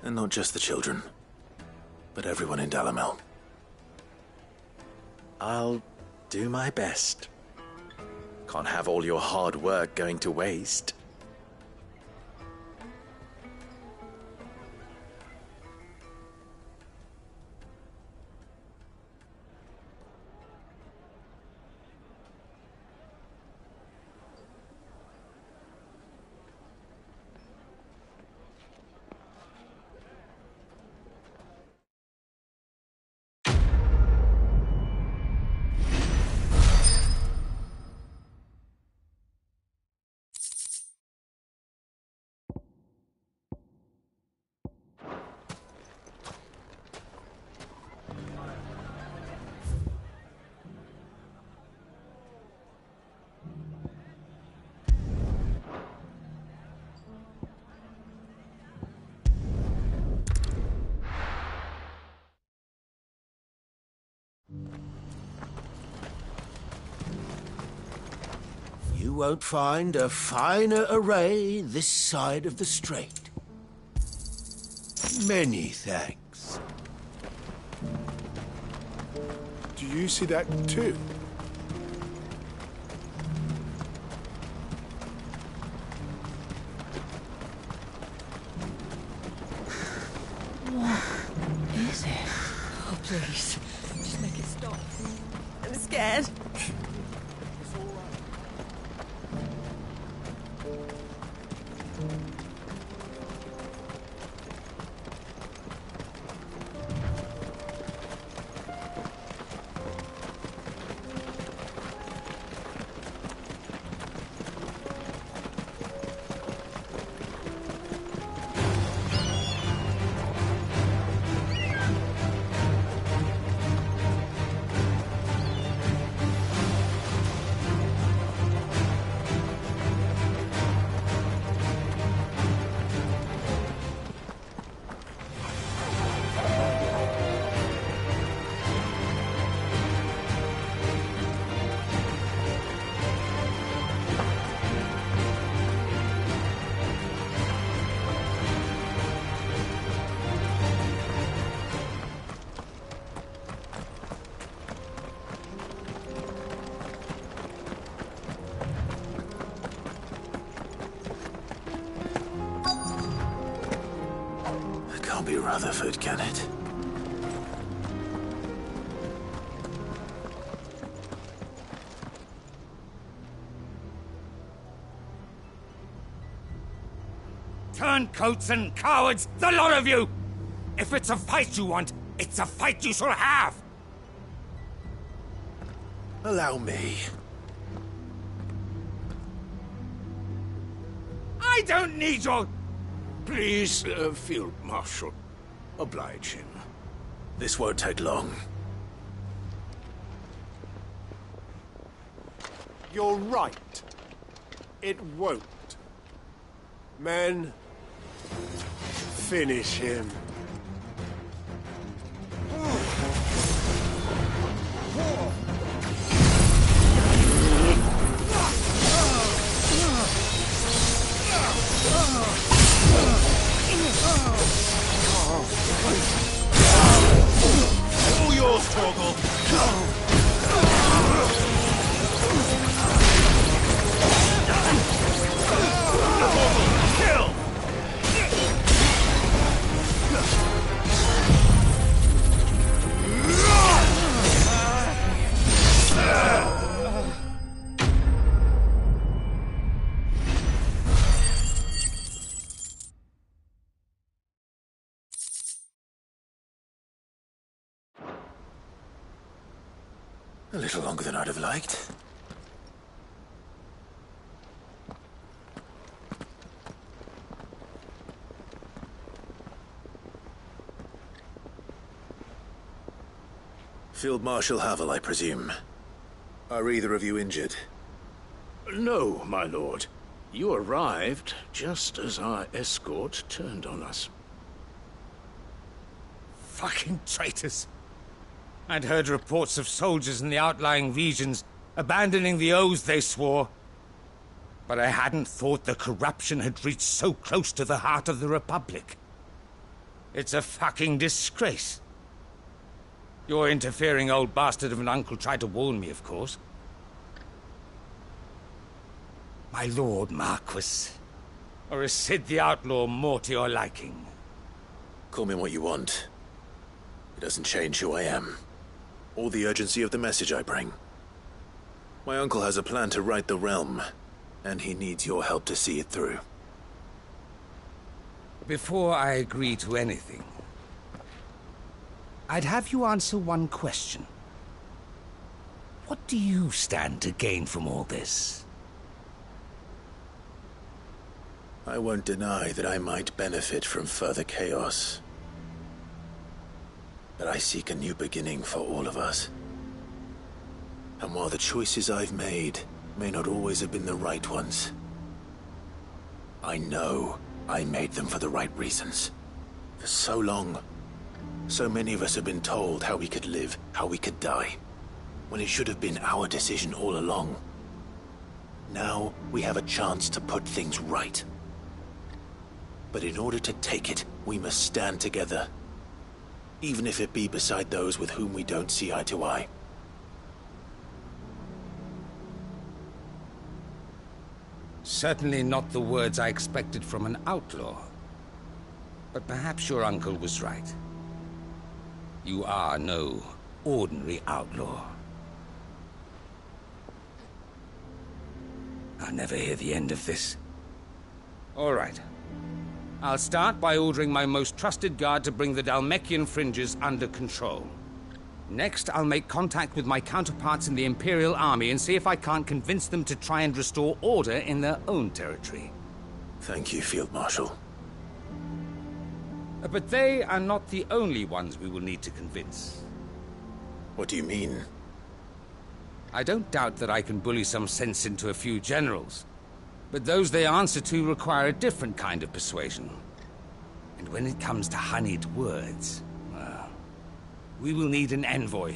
And not just the children, but everyone in Dalimil. I'll do my best. Can't have all your hard work going to waste. You won't find a finer array this side of the strait. Many thanks. Do you see that too? What is it? Oh, please. Just make it stop. I'm scared. be Rutherford, can it? Turncoats and cowards, the lot of you! If it's a fight you want, it's a fight you shall have! Allow me. I don't need your... Please, Field Marshal, oblige him. This won't take long. You're right. It won't. Men, finish him. All yours, Torgal! Kill! A little longer than I'd have liked. Field Marshal Havel, I presume. Are either of you injured? No, my lord. You arrived just as our escort turned on us. Fucking traitors. I'd heard reports of soldiers in the outlying regions abandoning the oaths they swore. But I hadn't thought the corruption had reached so close to the heart of the Republic. It's a fucking disgrace. Your interfering old bastard of an uncle tried to warn me, of course. My lord Marquis. Or is Sid the Outlaw more to your liking? Call me what you want. It doesn't change who I am. Or the urgency of the message I bring. My uncle has a plan to right the realm, and he needs your help to see it through. Before I agree to anything, I'd have you answer one question. What do you stand to gain from all this? I won't deny that I might benefit from further chaos. But I seek a new beginning for all of us. And while the choices I've made may not always have been the right ones, I know I made them for the right reasons. For so long, so many of us have been told how we could live, how we could die, when it should have been our decision all along. Now we have a chance to put things right. But in order to take it, we must stand together. Even if it be beside those with whom we don't see eye to eye. Certainly not the words I expected from an outlaw. But perhaps your uncle was right. You are no ordinary outlaw. I'll never hear the end of this. All right. I'll start by ordering my most trusted guard to bring the Dhalmekian fringes under control. Next, I'll make contact with my counterparts in the Imperial Army and see if I can't convince them to try and restore order in their own territory. Thank you, Field Marshal. But they are not the only ones we will need to convince. What do you mean? I don't doubt that I can bully some sense into a few generals. But those they answer to require a different kind of persuasion. And when it comes to honeyed words, well, we will need an envoy.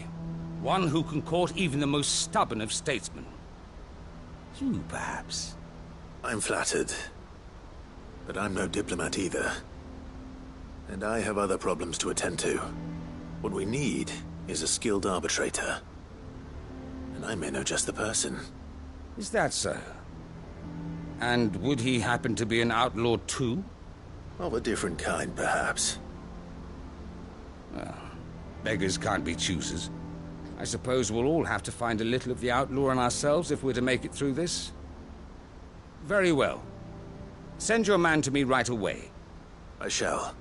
One who can court even the most stubborn of statesmen. You, perhaps. I'm flattered. But I'm no diplomat either. And I have other problems to attend to. What we need is a skilled arbitrator. And I may know just the person. Is that so? And would he happen to be an outlaw too? Of a different kind, perhaps. Well, beggars can't be choosers. I suppose we'll all have to find a little of the outlaw in ourselves if we're to make it through this. Very well. Send your man to me right away. I shall.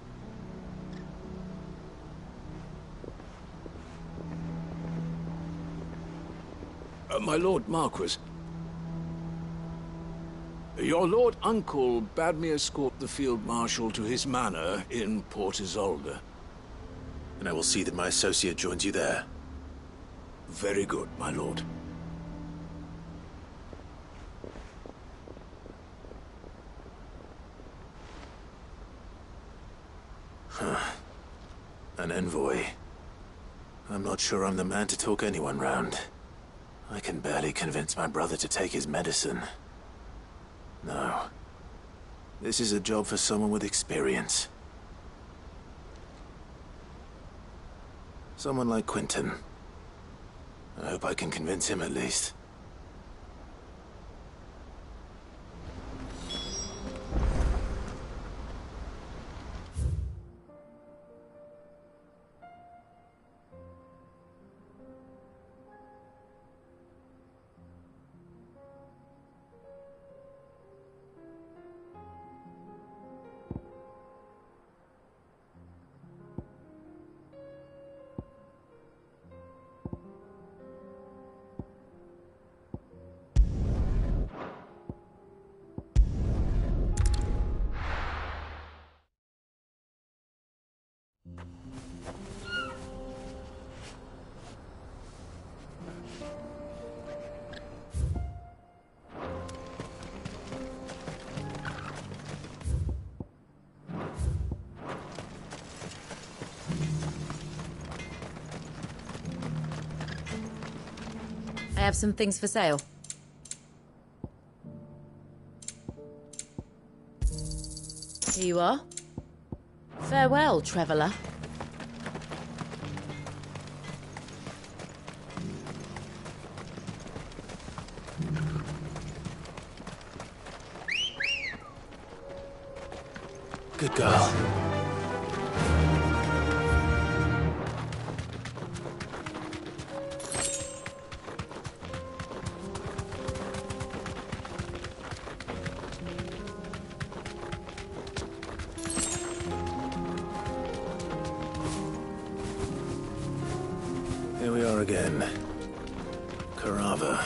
My Lord Marquis, your Lord Uncle bade me escort the Field Marshal to his manor in Port Isolde. And I will see that my associate joins you there. Very good, my lord. An envoy. I'm not sure I'm the man to talk anyone round. I can barely convince my brother to take his medicine. No. This is a job for someone with experience. Someone like Quentin. I hope I can convince him at least. I have some things for sale. Here you are. Farewell, traveller. Good girl. Here we are again. Carava.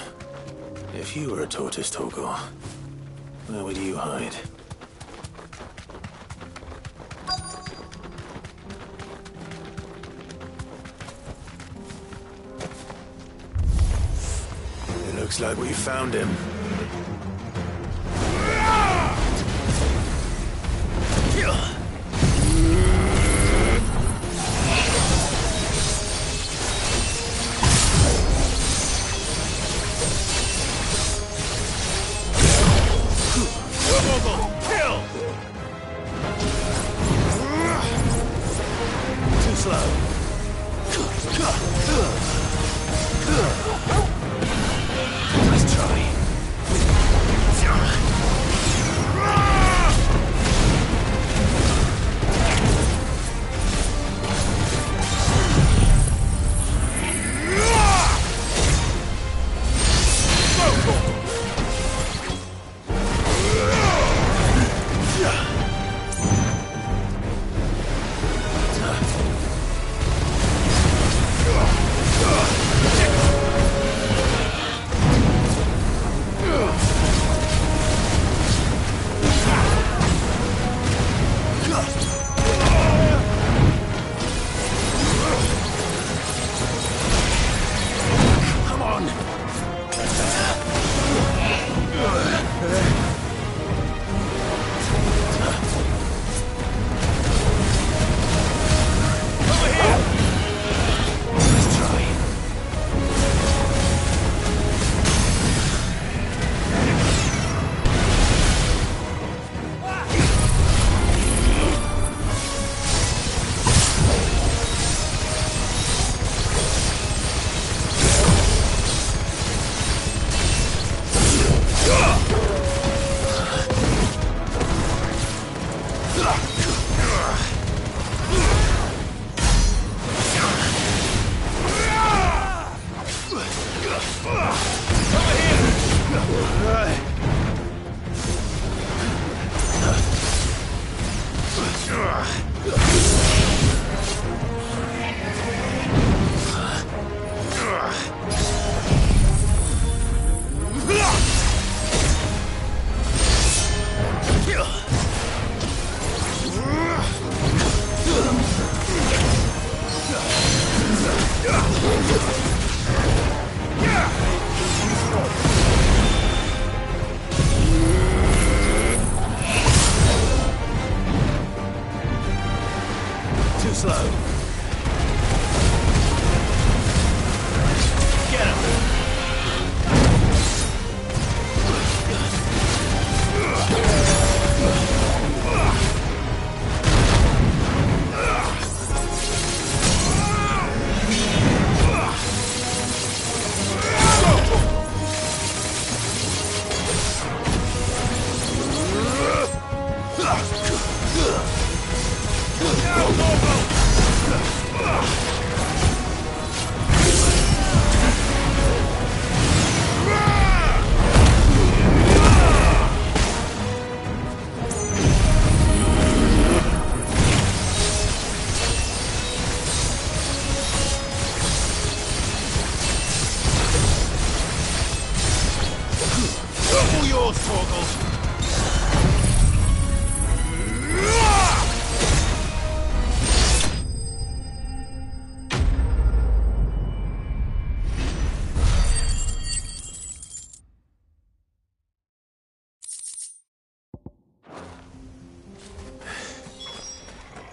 If you were a tortoise, Torgor, where would you hide? It looks like we found him. Nice try.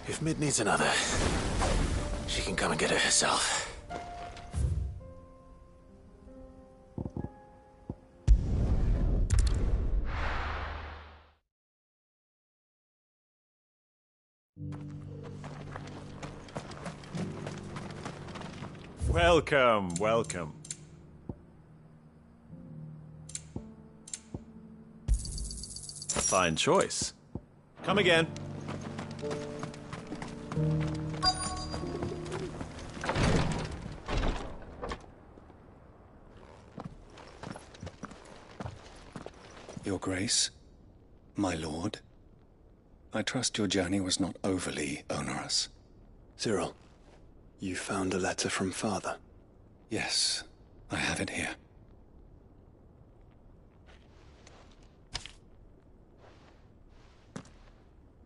If Mid needs another, she can come and get it herself. Welcome, welcome. Fine choice. Come again. Your Grace, my lord, I trust your journey was not overly onerous. Cyril, you found a letter from Father? Yes, I have it here.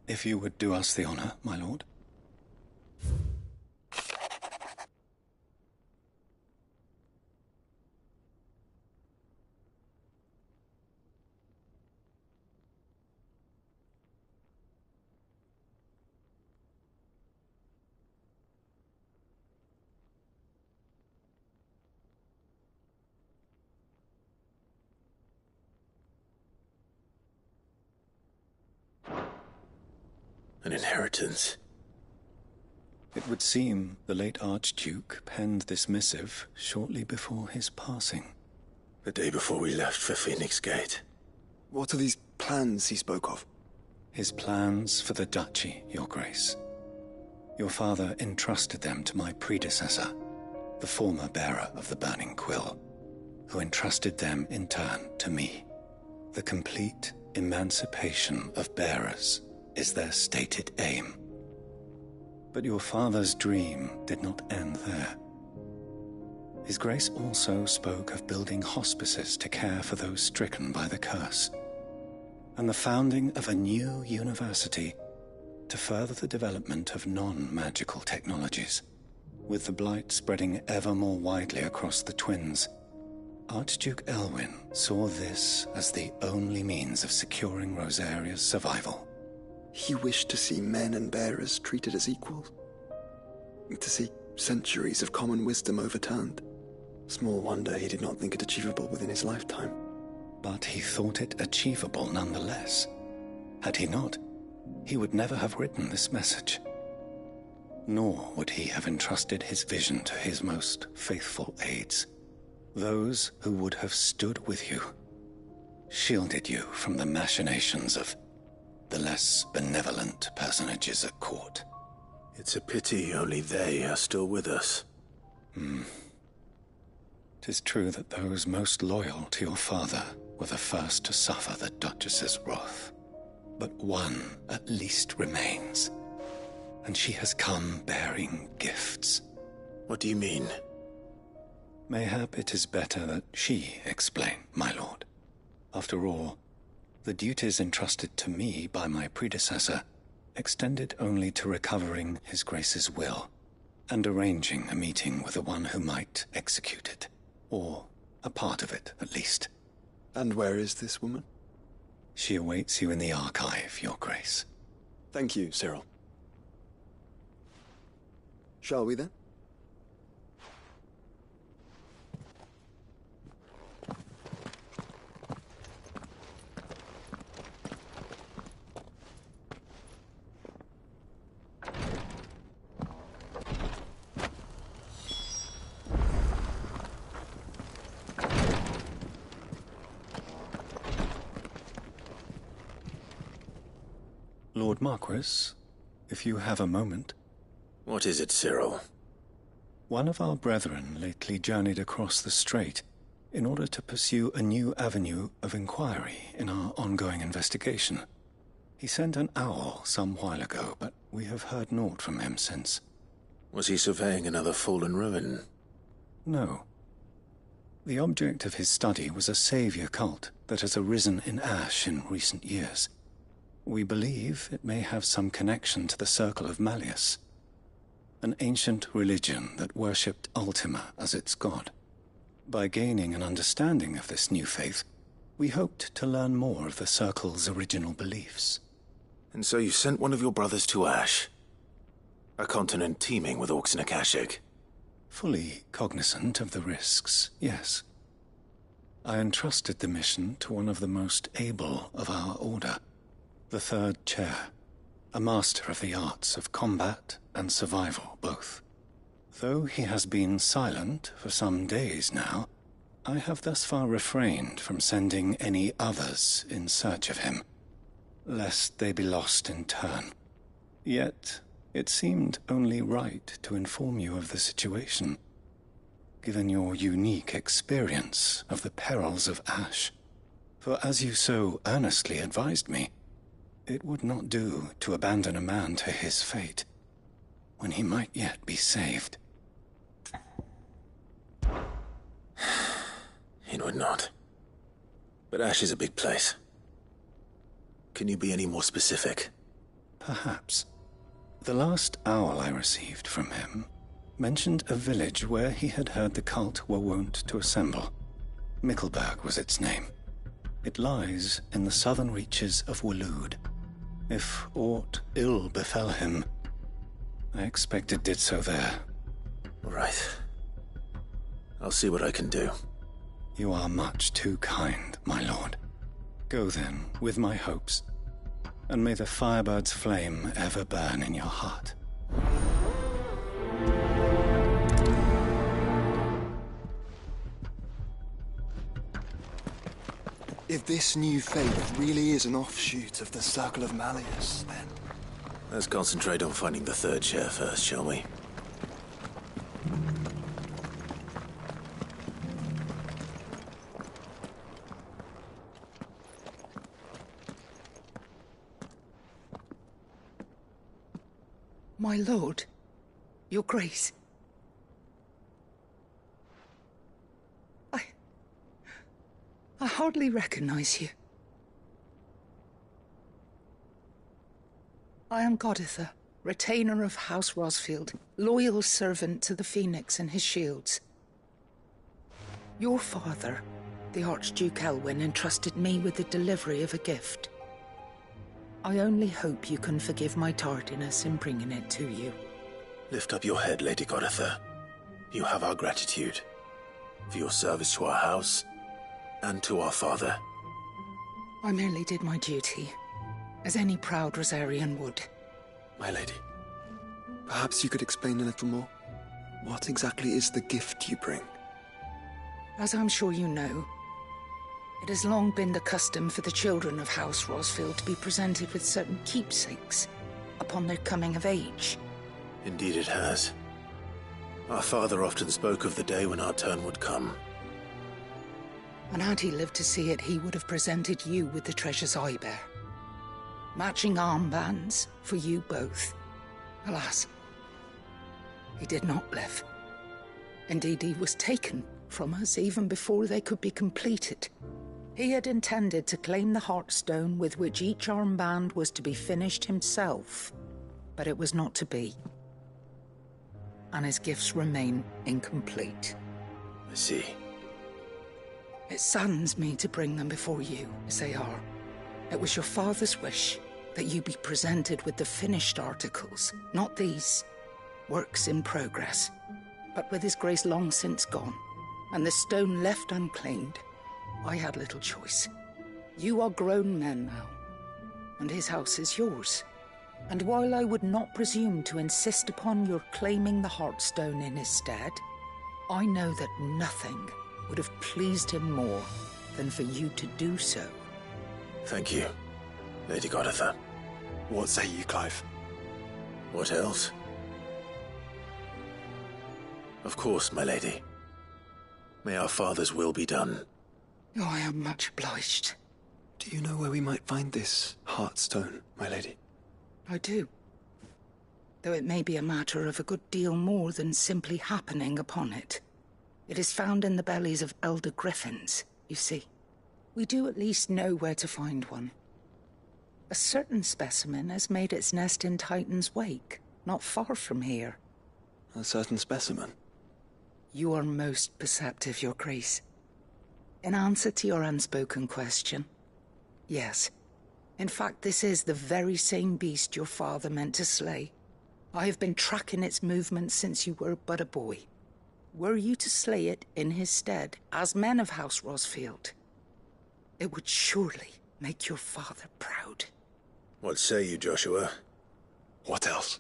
If you would do us the honor, my lord. An inheritance. It would seem the late Archduke penned this missive shortly before his passing. The day before we left for Phoenix Gate. What are these plans he spoke of? His plans for the duchy, Your Grace. Your father entrusted them to my predecessor, the former bearer of the Burning Quill, who entrusted them in turn to me. The complete emancipation of bearers is their stated aim. But your father's dream did not end there. His Grace also spoke of building hospices to care for those stricken by the curse, and the founding of a new university to further the development of non-magical technologies. With the blight spreading ever more widely across the Twins, Archduke Elwyn saw this as the only means of securing Rosaria's survival. He wished to see men and bearers treated as equals. To see centuries of common wisdom overturned. Small wonder he did not think it achievable within his lifetime. But he thought it achievable nonetheless. Had he not, he would never have written this message. Nor would he have entrusted his vision to his most faithful aides. Those who would have stood with you, shielded you from the machinations of the less benevolent personages at court. It's a pity only they are still with us. 'Tis true that those most loyal to your father were the first to suffer the Duchess's wrath. But one at least remains, and she has come bearing gifts. What do you mean? Mayhap it is better that she explain, my lord. After all, the duties entrusted to me by my predecessor extended only to recovering His Grace's will and arranging a meeting with the one who might execute it, or a part of it, at least. And where is this woman? She awaits you in the archive, Your Grace. Thank you, Cyril. Shall we then? Lord Marquis, if you have a moment. What is it, Cyril? One of our brethren lately journeyed across the strait in order to pursue a new avenue of inquiry in our ongoing investigation. He sent an owl some while ago, but we have heard naught from him since. Was he surveying another fallen ruin? No. The object of his study was a savior cult that has arisen in Ash in recent years. We believe it may have some connection to the Circle of Malleus, an ancient religion that worshipped Ultima as its god. By gaining an understanding of this new faith, we hoped to learn more of the Circle's original beliefs. And so you sent one of your brothers to Ash? A continent teeming with orcs and Akashic. Fully cognizant of the risks, yes. I entrusted the mission to one of the most able of our order, the Third Chair, a master of the arts of combat and survival both. Though he has been silent for some days now, I have thus far refrained from sending any others in search of him, lest they be lost in turn. Yet, it seemed only right to inform you of the situation, given your unique experience of the perils of Ash. For as you so earnestly advised me, it would not do to abandon a man to his fate, when he might yet be saved. It would not. But Ash is a big place. Can you be any more specific? Perhaps. The last owl I received from him mentioned a village where he had heard the cult were wont to assemble. Mickleburg was its name. It lies in the southern reaches of Waloed. If aught ill befell him, I expect it did so there. Right. I'll see what I can do. You are much too kind, my lord. Go then, with my hopes, and may the Firebird's flame ever burn in your heart. If this new faith really is an offshoot of the Circle of Malleus, then... Let's concentrate on finding the Third Chair first, shall we? My lord, your grace. I hardly recognize you. I am Goditha, retainer of House Rosfield, loyal servant to the Phoenix and his shields. Your father, the Archduke Elwyn, entrusted me with the delivery of a gift. I only hope you can forgive my tardiness in bringing it to you. Lift up your head, Lady Goditha. You have our gratitude for your service to our house and to our father. I merely did my duty, as any proud Rosarian would. My lady, perhaps you could explain a little more? What exactly is the gift you bring? As I'm sure you know, it has long been the custom for the children of House Rosfield to be presented with certain keepsakes upon their coming of age. Indeed it has. Our father often spoke of the day when our turn would come. And had he lived to see it, he would have presented you with the treasures I bear. Matching armbands for you both. Alas, he did not live. Indeed, he was taken from us even before they could be completed. He had intended to claim the Heartstone with which each armband was to be finished himself, but it was not to be. And his gifts remain incomplete. I see. It saddens me to bring them before you, as they are. It was your father's wish that you be presented with the finished articles, not these, works in progress. But with his grace long since gone, and the stone left unclaimed, I had little choice. You are grown men now, and his house is yours. And while I would not presume to insist upon your claiming the Heartstone in his stead, I know that nothing would have pleased him more than for you to do so. Thank you, Lady Goditha. What say you, Clive? What else? Of course, my lady. May our father's will be done. Oh, I am much obliged. Do you know where we might find this Heartstone, my lady? I do. Though it may be a matter of a good deal more than simply happening upon it. It is found in the bellies of elder griffins, you see. We do at least know where to find one. A certain specimen has made its nest in Titan's Wake, not far from here. A certain specimen? You are most perceptive, Your Grace. In answer to your unspoken question, yes. In fact, this is the very same beast your father meant to slay. I have been tracking its movements since you were but a boy. Were you to slay it in his stead, as men of House Rosfield, it would surely make your father proud. What say you, Joshua? What else?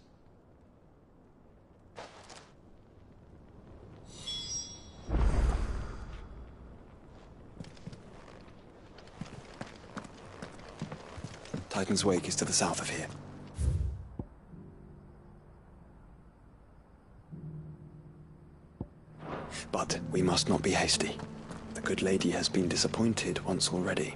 Titan's Wake is to the south of here. But we must not be hasty. The good lady has been disappointed once already.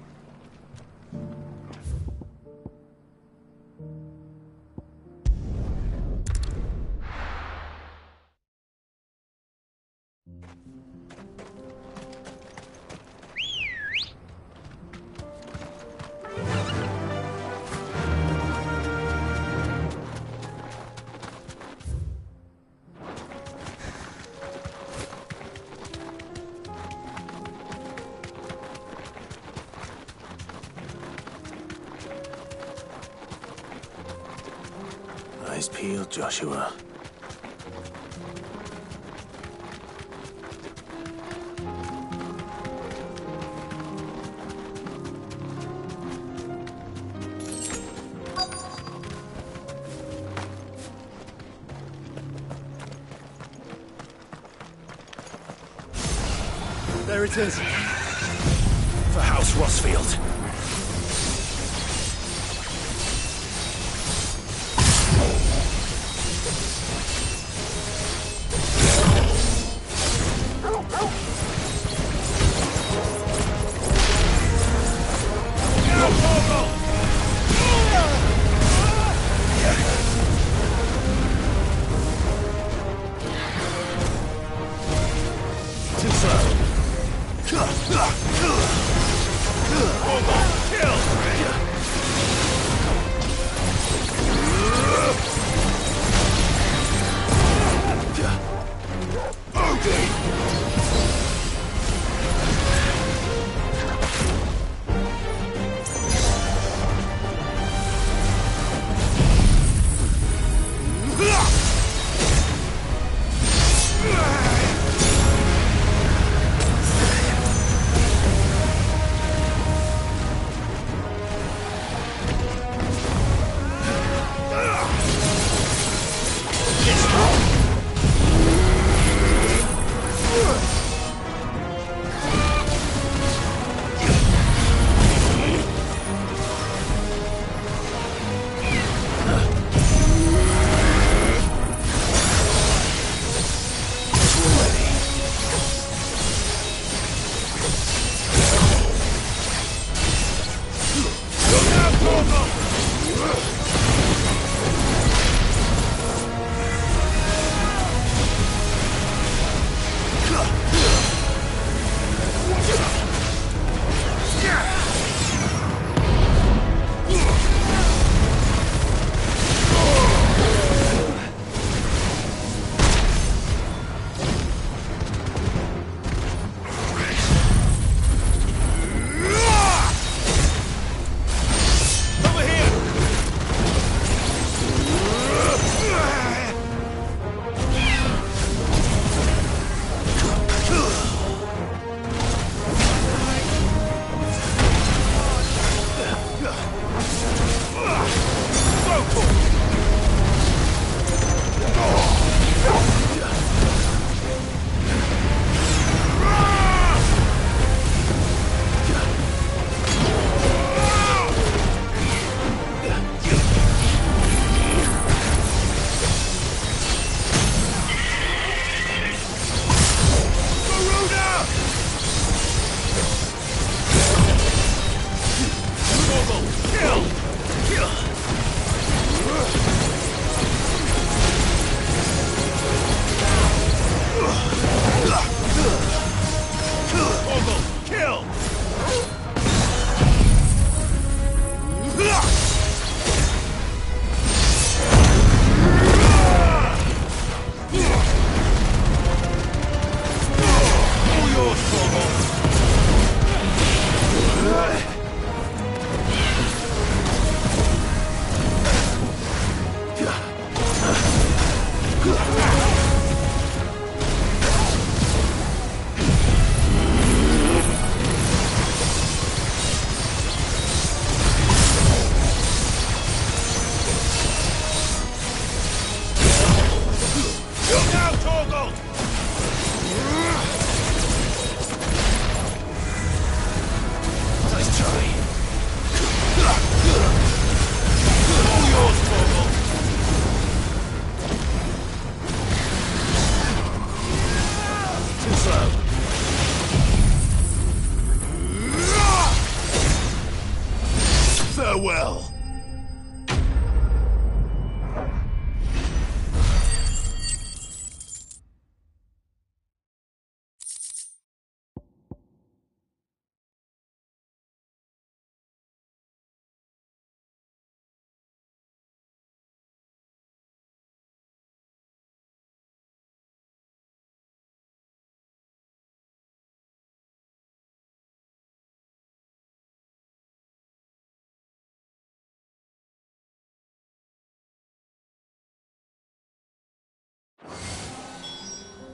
Eyes peeled, Joshua. There it is. For House Rosfield.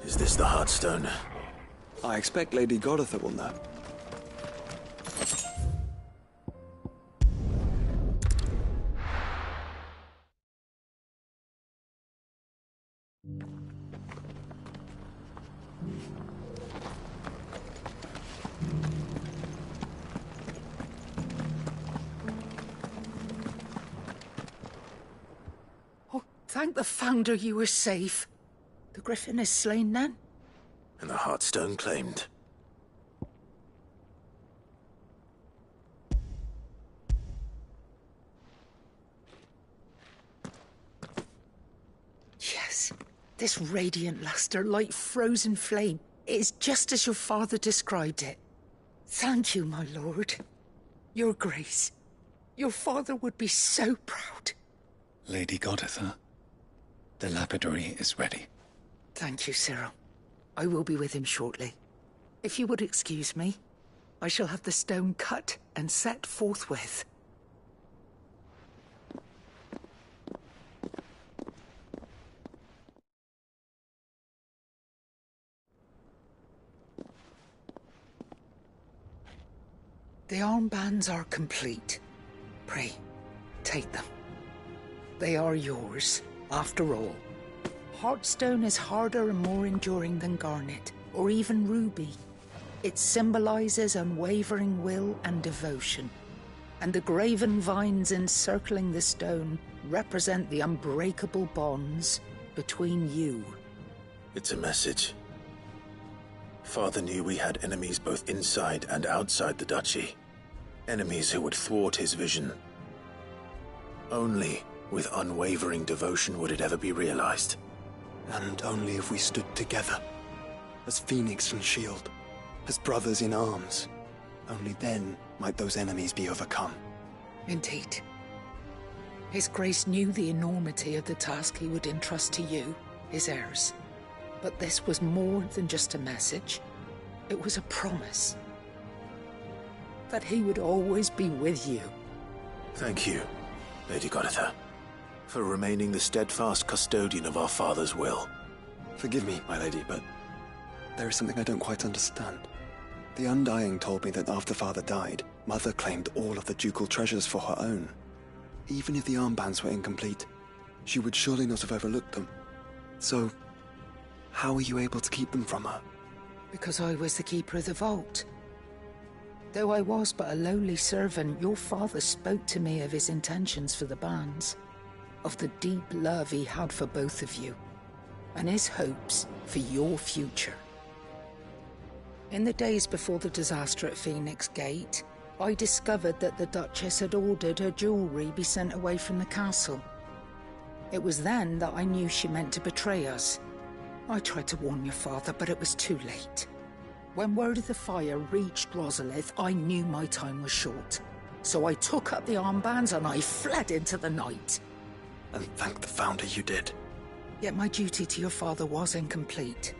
Is this the Heartstone? I expect Lady Goditha will know. Thank the Founder you were safe. The Griffin is slain then? And the Heartstone claimed. Yes. This radiant luster, like frozen flame, it is just as your father described it. Thank you, my lord. Your Grace. Your father would be so proud. Lady Goditha, the lapidary is ready. Thank you, Cyril. I will be with him shortly. If you would excuse me, I shall have the stone cut and set forthwith. The armbands are complete. Pray, take them. They are yours, after all. Heartstone is harder and more enduring than garnet, or even ruby. It symbolizes unwavering will and devotion, and the graven vines encircling the stone represent the unbreakable bonds between you. It's a message. Father knew we had enemies both inside and outside the duchy. Enemies who would thwart his vision. Only with unwavering devotion would it ever be realized. And only if we stood together, as Phoenix and Shield, as brothers in arms, only then might those enemies be overcome. Indeed. His Grace knew the enormity of the task he would entrust to you, his heirs. But this was more than just a message. It was a promise. That he would always be with you. Thank you, Lady Goditha, for remaining the steadfast custodian of our father's will. Forgive me, my lady, but there is something I don't quite understand. The Undying told me that after Father died, Mother claimed all of the ducal treasures for her own. Even if the armbands were incomplete, she would surely not have overlooked them. So, how were you able to keep them from her? Because I was the keeper of the vault. Though I was but a lowly servant, your father spoke to me of his intentions for the bands, of the deep love he had for both of you, and his hopes for your future. In the days before the disaster at Phoenix Gate, I discovered that the Duchess had ordered her jewelry be sent away from the castle. It was then that I knew she meant to betray us. I tried to warn your father, but it was too late. When word of the fire reached Rosalith, I knew my time was short. So I took up the armbands and I fled into the night. And thank the Founder you did. Yet my duty to your father was incomplete.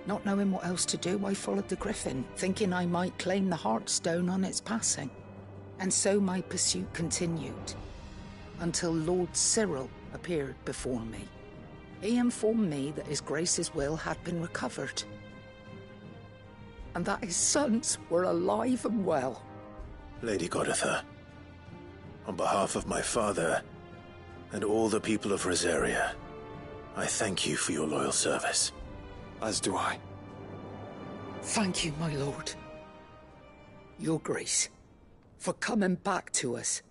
Not knowing what else to do, I followed the Griffin, thinking I might claim the Heartstone on its passing. And so my pursuit continued, until Lord Cyril appeared before me. He informed me that His Grace's will had been recovered, and that his sons were alive and well. Lady Goditha, on behalf of my father and all the people of Rosaria, I thank you for your loyal service. As do I. Thank you, my lord. Your Grace, for coming back to us,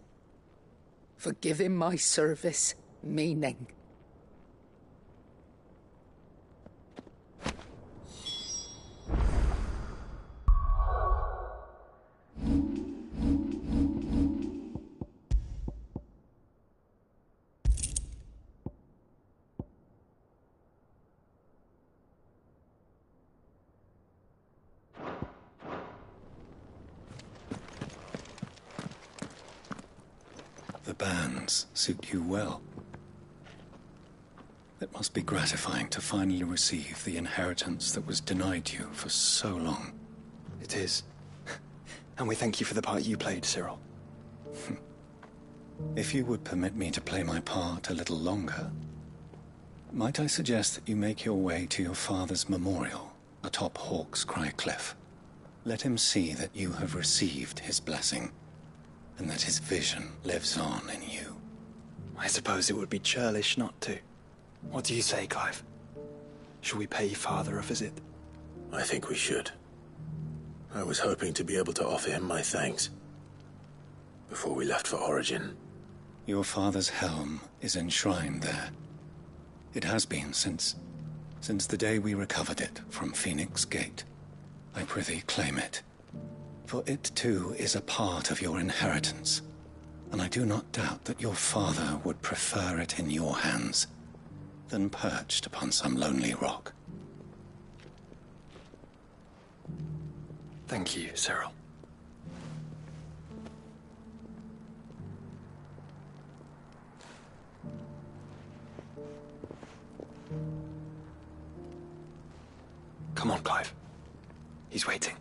for giving my service meaning. The bands suit you well. It must be gratifying to finally receive the inheritance that was denied you for so long. It is. And we thank you for the part you played, Cyril. If you would permit me to play my part a little longer, Might I suggest that you make your way to your father's memorial atop Hawk's Cry Cliff? Let him see that you have received his blessing, and that his vision lives on in you. I suppose it would be churlish not to. What do you say, Clive? Shall we pay Father a visit? I think we should. I was hoping to be able to offer him my thanks before we left for Origin. Your father's helm is enshrined there. It has been since the day we recovered it from Phoenix Gate. I prithee claim it, for it too is a part of your inheritance, and I do not doubt that your father would prefer it in your hands than perched upon some lonely rock. Thank you, Cyril. Come on, Clive. He's waiting.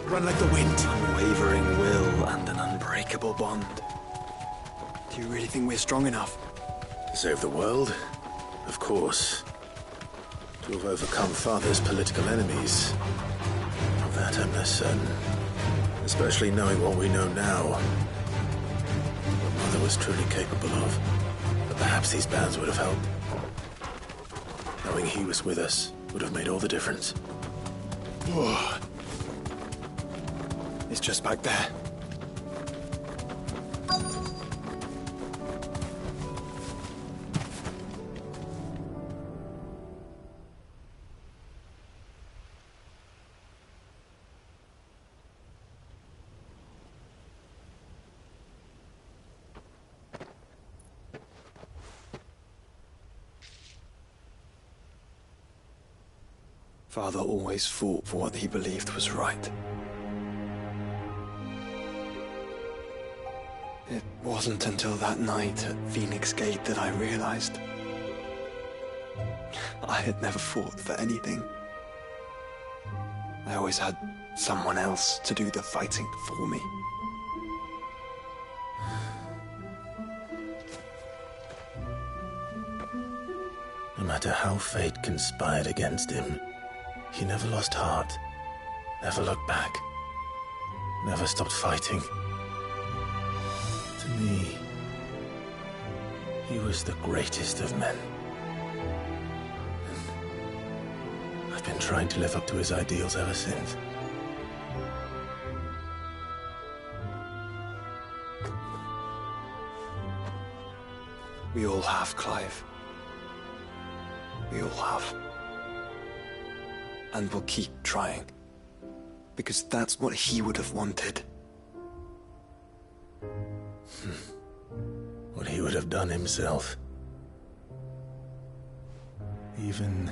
Run like the wind. Unwavering will and an unbreakable bond. Do you really think we're strong enough? To save the world? Of course. To have overcome Father's political enemies? Of that I'm less certain. Especially knowing what we know now. What Mother was truly capable of. But perhaps these bands would have helped. Knowing he was with us would have made all the difference. It's just back there. Father always fought for what he believed was right. It wasn't until that night at Phoenix Gate that I realized I had never fought for anything. I always had someone else to do the fighting for me. No matter how fate conspired against him, he never lost heart, never looked back, never stopped fighting. To me, he was the greatest of men. And I've been trying to live up to his ideals ever since. We all have, Clive. We all have. And we'll keep trying. Because that's what he would have wanted. What he would have done himself. Even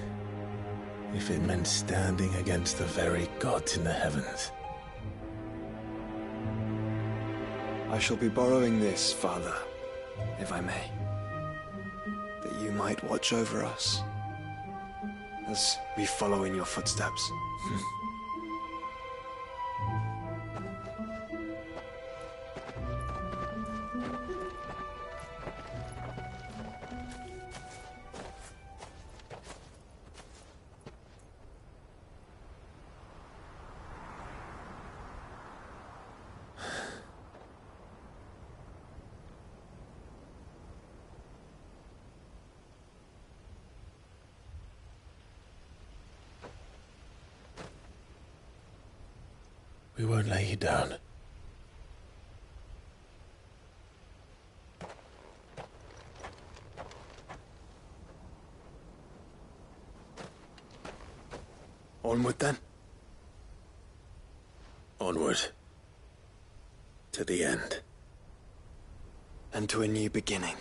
if it meant standing against the very gods in the heavens. I shall be borrowing this, Father, if I may. That you might watch over us as we follow in your footsteps. We won't lay you down. Onward, then? Onward. To the end. And to a new beginning.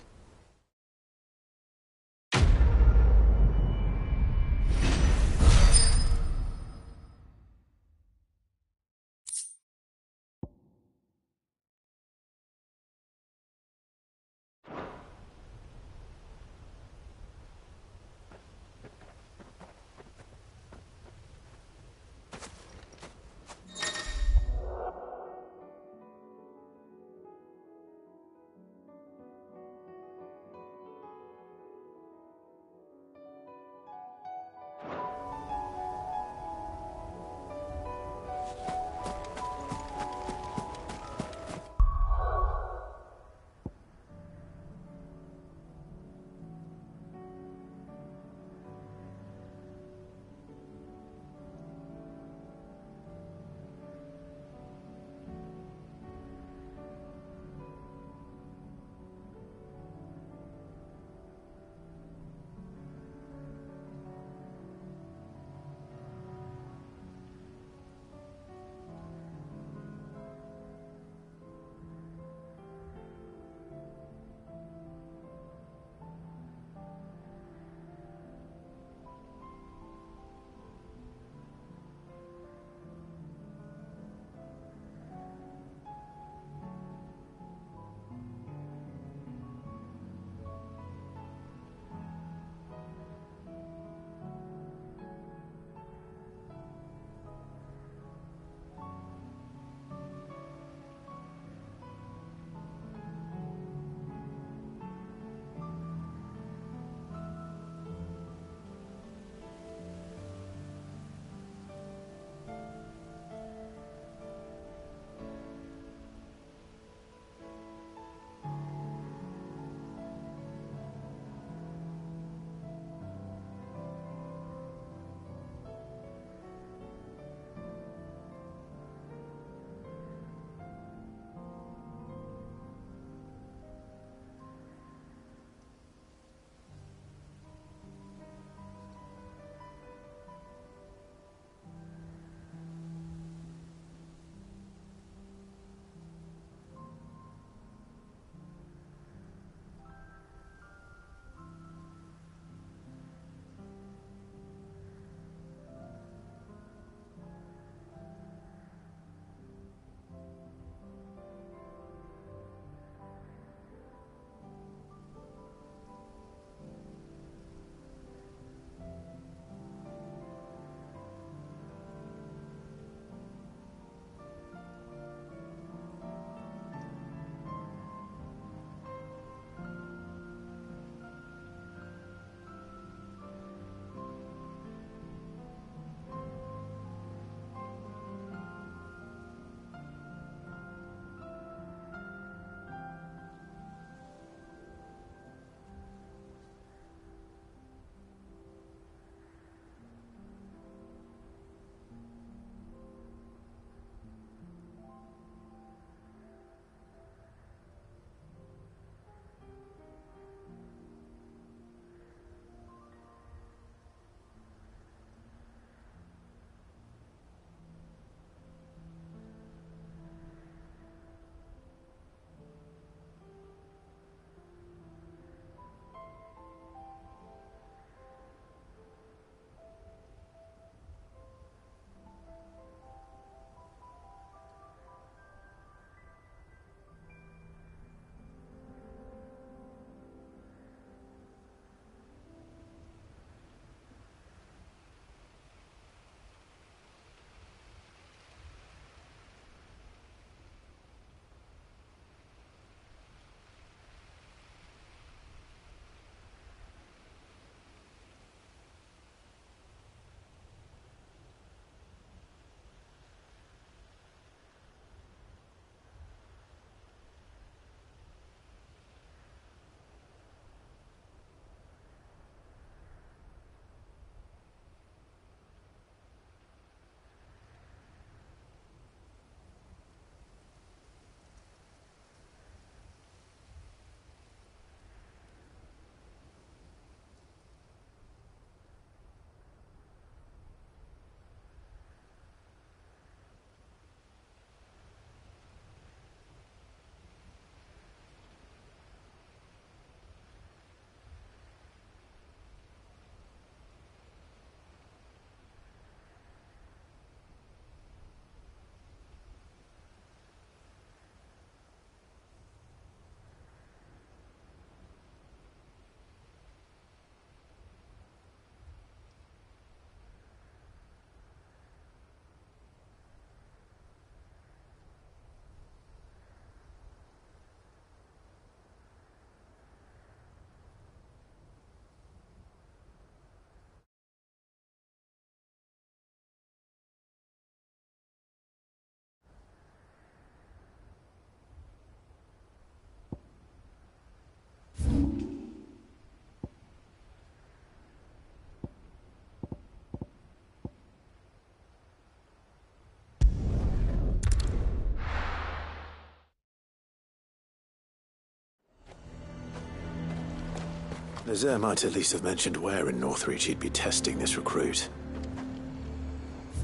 Nazaire might at least have mentioned where in Northreach he'd be testing this recruit.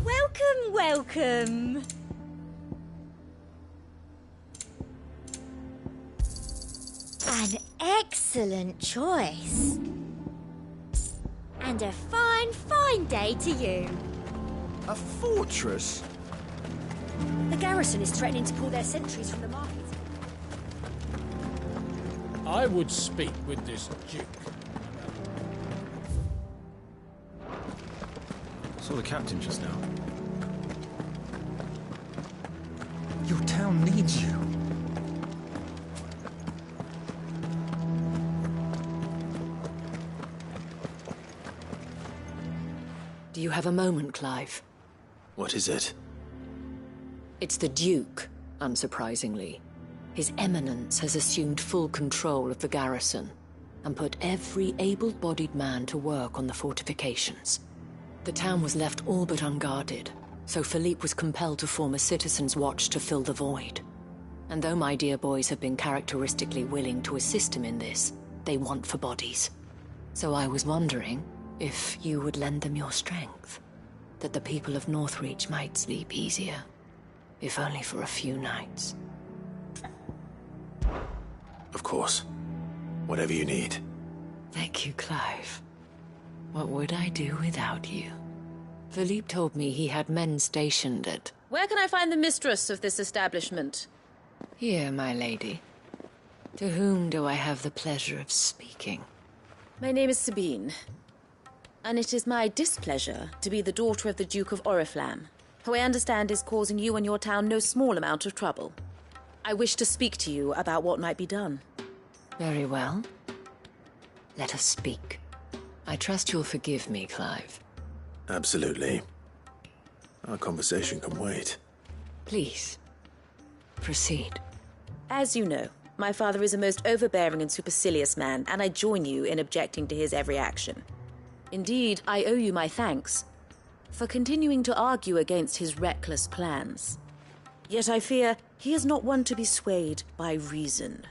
Welcome, welcome. An excellent choice. And a fine, fine day to you. A fortress? The garrison is threatening to pull their sentries from the market. I would speak with this duke. Saw the captain just now. Your town needs you. Do you have a moment, Clive? What is it? It's the Duke, unsurprisingly. His Eminence has assumed full control of the garrison and put every able-bodied man to work on the fortifications. The town was left all but unguarded, so Philippe was compelled to form a citizens' watch to fill the void. And though my dear boys have been characteristically willing to assist him in this, they want for bodies. So I was wondering if you would lend them your strength, that the people of Northreach might sleep easier, if only for a few nights. Of course. Whatever you need. Thank you, Clive. What would I do without you? Philippe told me he had men stationed at... Where can I find the mistress of this establishment? Here, my lady. To whom do I have the pleasure of speaking? My name is Sabine, and it is my displeasure to be the daughter of the Duke of Oriflamme, who I understand is causing you and your town no small amount of trouble. I wish to speak to you about what might be done. Very well. Let us speak. I trust you'll forgive me, Clive. Absolutely. Our conversation can wait. Please, proceed. As you know, my father is a most overbearing and supercilious man, and I join you in objecting to his every action. Indeed, I owe you my thanks for continuing to argue against his reckless plans. Yet I fear he is not one to be swayed by reason.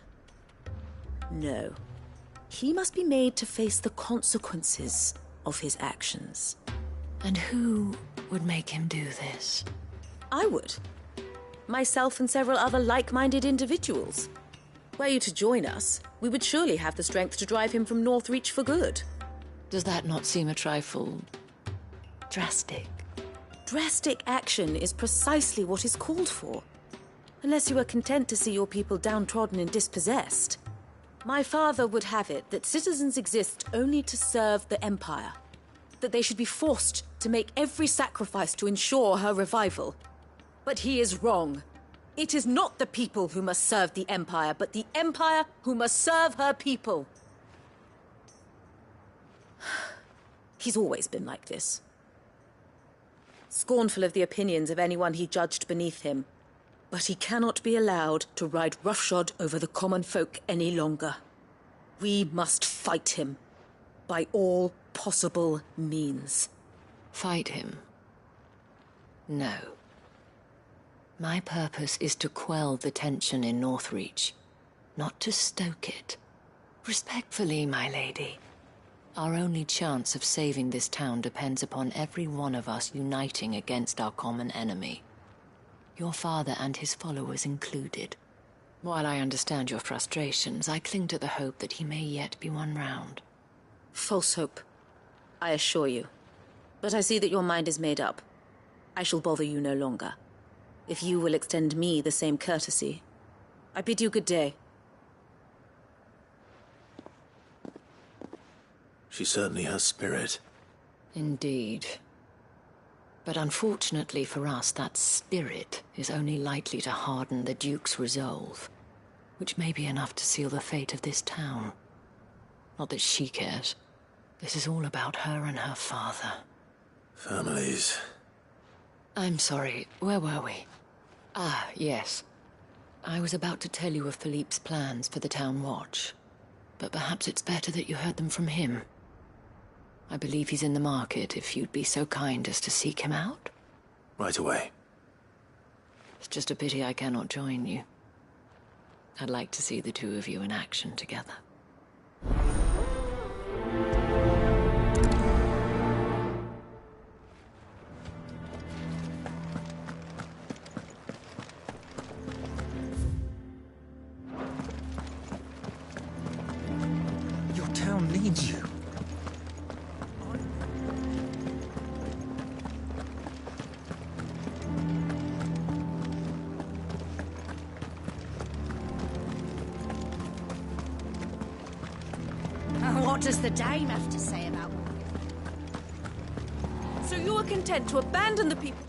No. He must be made to face the consequences of his actions. And who would make him do this? I would. Myself and several other like-minded individuals. Were you to join us, we would surely have the strength to drive him from Northreach for good. Does that not seem a trifle... drastic? Drastic action is precisely what is called for. Unless you are content to see your people downtrodden and dispossessed. My father would have it that citizens exist only to serve the Empire. That they should be forced to make every sacrifice to ensure her revival. But he is wrong. It is not the people who must serve the Empire, but the Empire who must serve her people. He's always been like this. Scornful of the opinions of anyone he judged beneath him. But he cannot be allowed to ride roughshod over the common folk any longer. We must fight him. By all possible means. Fight him? No. My purpose is to quell the tension in Northreach, not to stoke it. Respectfully, my lady. Our only chance of saving this town depends upon every one of us uniting against our common enemy. Your father and his followers included. While I understand your frustrations, I cling to the hope that he may yet be won round. False hope, I assure you. But I see that your mind is made up. I shall bother you no longer. If you will extend me the same courtesy, I bid you good day. She certainly has spirit. Indeed. But unfortunately for us, that spirit is only likely to harden the Duke's resolve, which may be enough to seal the fate of this town. Not that she cares. This is all about her and her father. Families. I'm sorry, where were we? Ah, yes. I was about to tell you of Philippe's plans for the town watch, but perhaps it's better that you heard them from him. I believe he's in the market, if you'd be so kind as to seek him out. Right away. It's just a pity I cannot join you. I'd like to see the two of you in action together. town needs you. What does the dame have to say about... So you are content to abandon the people...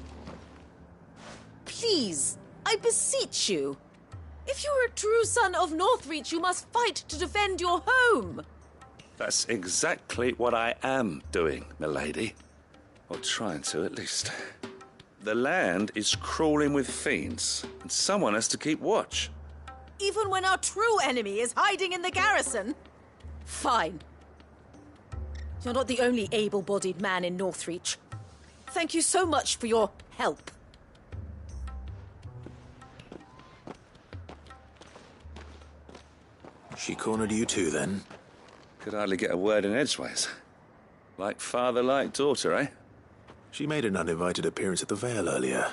Please, I beseech you. If you are a true son of Northreach, you must fight to defend your home. That's exactly what I am doing, milady. Or trying to, at least. The land is crawling with fiends, and someone has to keep watch. Even when our true enemy is hiding in the garrison? Fine. You're not the only able-bodied man in Northreach. Thank you so much for your help. She cornered you too, then? Could hardly get a word in edgeways. Like father, like daughter, eh? She made an uninvited appearance at the Vale earlier,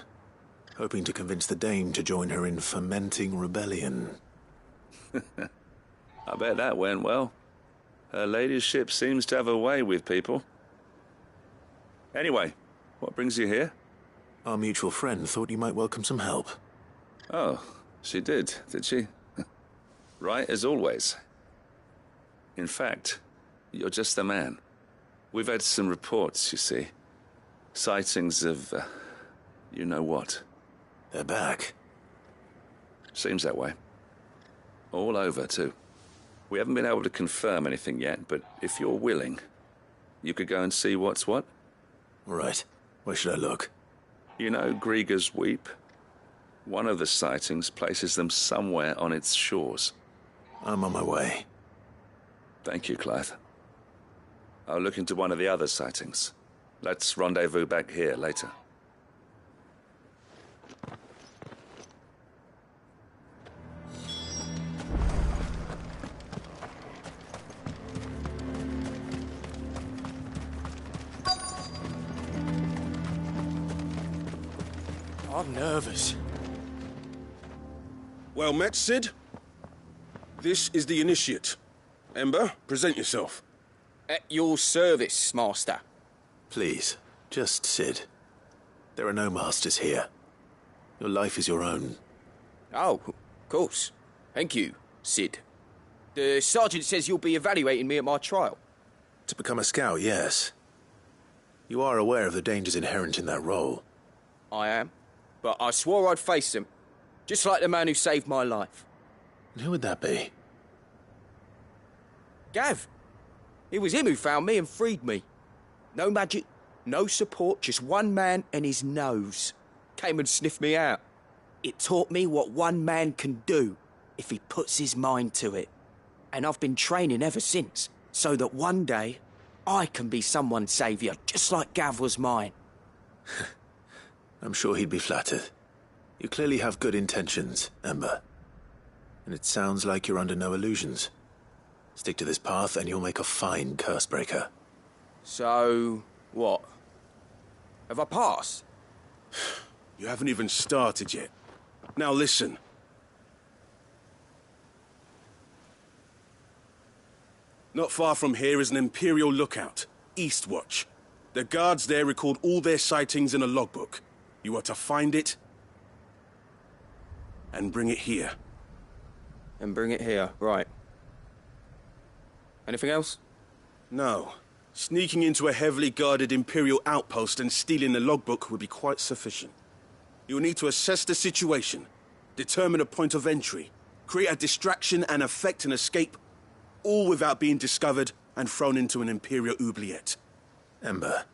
hoping to convince the Dame to join her in fomenting rebellion. I bet that went well. Her ladyship seems to have a way with people. Anyway, what brings you here? Our mutual friend thought you might welcome some help. Oh, she did she? Right as always. In fact, you're just the man. We've had some reports, you see. Sightings of, you know what. They're back. Seems that way. All over, too. We haven't been able to confirm anything yet, but if you're willing, you could go and see what's what. Right. Where should I look? You know Grieger's Weep? One of the sightings places them somewhere on its shores. I'm on my way. Thank you, Clive. I'll look into one of the other sightings. Let's rendezvous back here later. I'm nervous. Well met, Cid. This is the Initiate. Ember, present yourself. At your service, Master. Please, just Cid. There are no masters here. Your life is your own. Oh, of course. Thank you, Cid. The Sergeant says you'll be evaluating me at my trial. To become a scout, yes. You are aware of the dangers inherent in that role. I am. But I swore I'd face them. Just like the man who saved my life. And who would that be? Gav. It was him who found me and freed me. No magic, no support, just one man and his nose. Came and sniffed me out. It taught me what one man can do if he puts his mind to it. And I've been training ever since, so that one day I can be someone's saviour, just like Gav was mine. I'm sure he'd be flattered. You clearly have good intentions, Ember. And it sounds like you're under no illusions. Stick to this path and you'll make a fine Cursebreaker. So, what? Have I passed? You haven't even started yet. Now listen. Not far from here is an Imperial lookout, Eastwatch. The guards there record all their sightings in a logbook. You are to find it and bring it here. And bring it here, right. Anything else? No. Sneaking into a heavily guarded Imperial outpost and stealing the logbook would be quite sufficient. You'll need to assess the situation, determine a point of entry, create a distraction and effect an escape, all without being discovered and thrown into an Imperial oubliette. Ember,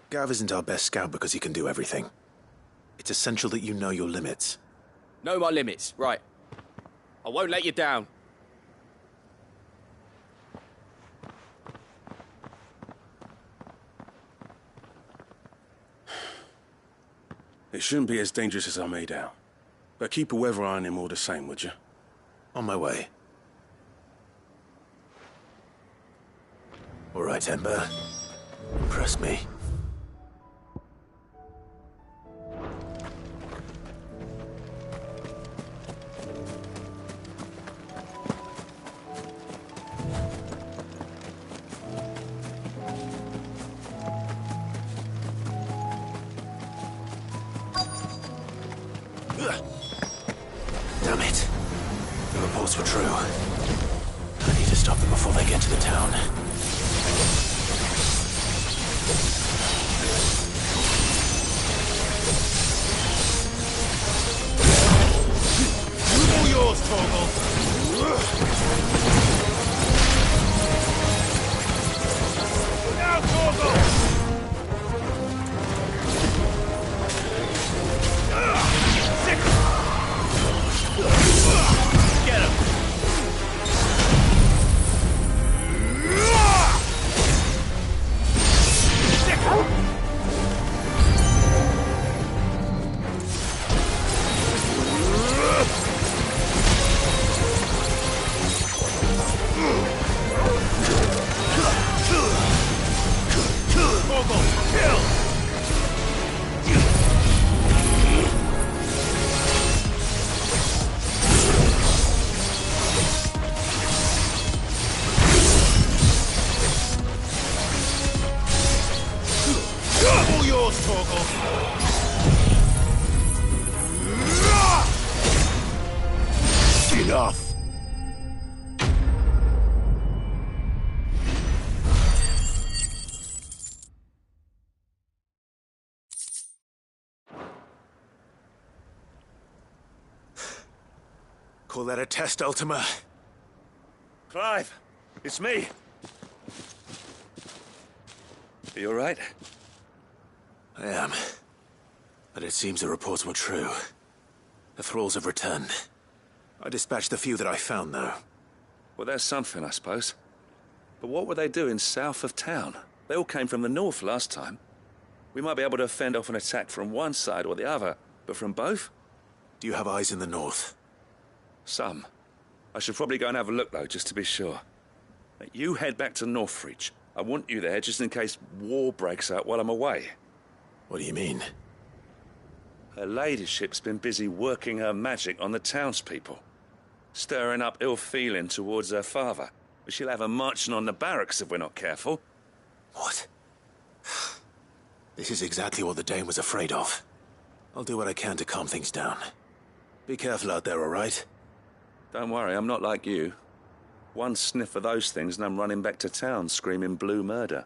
Gav isn't our best scout because he can do everything. It's essential that you know your limits. Know my limits, right. I won't let you down. It shouldn't be as dangerous as I made out. But keep a weather eye on him all the same, would you? On my way. All right, Ember. Impress me. stop them before they get to the town. All yours, Torgal. Now, Torgal! Get him! All yours, Torgal! Enough! Call that a test, Ultima? Clive, it's me. Are you all right? I am. But it seems the reports were true. The thralls have returned. I dispatched the few that I found, though. Well, there's something, I suppose. But what were they doing south of town? They all came from the north last time. We might be able to fend off an attack from one side or the other, but from both? Do you have eyes in the north? Some. I should probably go and have a look, though, just to be sure. You head back to Northreach. I want you there just in case war breaks out while I'm away. What do you mean? Her ladyship's been busy working her magic on the townspeople, stirring up ill feeling towards her father. But she'll have her marching on the barracks if we're not careful. What? This is exactly what the Dane was afraid of. I'll do what I can to calm things down. Be careful out there, all right? Don't worry, I'm not like you. One sniff of those things and I'm running back to town screaming blue murder.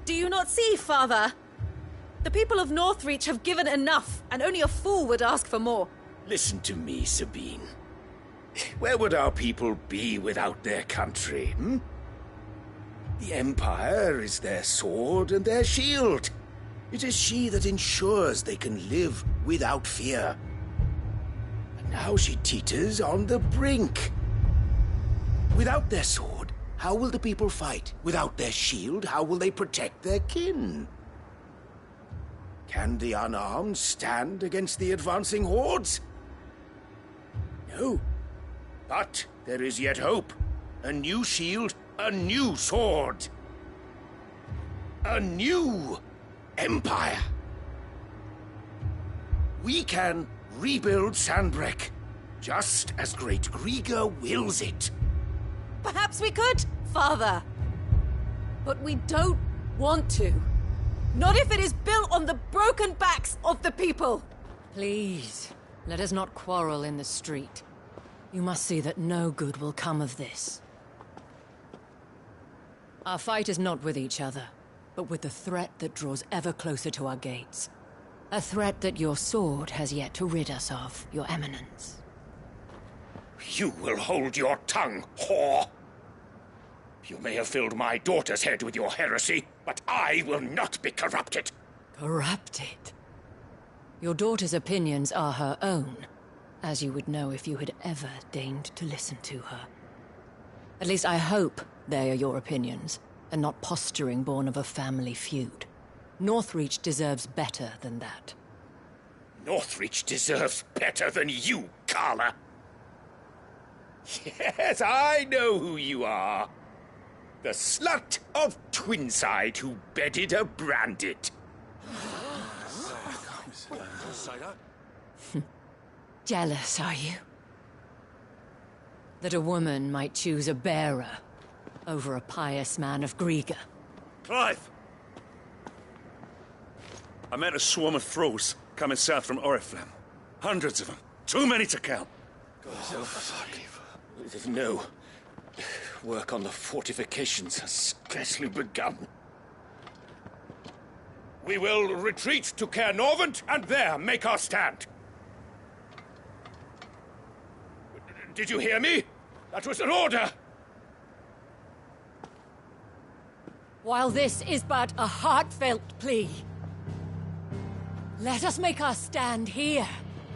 Do you not see, Father? The people of Northreach have given enough, and only a fool would ask for more. Listen to me, Sabine. Where would our people be without their country, hmm? The Empire is their sword and their shield. It is she that ensures they can live without fear. And now she teeters on the brink. Without their sword, how will the people fight? Without their shield, how will they protect their kin? Can the unarmed stand against the advancing hordes? No. But there is yet hope. A new shield, a new sword. A new empire. We can rebuild Sanbreque, just as Great Griga wills it. Perhaps we could, Father. But we don't want to. Not if it is built on the broken backs of the people. Please, let us not quarrel in the street. You must see that no good will come of this. Our fight is not with each other, but with the threat that draws ever closer to our gates. A threat that your sword has yet to rid us of, Your Eminence. You will hold your tongue, whore! You may have filled my daughter's head with your heresy, but I will not be corrupted. Corrupted? Your daughter's opinions are her own, as you would know if you had ever deigned to listen to her. At least I hope they are your opinions, and not posturing born of a family feud. Northreach deserves better than that. Northreach deserves better than you, Carla. Yes, I know who you are. The slut of Twinside who bedded a Brandit. Jealous, are you? that a woman might choose a bearer over a pious man of Griga. Clive! I met a swarm of thralls coming south from Oriflamme. Hundreds of them. Too many to count. Oh, fuck. No. Work on the fortifications has scarcely begun. We will retreat to Caer Norvent and there make our stand. Did you hear me? That was an order! While this is but a heartfelt plea, let us make our stand here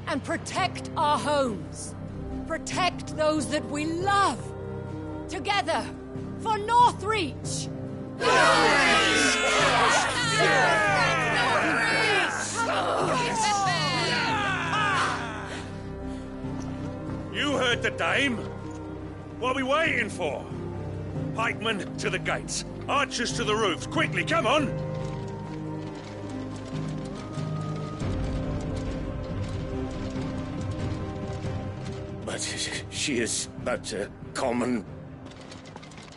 and protect our homes. Protect those that we love. Together, for Northreach! You heard the dame. What are we waiting for? Pikemen to the gates. Archers to the roofs. Quickly, come on! But she is but a common...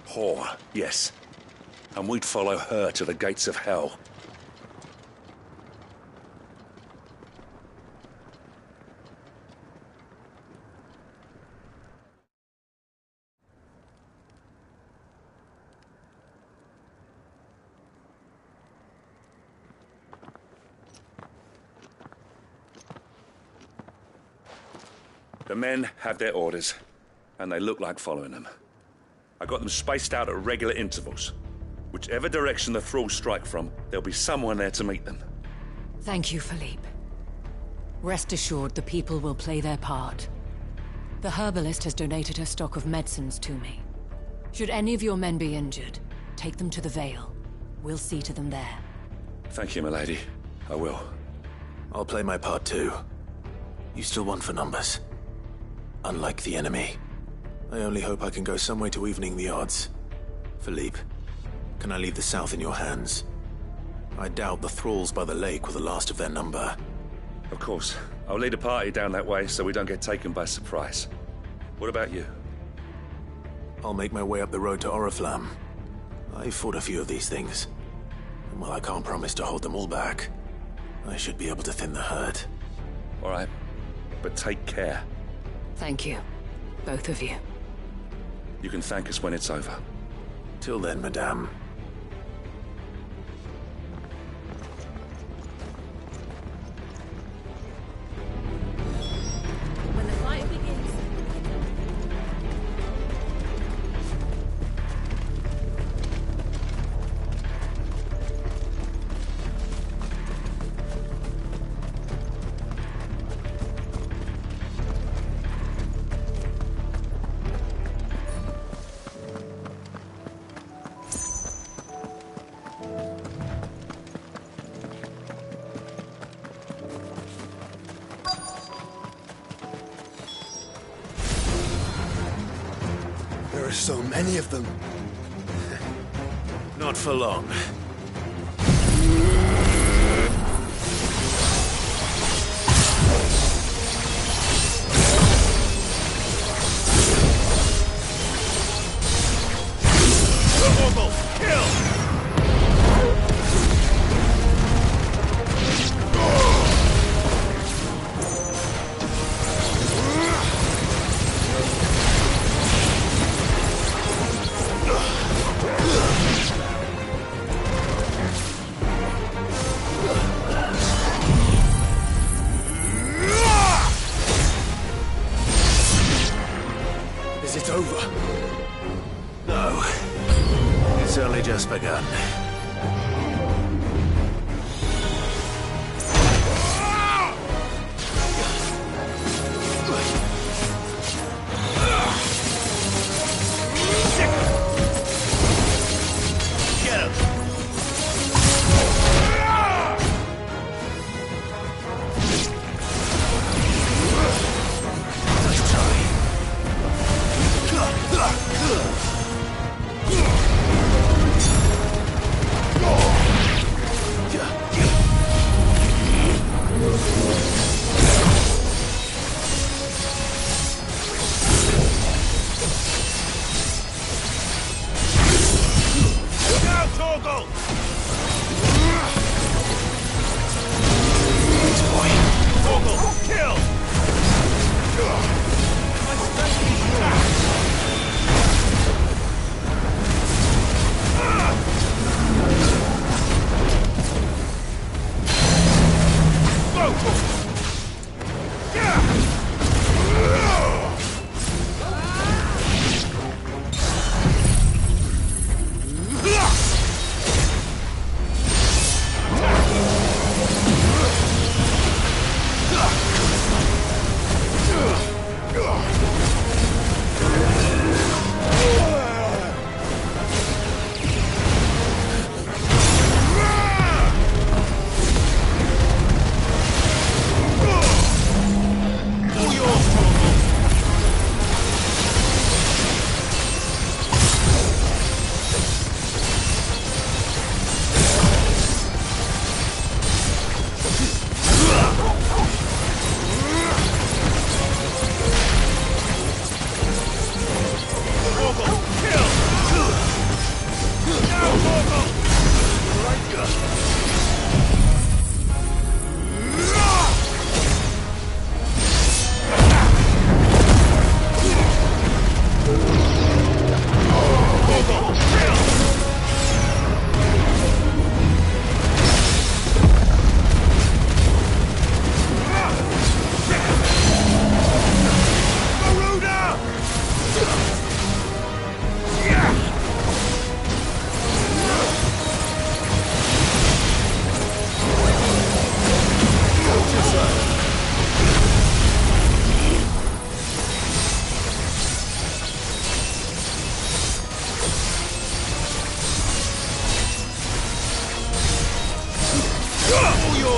whore, yes. And we'd follow her to the gates of hell. The men have their orders, and they look like following them. I got them spaced out at regular intervals. Whichever direction the thralls strike from, there'll be someone there to meet them. Thank you, Philippe. Rest assured the people will play their part. The herbalist has donated her stock of medicines to me. Should any of your men be injured, take them to the Vale. We'll see to them there. Thank you, milady. I will. I'll play my part too. You still want for numbers. Unlike the enemy. I only hope I can go some way to evening the odds. Philippe, can I leave the south in your hands? I doubt the thralls by the lake were the last of their number. Of course. I'll lead a party down that way so we don't get taken by surprise. What about you? I'll make my way up the road to Oriflamme. I've fought a few of these things. And while I can't promise to hold them all back, I should be able to thin the herd. All right. But take care. Thank you. Both of you. You can thank us when it's over. Till then, madame. When the fight begins... There are so many of them. Not for long. Is it over? No. It's only just begun. Get him!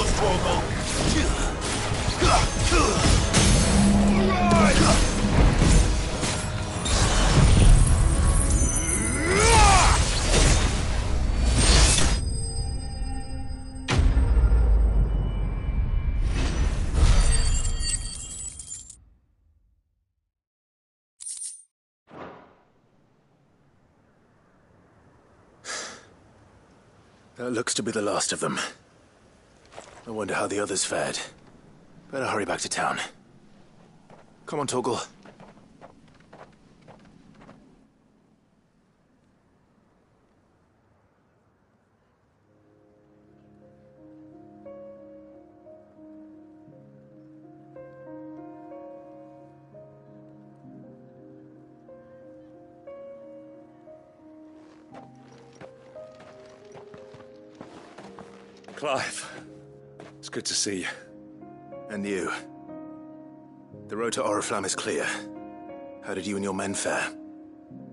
yours, Torgal! That looks to be the last of them. I wonder how the others fared. Better hurry back to town. Come on, Torgal. Clive, it's good to see you. And you. The road to Oriflamme is clear. How did you and your men fare?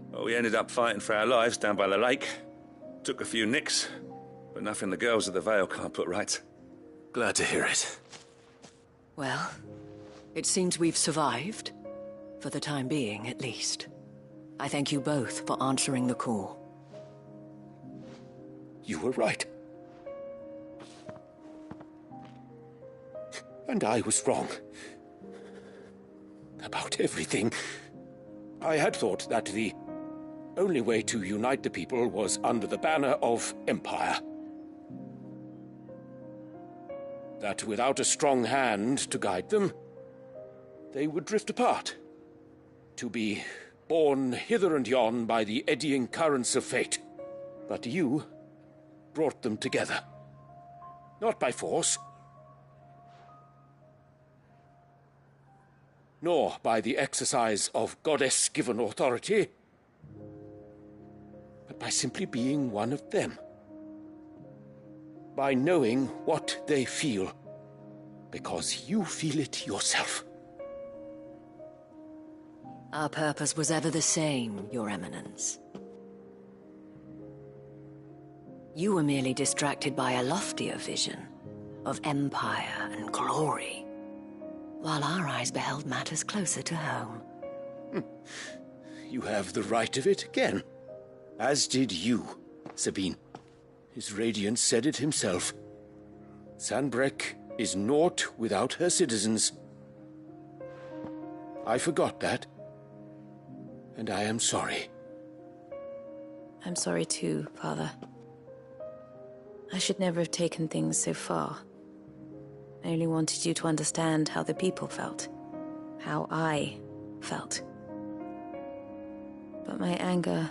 Well, we ended up fighting for our lives down by the lake. Took a few nicks, but nothing the girls of the Vale can't put right. Glad to hear it. Well, it seems we've survived. For the time being, at least. I thank you both for answering the call. You were right. And I was wrong. About everything. I had thought that the only way to unite the people was under the banner of Empire. That without a strong hand to guide them, they would drift apart. To be borne hither and yon by the eddying currents of fate. But you brought them together. Not by force, nor by the exercise of goddess-given authority, but by simply being one of them. By knowing what they feel, because you feel it yourself. Our purpose was ever the same, Your Eminence. You were merely distracted by a loftier vision of empire and glory, while our eyes beheld matters closer to home. You have the right of it again. As did you, Sabine. His Radiance said it himself. Sanbreque is naught without her citizens. I forgot that. And I am sorry. I'm sorry too, Father. I should never have taken things so far. I only wanted you to understand how the people felt. How I felt. But my anger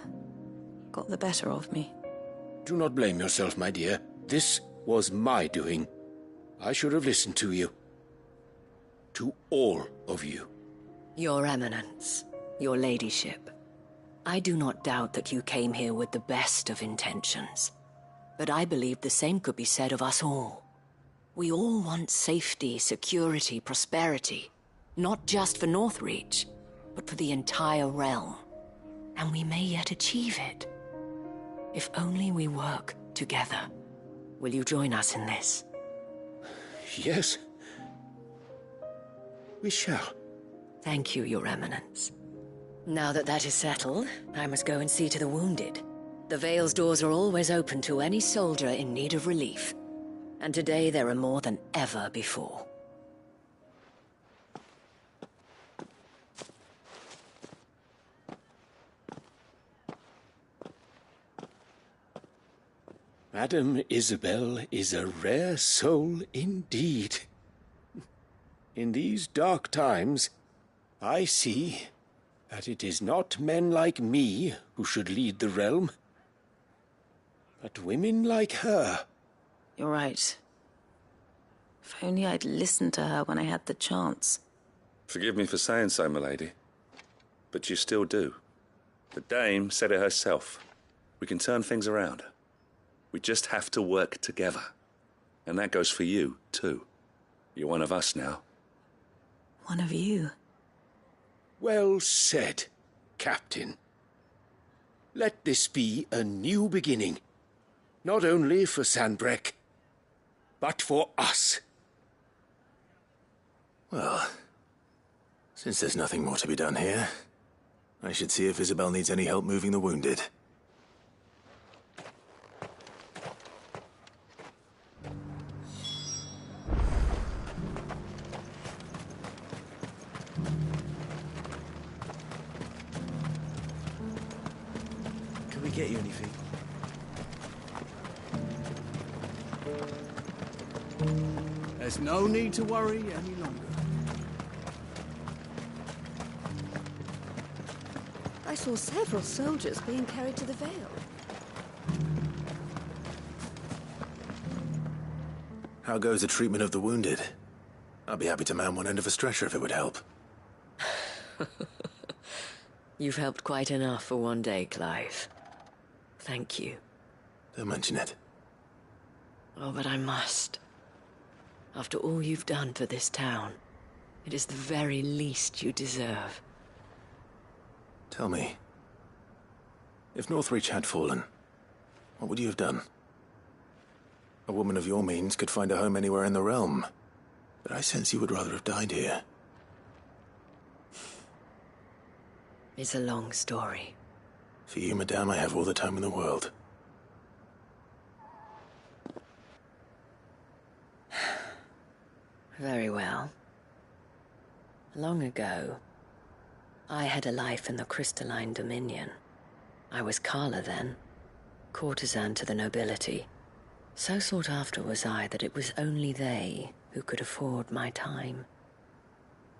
got the better of me. Do not blame yourself, my dear. This was my doing. I should have listened to you. To all of you. Your Eminence, your Ladyship, I do not doubt that you came here with the best of intentions. But I believe the same could be said of us all. We all want safety, security, prosperity. Not just for Northreach, but for the entire realm. And we may yet achieve it. If only we work together. Will you join us in this? Yes. We shall. Thank you, Your Eminence. Now that that is settled, I must go and see to the wounded. The Vale's doors are always open to any soldier in need of relief. And today there are more than ever before. Madame Isabel is a rare soul indeed. In these dark times, I see that it is not men like me who should lead the realm, but women like her. You're right. If only I'd listened to her when I had the chance. Forgive me for saying so, milady, but you still do. The Dame said it herself. We can turn things around. We just have to work together. And that goes for you, too. You're one of us now. One of you? Well said, Captain. Let this be a new beginning. Not only for Sanbreque, but for us. Well, since there's nothing more to be done here, I should see if Isabel needs any help moving the wounded. Can we get you anything? There's no need to worry any longer. I saw several soldiers being carried to the Vale. How goes the treatment of the wounded? I'd be happy to man one end of a stretcher if it would help. You've helped quite enough for one day, Clive. Thank you. Don't mention it. Oh, but I must. After all you've done for this town, it is the very least you deserve. Tell me, if Northreach had fallen, what would you have done? A woman of your means could find a home anywhere in the realm, but I sense you would rather have died here. It's a long story. For you, madame, I have all the time in the world. Very well. Long ago, I had a life in the Crystalline Dominion. I was Carla then, courtesan to the nobility. So sought after was I that it was only they who could afford my time.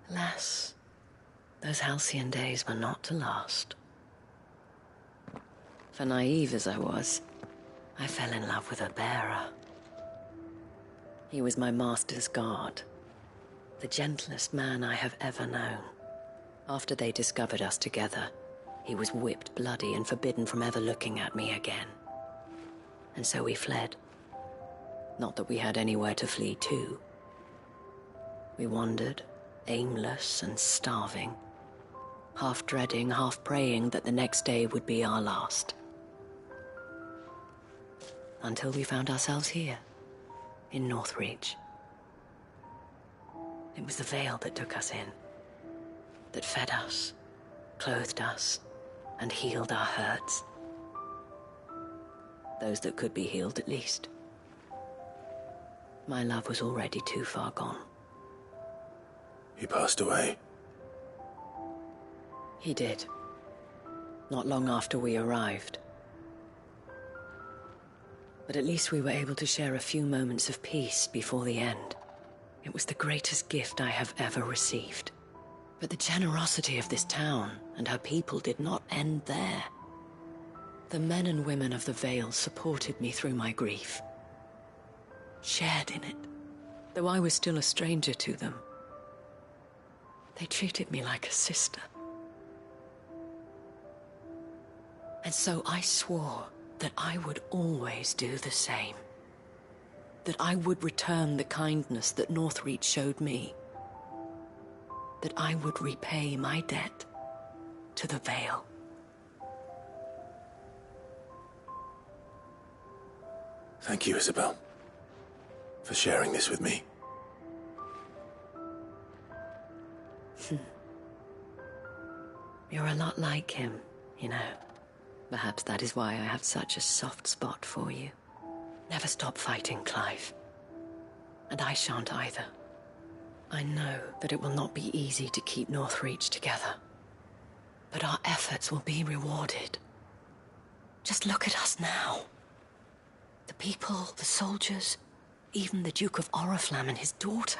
Alas, those halcyon days were not to last. For naive as I was, I fell in love with a bearer. He was my master's guard, the gentlest man I have ever known. After they discovered us together, he was whipped bloody and forbidden from ever looking at me again. And so we fled. Not that we had anywhere to flee to. We wandered, aimless and starving, half dreading, half praying that the next day would be our last. Until we found ourselves here, in Northreach. It was the Vale that took us in, that fed us, clothed us, and healed our hurts. Those that could be healed, at least. My love was already too far gone. He passed away. He did. Not long after we arrived. But at least we were able to share a few moments of peace before the end. It was the greatest gift I have ever received. But the generosity of this town and her people did not end there. The men and women of the Vale supported me through my grief, shared in it, though I was still a stranger to them. They treated me like a sister. And so I swore that I would always do the same. That I would return the kindness that Northreach showed me. That I would repay my debt to the Vale. Thank you, Isabel, for sharing this with me. You're a lot like him, you know. Perhaps that is why I have such a soft spot for you. Never stop fighting, Clive. And I shan't either. I know that it will not be easy to keep Northreach together. But our efforts will be rewarded. Just look at us now. The people, the soldiers, even the Duke of Oriflamme and his daughter,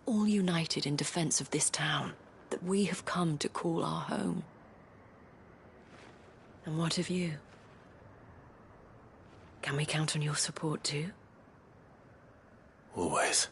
all united in defense of this town that we have come to call our home. And what of you? Can we count on your support too? Always.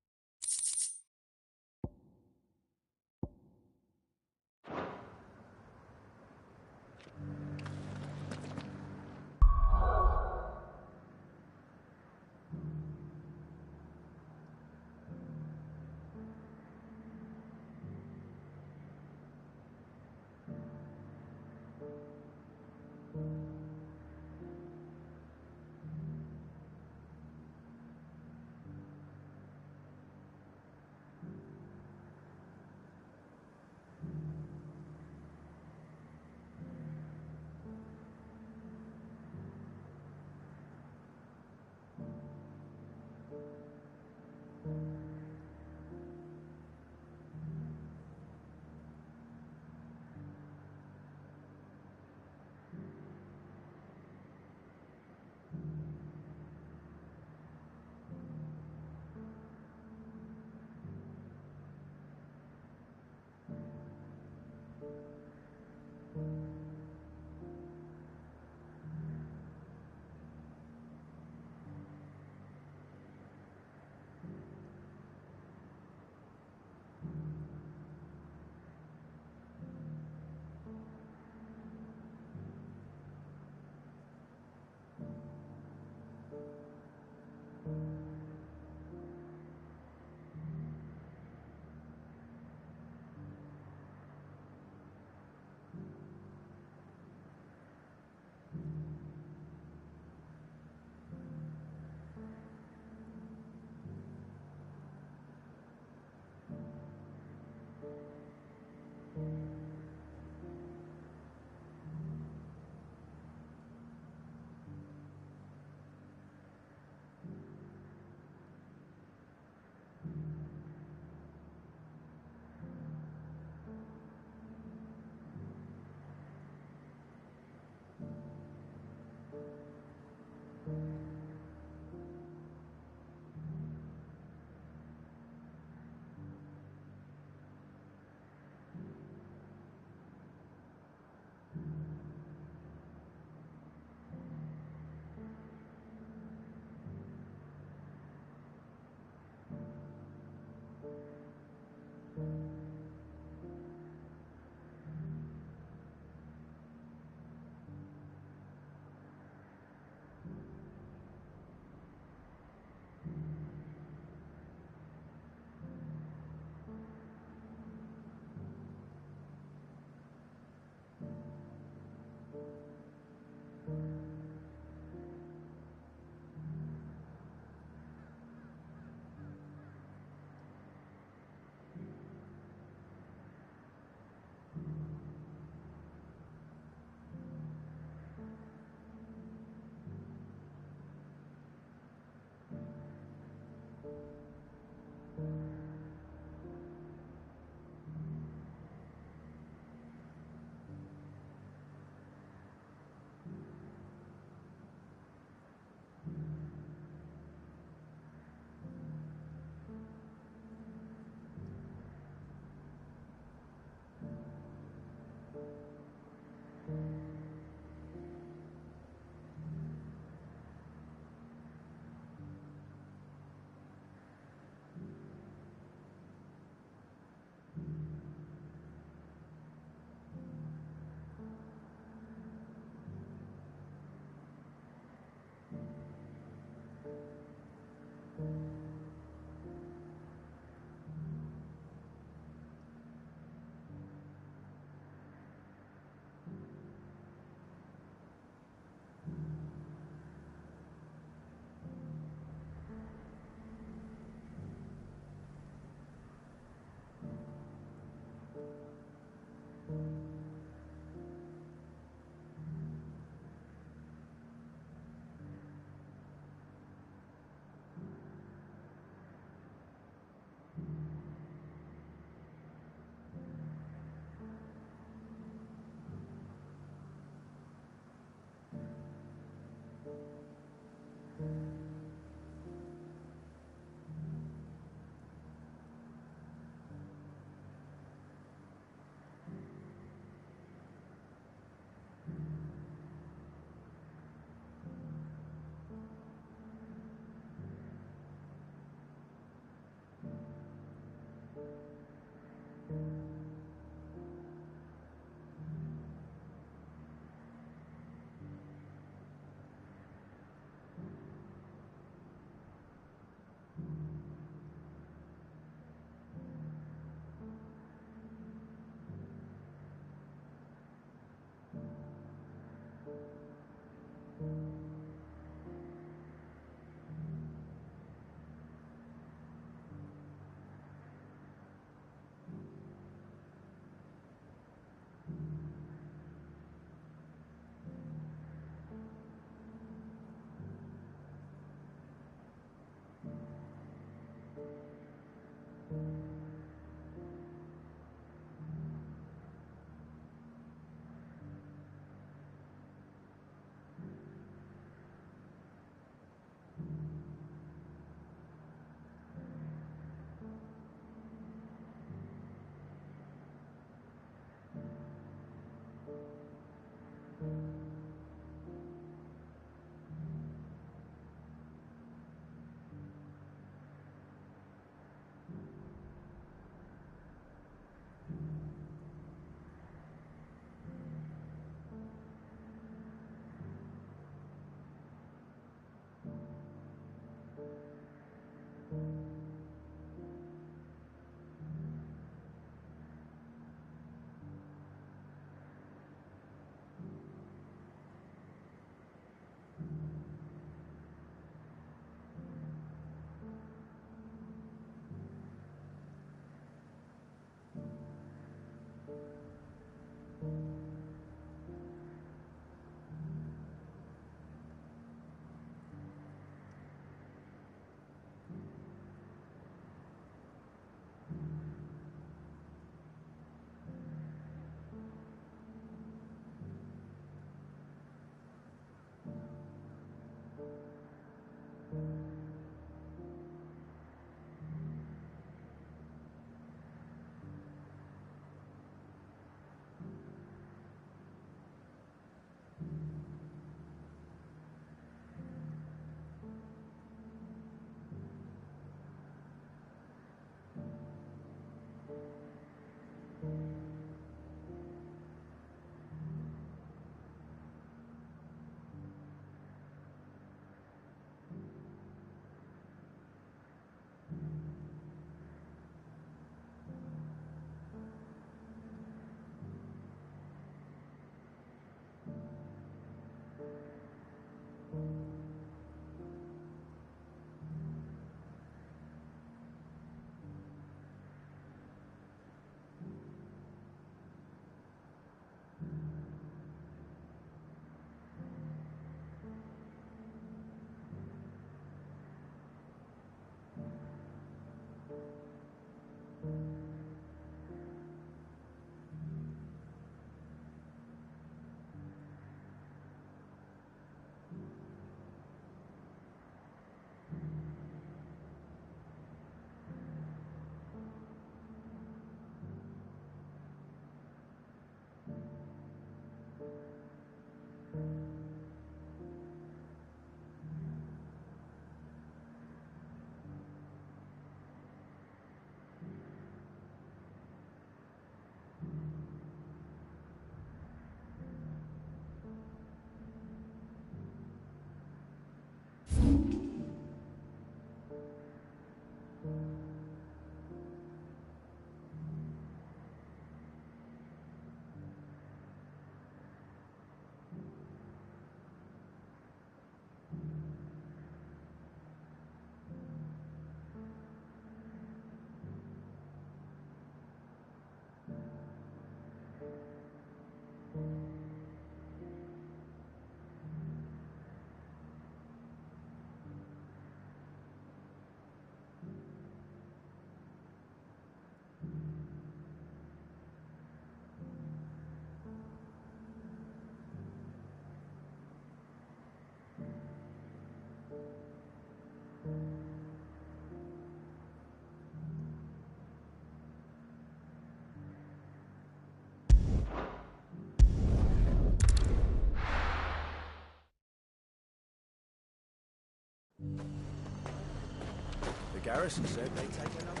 garrison said they'd take another.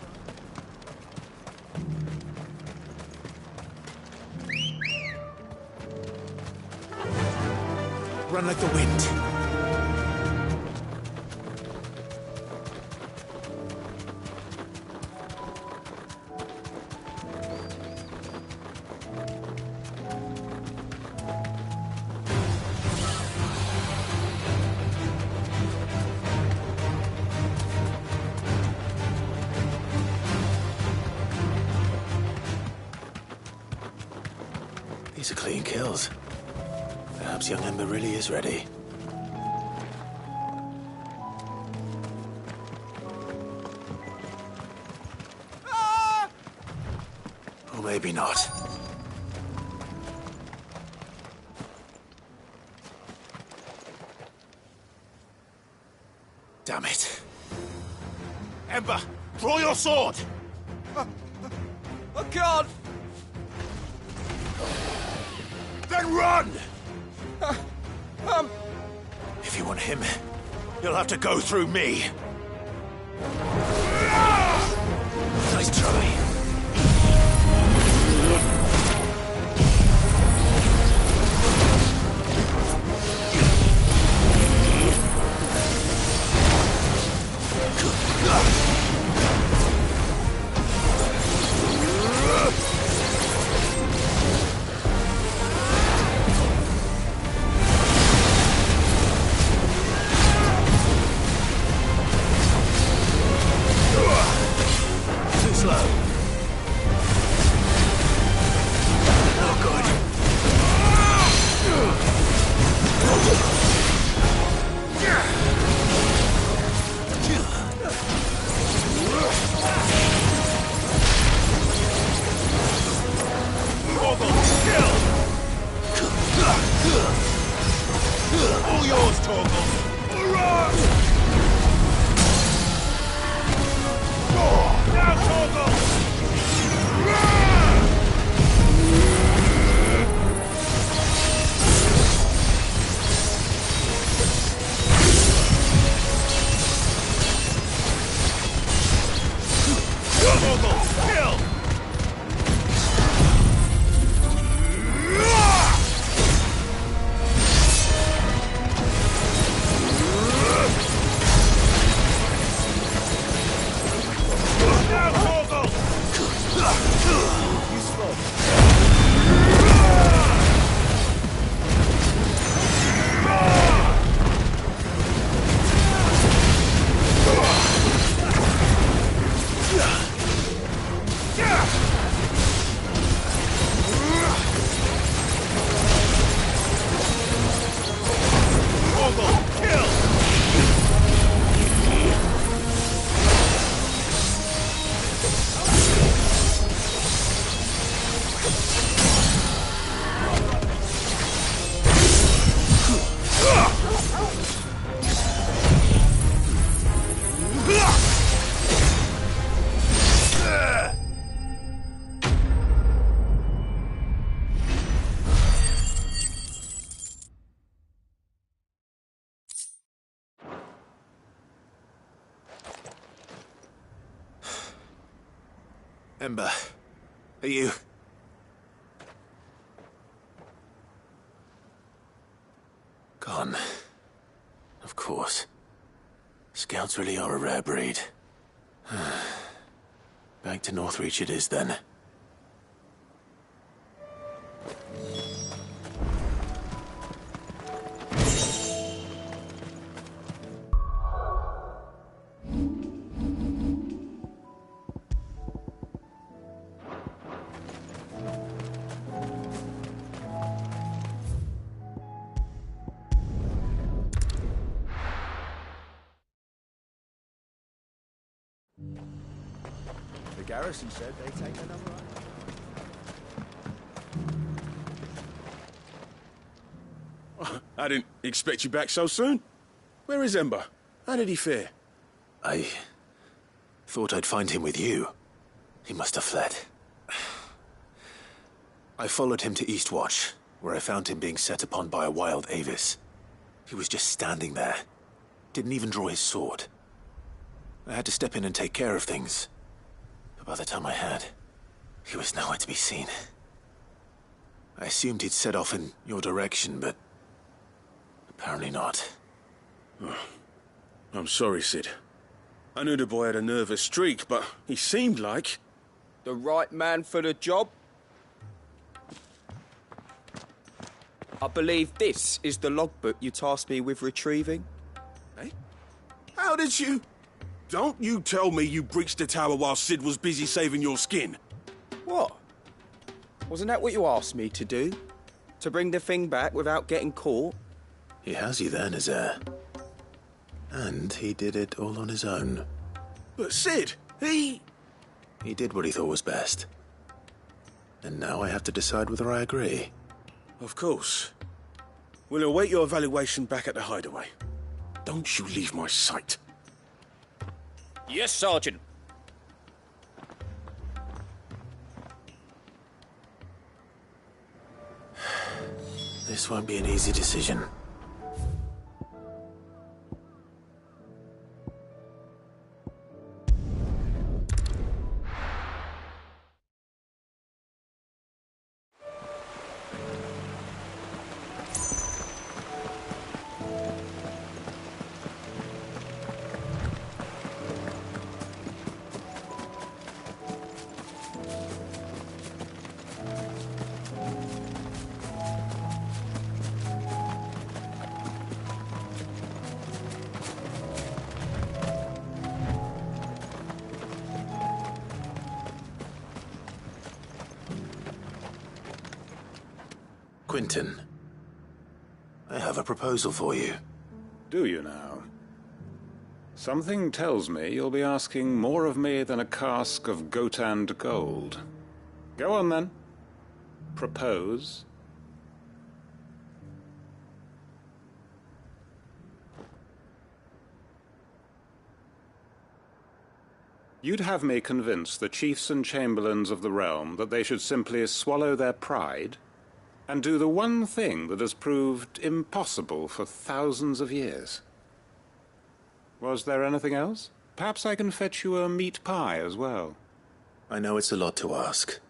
Run like the wind. These are clean kills. Perhaps young Ember really is ready. Or maybe not. Damn it. Ember, draw your sword! I can't! Then run! If you want him, you'll have to go through me. Nice try. All yours, Torgal! Hurrah! Now, Torgal! Torgal, kill! Ember, are you... Gone. Of course. Scouts really are a rare breed. Back to Northreach it is, then. The garrison said they'd take another eye. I didn't expect you back so soon. Where is Ember? How did he fare? I thought I'd find him with you. He must have fled. I followed him to Eastwatch, where I found him being set upon by a wild Avis. He was just standing there. Didn't even draw his sword. I had to step in and take care of things. But by the time I had, he was nowhere to be seen. I assumed he'd set off in your direction, but apparently not. Oh, I'm sorry, Sid. I knew the boy had a nervous streak, but he seemed like... The right man for the job? I believe this is the logbook you tasked me with retrieving. Eh? How did you... Don't you tell me you breached the tower while Sid was busy saving your skin. What? Wasn't that what you asked me to do? To bring the thing back without getting caught? He has you there, Nazaire. And he did it all on his own. But Sid, he did what he thought was best. And now I have to decide whether I agree. Of course. We'll await your evaluation back at the hideaway. Don't you leave my sight. Yes, Sergeant. This won't be an easy decision. Quentin, I have a proposal for you. Do you now? Something tells me you'll be asking more of me than a cask of Gotand gold. Go on, then. Propose. You'd have me convince the chiefs and chamberlains of the realm that they should simply swallow their pride and do the one thing that has proved impossible for thousands of years. Was there anything else? Perhaps I can fetch you a meat pie as well. I know it's a lot to ask,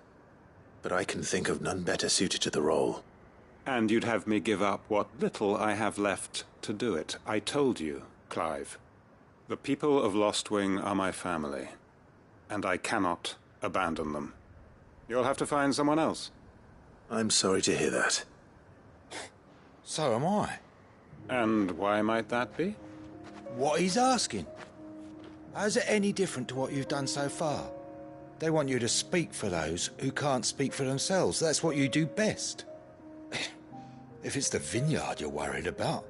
but I can think of none better suited to the role. And you'd have me give up what little I have left to do it. I told you, Clive. The people of Lostwing are my family, and I cannot abandon them. You'll have to find someone else. I'm sorry to hear that. So am I. And why might that be? What he's asking. How's it any different to what you've done so far? They want you to speak for those who can't speak for themselves. That's what you do best. If it's the vineyard you're worried about,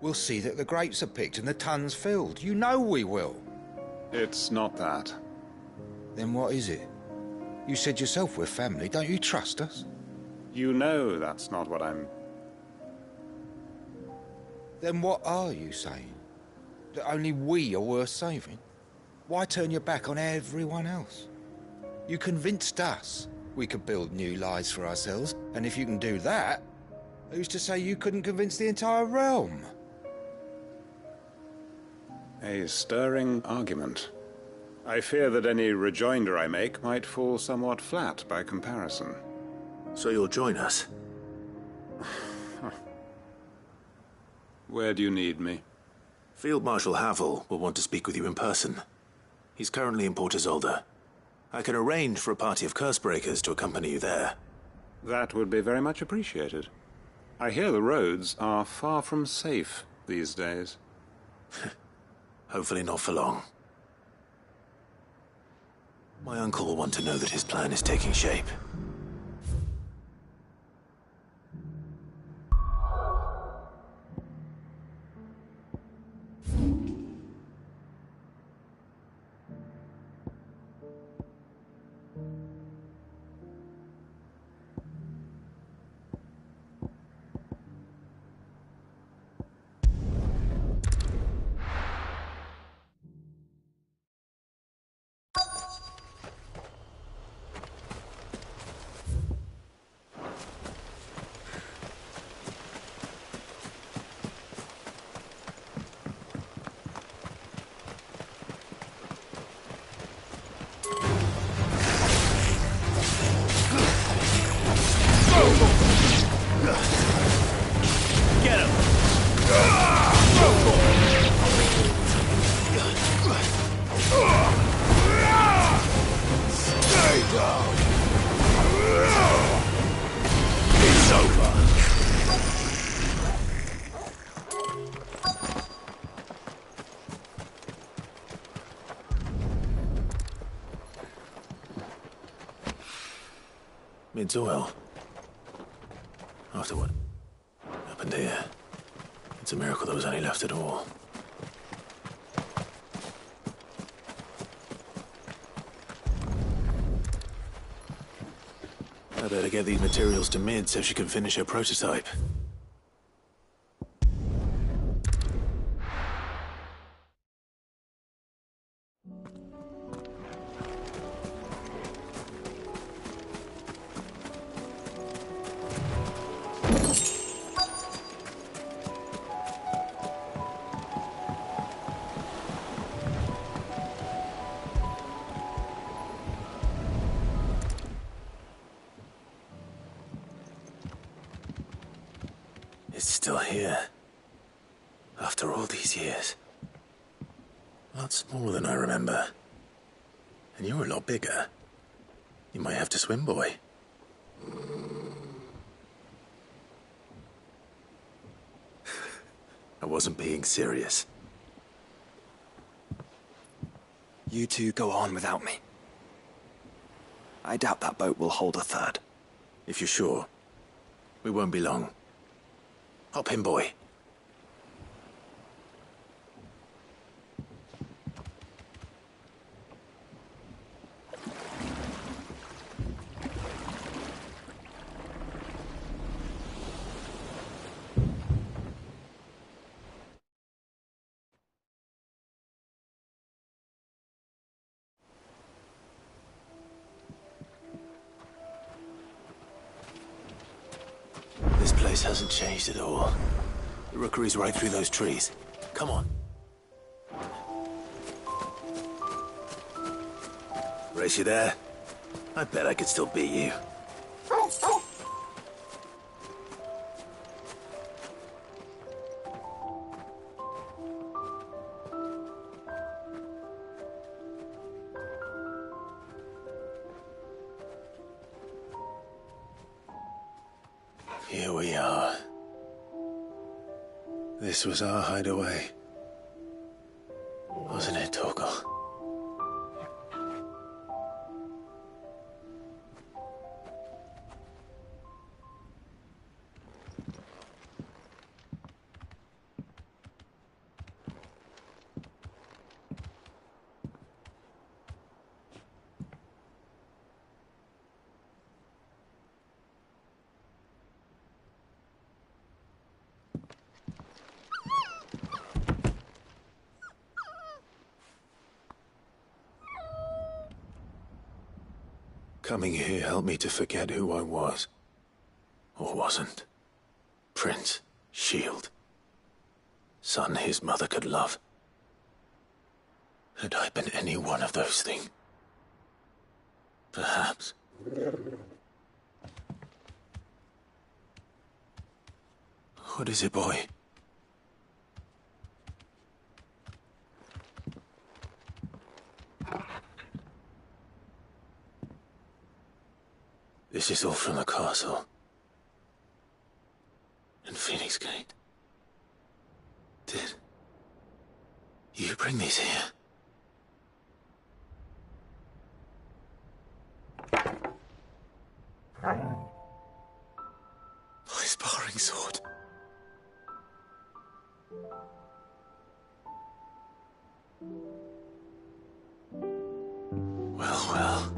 we'll see that the grapes are picked and the tons filled. You know we will. It's not that. Then what is it? You said yourself we're family. Don't you trust us? You know that's not what I'm... Then what are you saying? That only we are worth saving? Why turn your back on everyone else? You convinced us we could build new lives for ourselves, and if you can do that, who's to say you couldn't convince the entire realm? A stirring argument. I fear that any rejoinder I make might fall somewhat flat by comparison. So you'll join us? Where do you need me? Field Marshal Havel will want to speak with you in person. He's currently in Port Isolde. I can arrange for a party of Cursebreakers to accompany you there. That would be very much appreciated. I hear the roads are far from safe these days. Hopefully not for long. My uncle will want to know that his plan is taking shape. Mid's oil. After what happened here, it's a miracle there was any left at all. I better get these materials to Mid so she can finish her prototype. It's still here. After all these years. A lot smaller than I remember. And you're a lot bigger. You might have to swim, boy. I wasn't being serious. You two go on without me. I doubt that boat will hold a third. If you're sure, we won't be long. Hop in, boy. This place hasn't changed at all. The rookery's right through those trees. Come on. Race, you there? I bet I could still beat you. Here we are. This was our hideaway. Wasn't it, Torgal? Coming here helped me to forget who I was. Or wasn't. Prince, Shield. Son his mother could love. Had I been any one of those things? Perhaps. What is it, boy? This is all from the castle. In Phoenix Gate. Did you bring these here? My sparring sword. Well, well.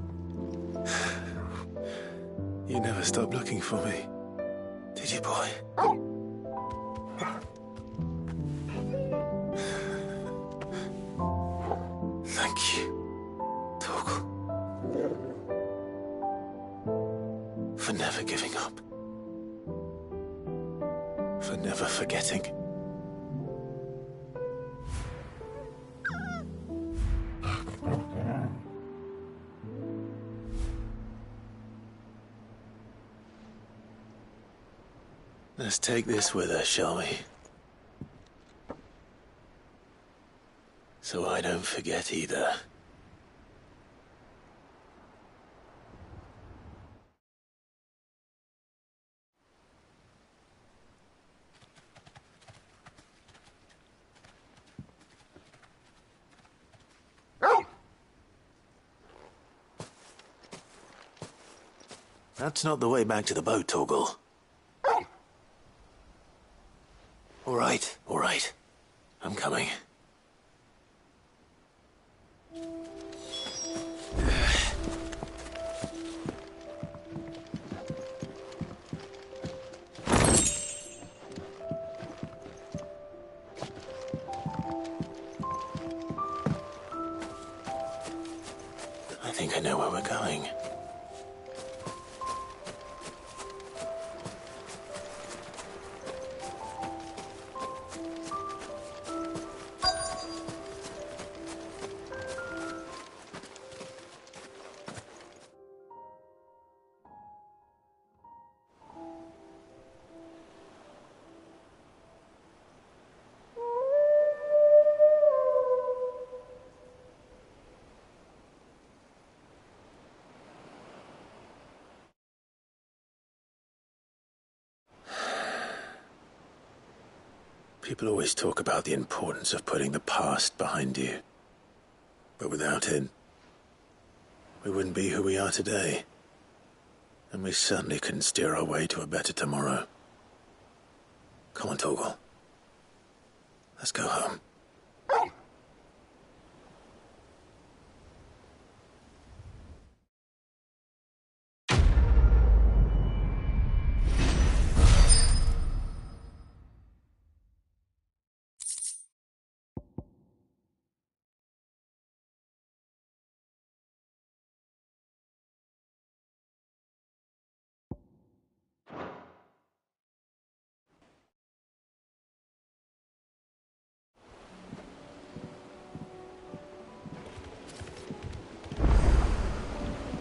You never stopped looking for me, did you, boy? Thank you, Torgal. For never giving up. For never forgetting. Let's take this with us, shall we? So I don't forget either. That's not the way back to the boat, Torgal. All right. I'm coming. I think I know where we're going. People always talk about the importance of putting the past behind you. But without it, we wouldn't be who we are today. And we certainly couldn't steer our way to a better tomorrow. Come on, Torgal. Let's go home.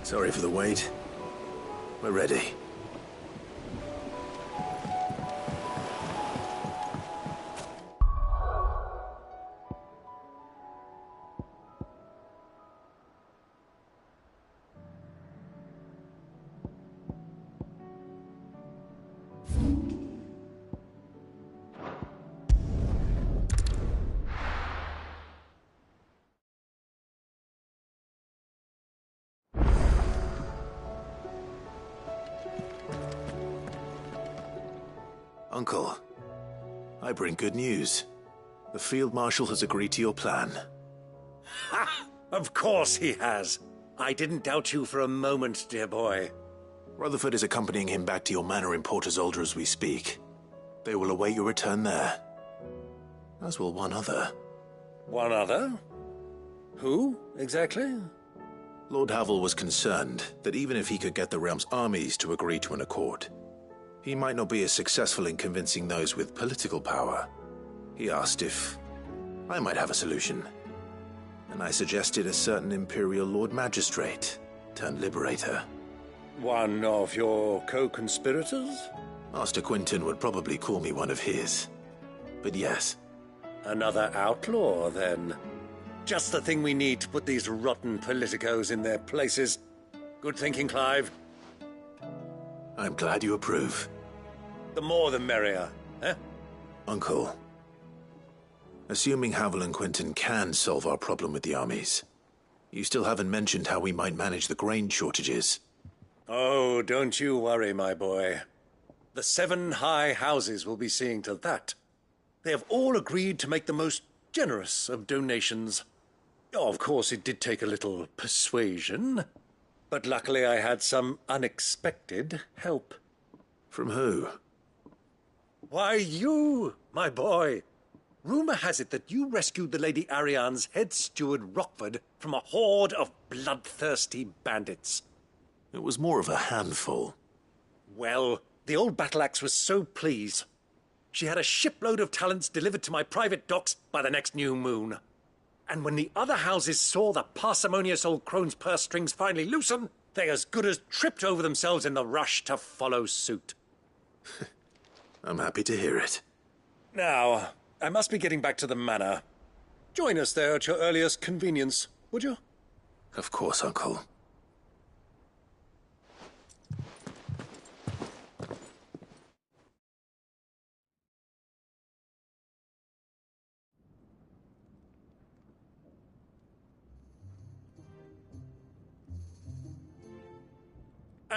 Sorry for the wait. We're ready. Uncle, I bring good news. The Field Marshal has agreed to your plan. Ha! Of course he has. I didn't doubt you for a moment, dear boy. Rutherford is accompanying him back to your manor in Port Isolde as we speak. They will await your return there. As will one other. One other? Who, exactly? Lord Havel was concerned that even if he could get the realm's armies to agree to an accord, he might not be as successful in convincing those with political power. He asked if I might have a solution, and I suggested a certain Imperial Lord Magistrate turned Liberator. One of your co-conspirators? Master Quinton would probably call me one of his, but yes. Another outlaw, then. Just the thing we need to put these rotten politicos in their places. Good thinking, Clive. I'm glad you approve. The more the merrier, eh? Uncle, assuming Havel and Quinton can solve our problem with the armies, you still haven't mentioned how we might manage the grain shortages. Oh, don't you worry, my boy. The 7 high houses will be seeing to that. They have all agreed to make the most generous of donations. Oh, of course, it did take a little persuasion, but luckily I had some unexpected help. From who? Why, you, my boy. Rumor has it that you rescued the Lady Ariane's head steward Rockford from a horde of bloodthirsty bandits. It was more of a handful. Well, the old battle-axe was so pleased. She had a shipload of talents delivered to my private docks by the next new moon. And when the other houses saw the parsimonious old crone's purse strings finally loosen, they as good as tripped over themselves in the rush to follow suit. I'm happy to hear it. Now, I must be getting back to the manor. Join us there at your earliest convenience, would you? Of course, Uncle.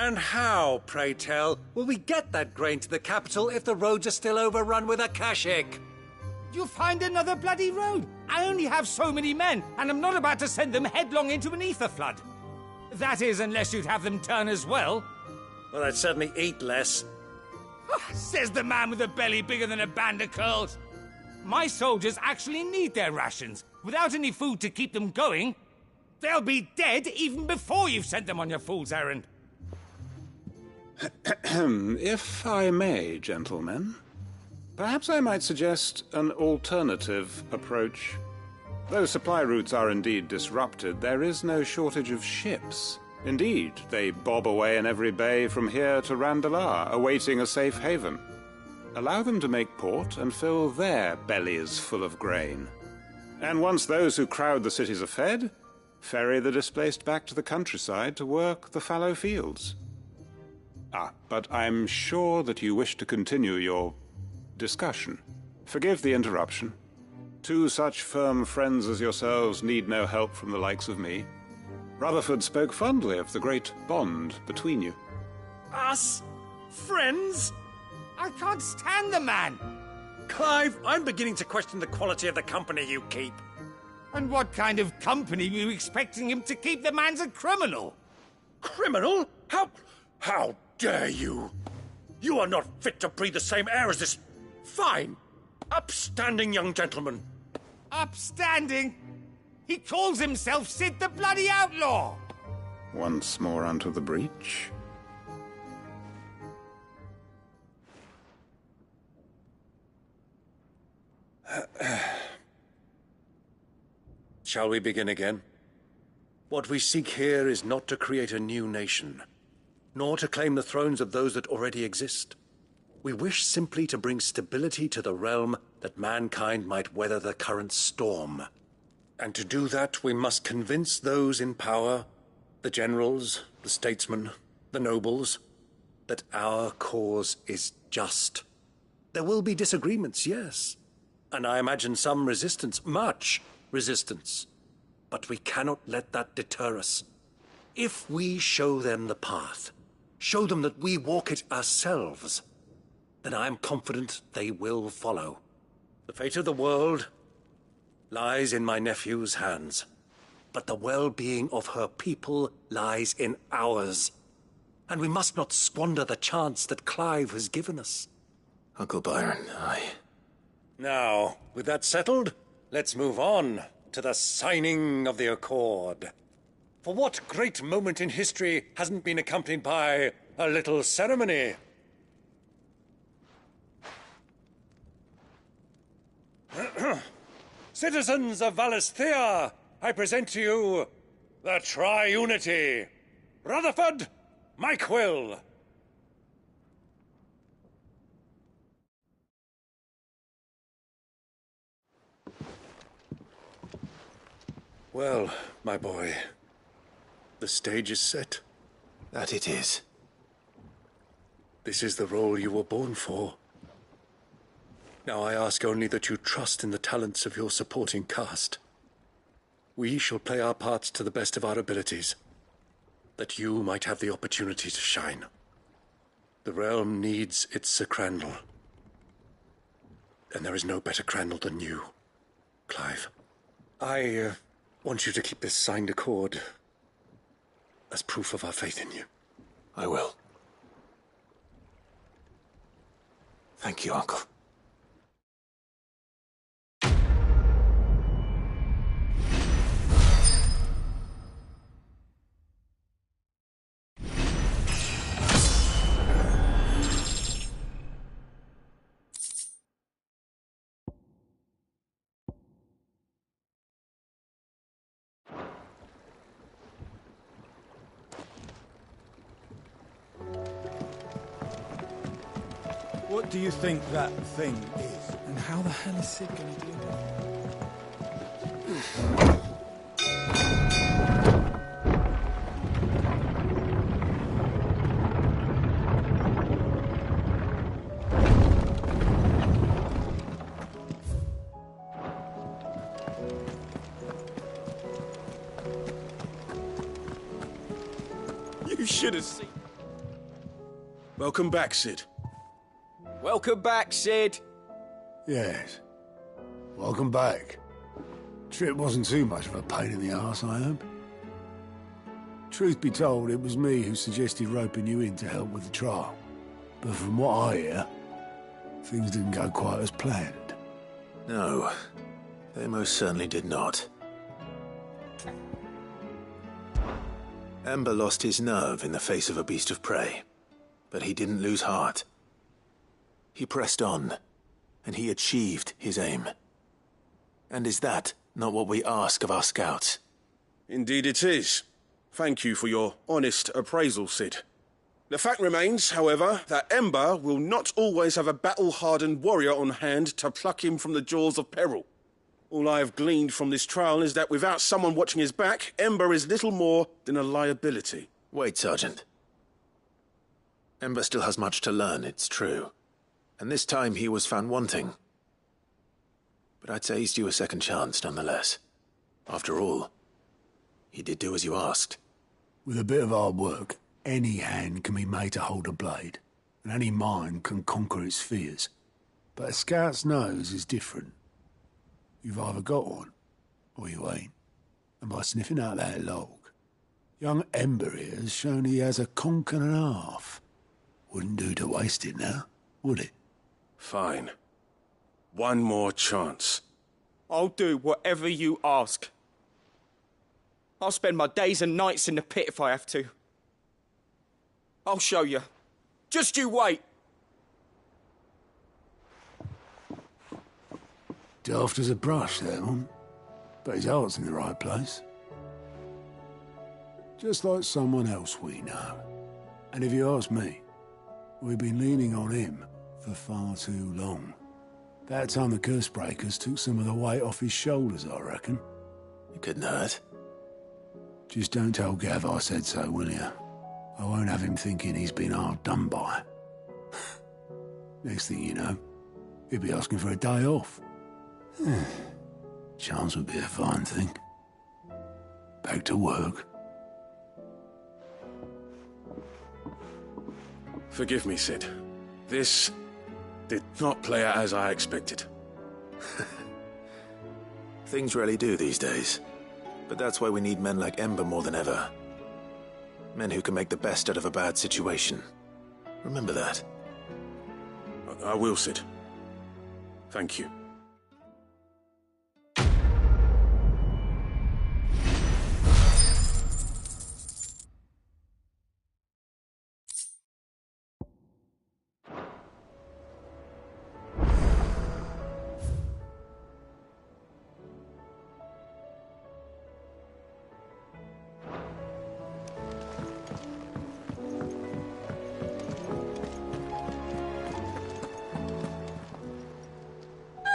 And how, pray tell, will we get that grain to the capital if the roads are still overrun with Akashic? You find another bloody road. I only have so many men, and I'm not about to send them headlong into an ether flood. That is, unless you'd have them turn as well. Well, I'd certainly eat less. Says the man with a belly bigger than a band of curls. My soldiers actually need their rations. Without any food to keep them going, they'll be dead even before you've sent them on your fool's errand. If I may, gentlemen, perhaps I might suggest an alternative approach. Though supply routes are indeed disrupted, there is no shortage of ships. Indeed, they bob away in every bay from here to Randalar, awaiting a safe haven. Allow them to make port and fill their bellies full of grain. And once those who crowd the cities are fed, ferry the displaced back to the countryside to work the fallow fields. But I'm sure that you wish to continue your discussion. Forgive the interruption. Two such firm friends as yourselves need no help from the likes of me. Rutherford spoke fondly of the great bond between you. Us? Friends? I can't stand the man! Clive, I'm beginning to question the quality of the company you keep. And what kind of company were you expecting him to keep? The man's a criminal! Criminal? How dare you? You are not fit to breathe the same air as this fine, upstanding young gentleman. Upstanding? He calls himself Sid the Bloody Outlaw! Once more unto the breach. Shall we begin again? What we seek here is not to create a new nation, nor to claim the thrones of those that already exist. We wish simply to bring stability to the realm that mankind might weather the current storm. And to do that, we must convince those in power, the generals, the statesmen, the nobles, that our cause is just. There will be disagreements, yes, and I imagine some resistance, much resistance. But we cannot let that deter us. If we show them the path, show them that we walk it ourselves, then I am confident they will follow. The fate of the world lies in my nephew's hands, but the well-being of her people lies in ours. And we must not squander the chance that Clive has given us. Uncle Byron, Now, with that settled, let's move on to the signing of the Accord. For what great moment in history hasn't been accompanied by a little ceremony? Citizens of Valisthea, I present to you the Triunity. Rutherford, Mike Will. Well, my boy, the stage is set. That it is. This is the role you were born for. Now I ask only that you trust in the talents of your supporting cast. We shall play our parts to the best of our abilities, that you might have the opportunity to shine. The realm needs its Sir Crandall. And there is no better Crandall than you, Clive. I want you to keep this signed accord as proof of our faith in you. I will. Thank you, Uncle. What do you think that thing is? And how the hell is Sid going to do You should have seen. Welcome back, Cid. Welcome back, Cid. Yes. Welcome back. Trip wasn't too much of a pain in the arse, I hope. Truth be told, it was me who suggested roping you in to help with the trial. But from what I hear, things didn't go quite as planned. No, they most certainly did not. Ember lost his nerve in the face of a beast of prey, but he didn't lose heart. He pressed on, and he achieved his aim. And is that not what we ask of our scouts? Indeed it is. Thank you for your honest appraisal, Cid. The fact remains, however, that Ember will not always have a battle-hardened warrior on hand to pluck him from the jaws of peril. All I have gleaned from this trial is that without someone watching his back, Ember is little more than a liability. Wait, Sergeant. Ember still has much to learn, it's true. And this time he was found wanting. But I'd say he's due a second chance, nonetheless. After all, he did do as you asked. With a bit of hard work, any hand can be made to hold a blade, and any mind can conquer its fears. But a scout's nose is different. You've either got one, or you ain't. And by sniffing out that log, young Ember here has shown he has a conk and a half. Wouldn't do to waste it now, would it? Fine. One more chance. I'll do whatever you ask. I'll spend my days and nights in the pit if I have to. I'll show you. Just you wait. Daft as a brush, that one. But his heart's in the right place. Just like someone else we know. And if you ask me, we've been leaning on him for far too long. That time the Cursebreakers took some of the weight off his shoulders, I reckon. It couldn't hurt. Just don't tell Gav I said so, will you? I won't have him thinking he's been hard done by. Next thing you know, he'll be asking for a day off. Chance would be a fine thing. Back to work. Forgive me, Cid. This did not play out as I expected. Things rarely do these days. But that's why we need men like Ember more than ever. Men who can make the best out of a bad situation. Remember that. I will, Cid. Thank you.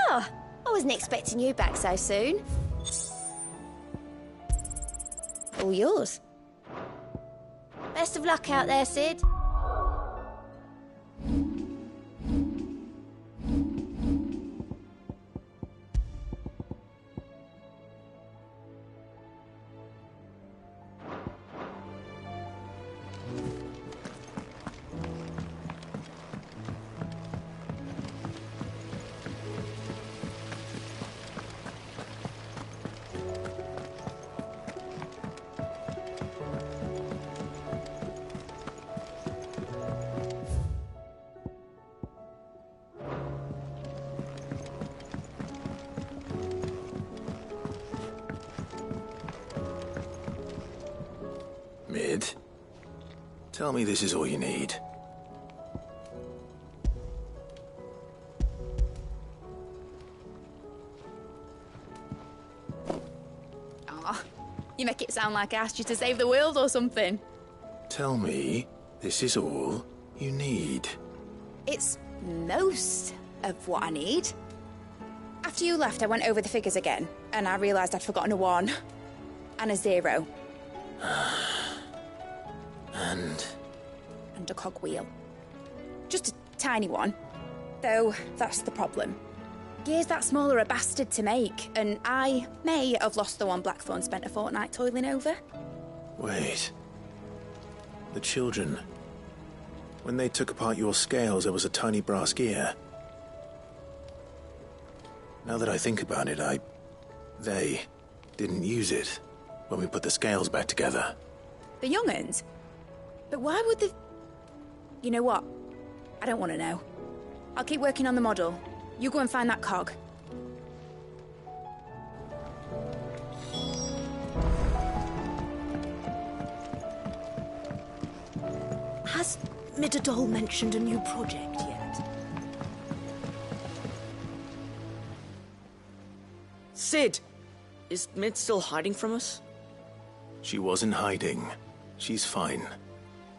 I wasn't expecting you back so soon. All yours. Best of luck out there, Cid. Mid, tell me this is all you need. Aw, you make it sound like I asked you to save the world or something. Tell me this is all you need. It's most of what I need. After you left, I went over the figures again, and I realised I'd forgotten a 1 and a 0. And a cogwheel. Just a tiny one. Though, that's the problem. Gears that small are a bastard to make, and I may have lost the one Blackthorn spent a fortnight toiling over. Wait. The children. When they took apart your scales, there was a tiny brass gear. Now that I think about it, they didn't use it when we put the scales back together. The young'uns? But why would the... You know what? I don't want to know. I'll keep working on the model. You go and find that cog. Has Midadol mentioned a new project yet? Sid! Is Mid still hiding from us? She wasn't hiding. She's fine.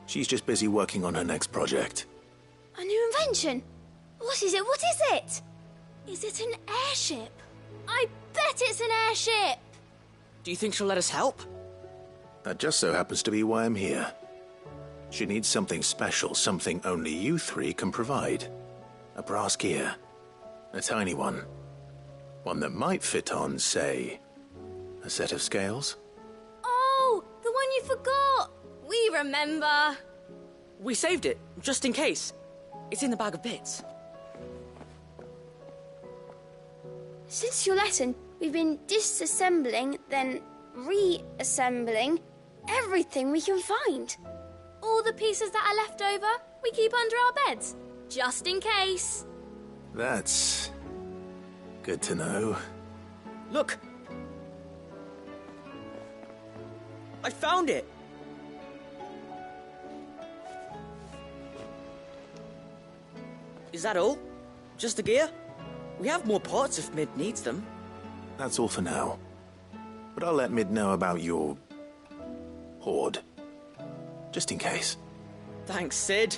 She's just busy working on her next project. A new invention? What is it? What is it? Is it an airship? I bet it's an airship! Do you think she'll let us help? That just so happens to be why I'm here. She needs something special, something only you three can provide. A brass gear. A tiny one. One that might fit on, say, a set of scales? Oh, the one you forgot! We remember! We saved it, just in case. It's in the bag of bits. Since your lesson, we've been disassembling, then reassembling everything we can find. All the pieces that are left over, we keep under our beds, just in case. That's good to know. Look! I found it! Is that all? Just the gear? We have more parts if Mid needs them. That's all for now. But I'll let Mid know about your... hoard. Just in case. Thanks, Sid.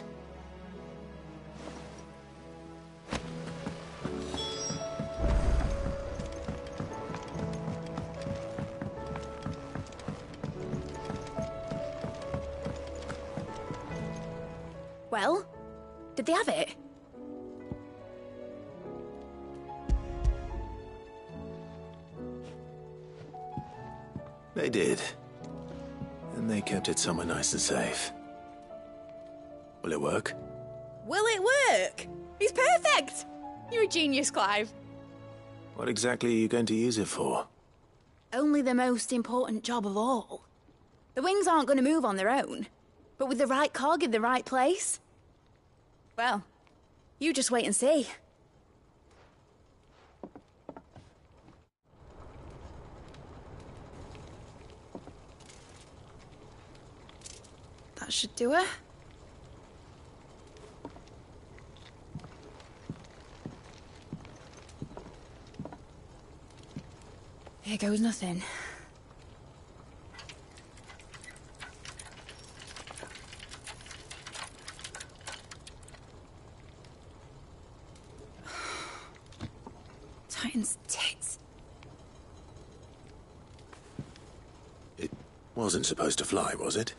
Well, did they have it? They did. And they kept it somewhere nice and safe. Will it work? Will it work? He's perfect! You're a genius, Clive. What exactly are you going to use it for? Only the most important job of all. The wings aren't going to move on their own. But with the right cog in the right place... Well, you just wait and see. That should do it. Here goes nothing. Titan's tits. It wasn't supposed to fly, was it?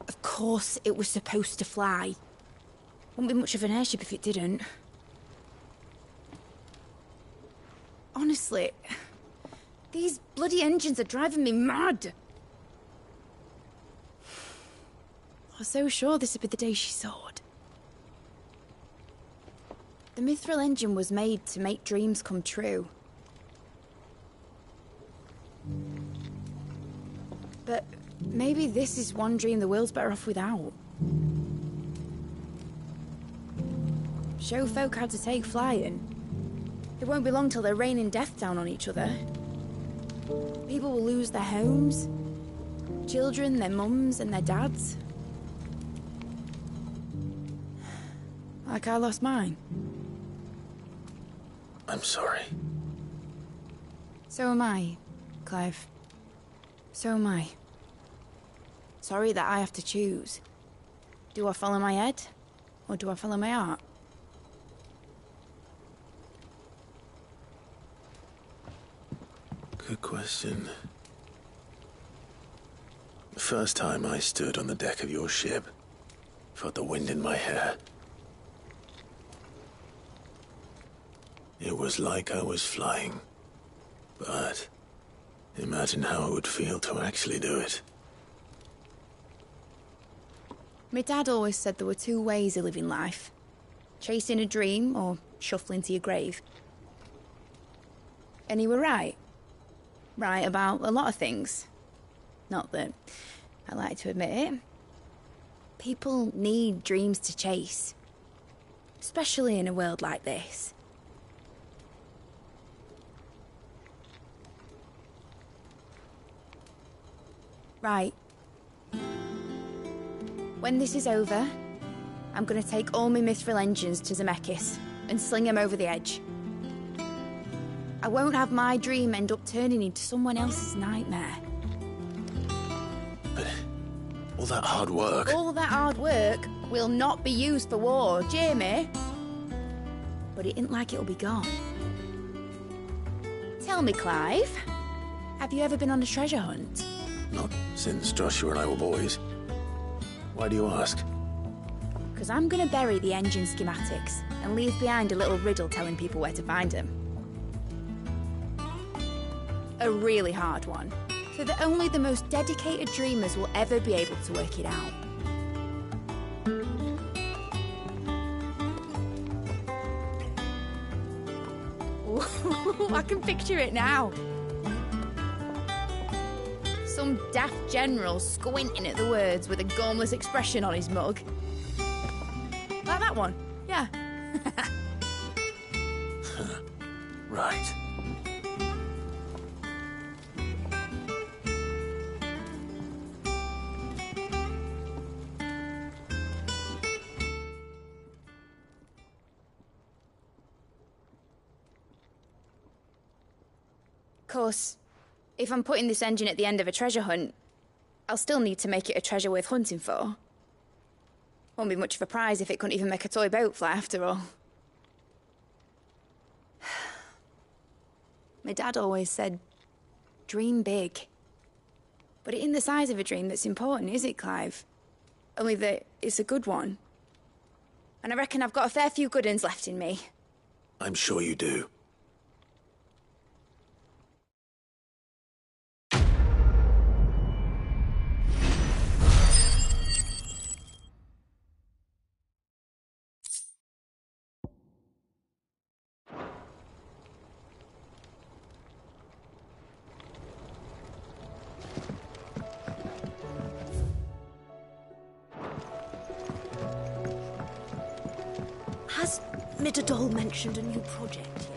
Of course it was supposed to fly. Wouldn't be much of an airship if it didn't. Honestly, these bloody engines are driving me mad. I was so sure this would be the day she soared. The Mithril engine was made to make dreams come true. But maybe this is one dream the world's better off without. Show folk how to take flying. It won't be long till they're raining death down on each other. People will lose their homes. Children, their mums and their dads. Like I lost mine. I'm sorry. So am I, Clive. So am I. Sorry that I have to choose. Do I follow my head, or do I follow my heart? Good question. The first time I stood on the deck of your ship, felt the wind in my hair. It was like I was flying. But imagine how it would feel to actually do it. My dad always said there were two ways of living life. Chasing a dream or shuffling to your grave. And he were right. Right about a lot of things. Not that I like to admit it. People need dreams to chase. Especially in a world like this. Right. When this is over, I'm gonna take all my mithril engines to Zemeckis and sling them over the edge. I won't have my dream end up turning into someone else's nightmare. But all that hard work... All that hard work will not be used for war, Jamie. But it ain't like it'll be gone. Tell me, Clive, have you ever been on a treasure hunt? Not since Joshua and I were boys. Why do you ask? Because I'm going to bury the engine schematics and leave behind a little riddle telling people where to find them. A really hard one, so that only the most dedicated dreamers will ever be able to work it out. Ooh, I can picture it now. Some daft general squinting at the words with a gormless expression on his mug. Like that one, yeah. Right. Of course, if I'm putting this engine at the end of a treasure hunt, I'll still need to make it a treasure worth hunting for. Won't be much of a prize if it couldn't even make a toy boat fly after all. My dad always said, dream big. But it ain't the size of a dream that's important, is it, Clive? Only that it's a good one. And I reckon I've got a fair few good uns left in me. I'm sure you do. Has Midadol mentioned a new project yet?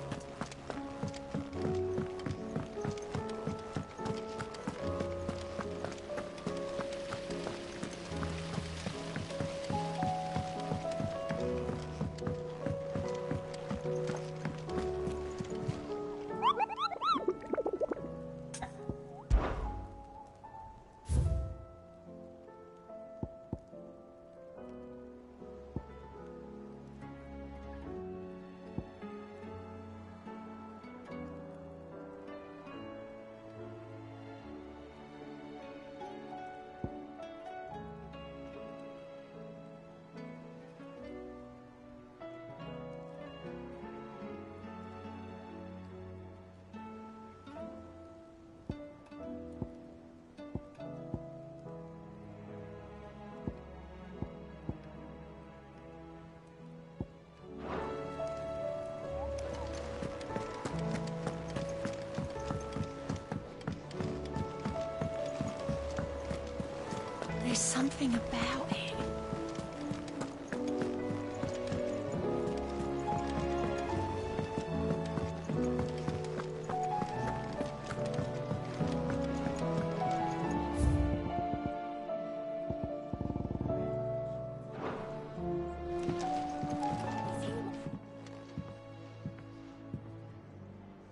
There's something about it.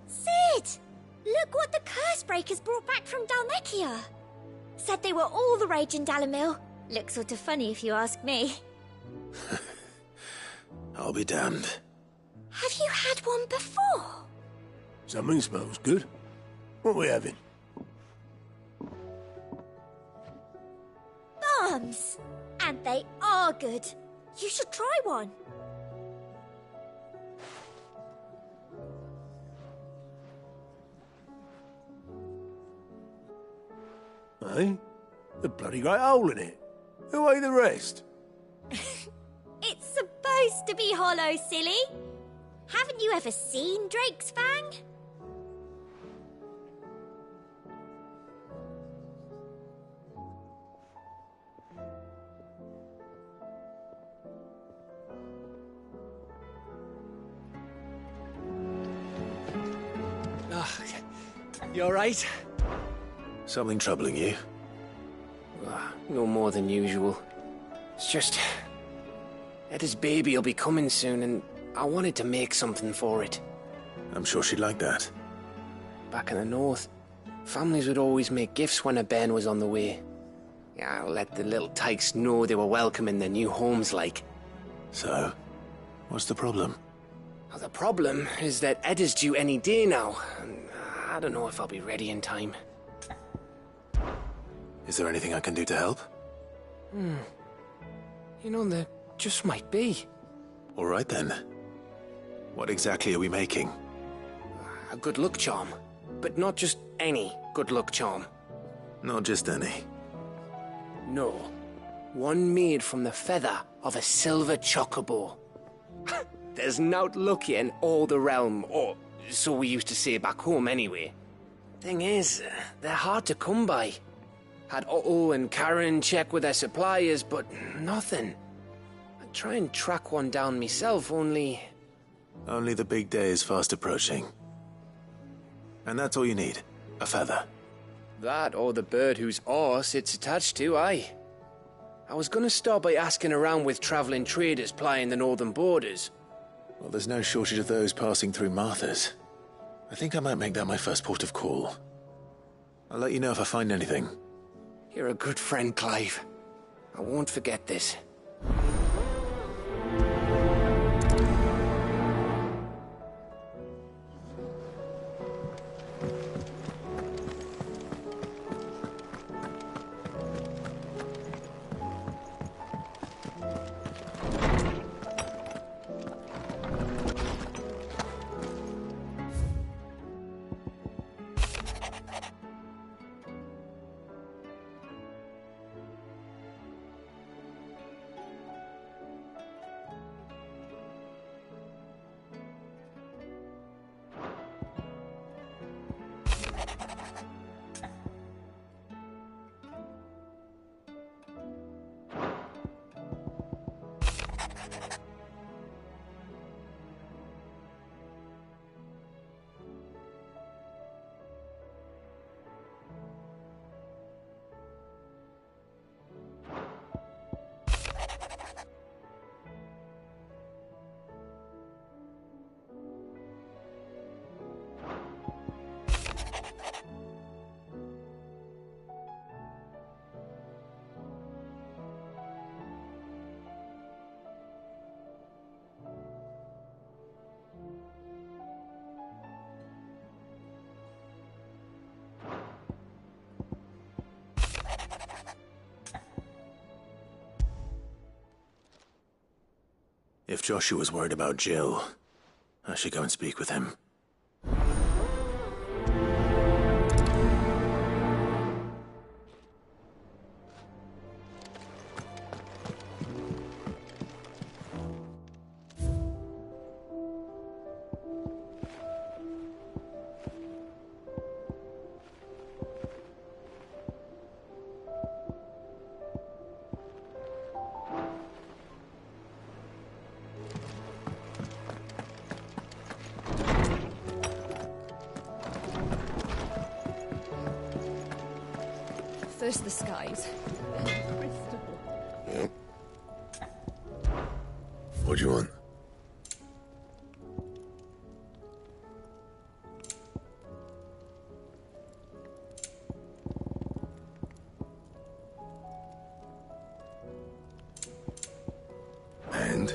Sid! Look what the Cursebreakers brought back from Dalmekia. Said they were all the rage in Dalamil. Looks sort of funny if you ask me. I'll be damned. Have you had one before? Something smells good. What are we having? Bombs! And they are good. You should try one. Eh? A bloody great hole in it. Who ate the rest? It's supposed to be hollow, silly. Haven't you ever seen Drake's Fang? You alright? Something troubling you? No more than usual. It's just... Etta's baby will be coming soon, and I wanted to make something for it. I'm sure she'd like that. Back in the north, families would always make gifts when a bairn was on the way. Yeah, I'll let the little tykes know they were welcome in their new homes, like. So, what's the problem? Well, the problem is that Etta's due any day now, and I don't know if I'll be ready in time. Is there anything I can do to help? You know, there just might be. All right then. What exactly are we making? A good luck charm. But not just any good luck charm. Not just any. No. One made from the feather of a silver chocobo. There's nowt lucky in all the realm, or so we used to say back home anyway. Thing is, they're hard to come by. Had Otto and Karen check with their suppliers, but nothing. I'd try and track one down myself, only... Only the big day is fast approaching. And that's all you need, a feather. That or the bird whose arse it's attached to, aye. I was gonna start by asking around with travelling traders plying the northern borders. Well, there's no shortage of those passing through Martha's. I think I might make that my first port of call. I'll let you know if I find anything. You're a good friend, Clive. I won't forget this. If Joshua's worried about Jill, I should go and speak with him. First the skies, then the crystal. Yep. What do you want? And?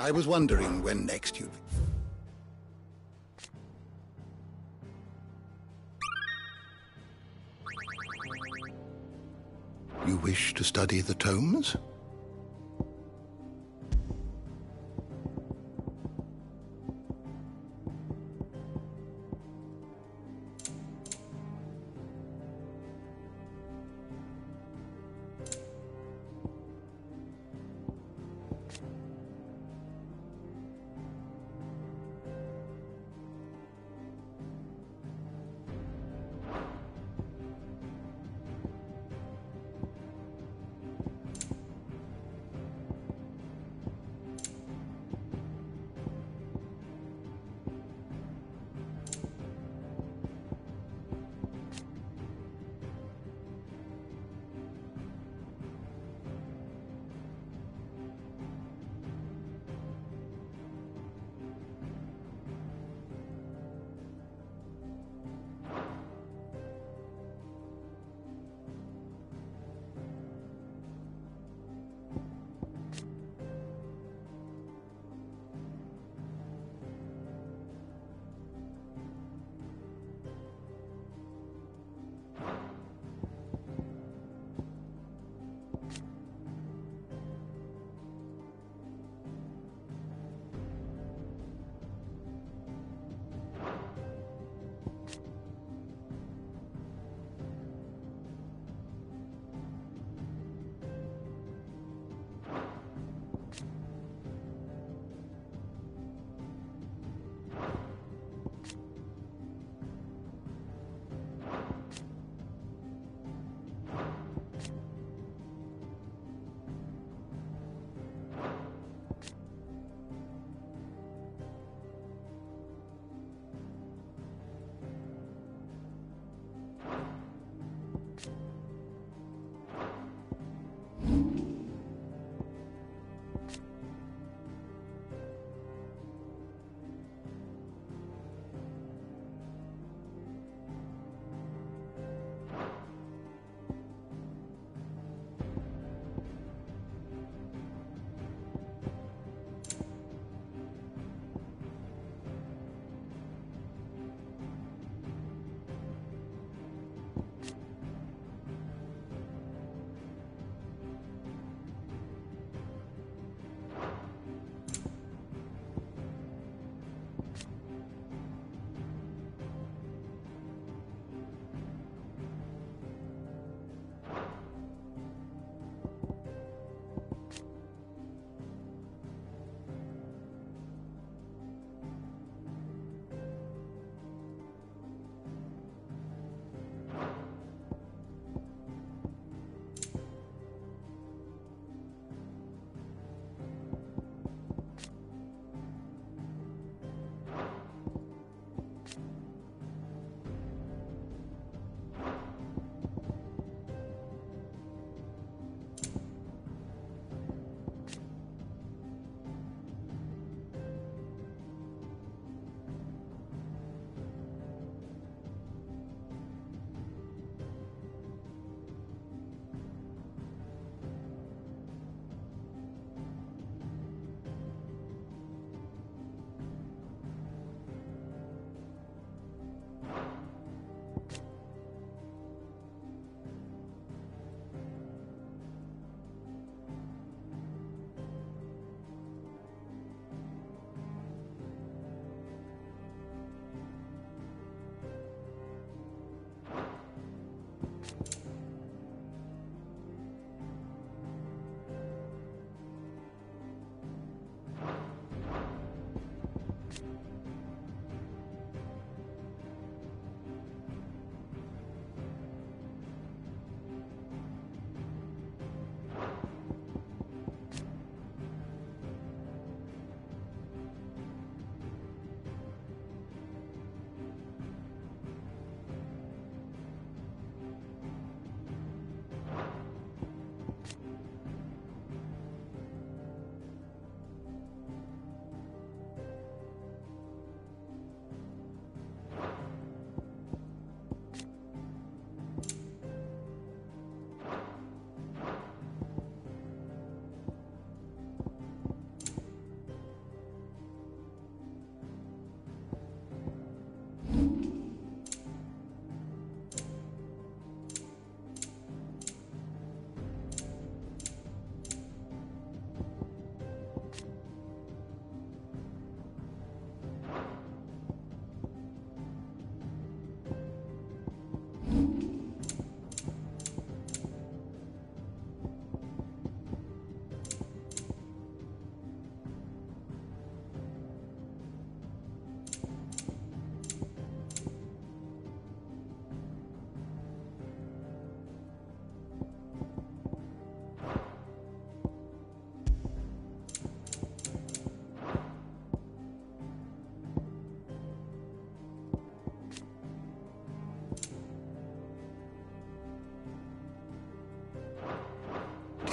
I was wondering when next you'd... You wish to study the tomes?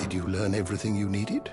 Did you learn everything you needed?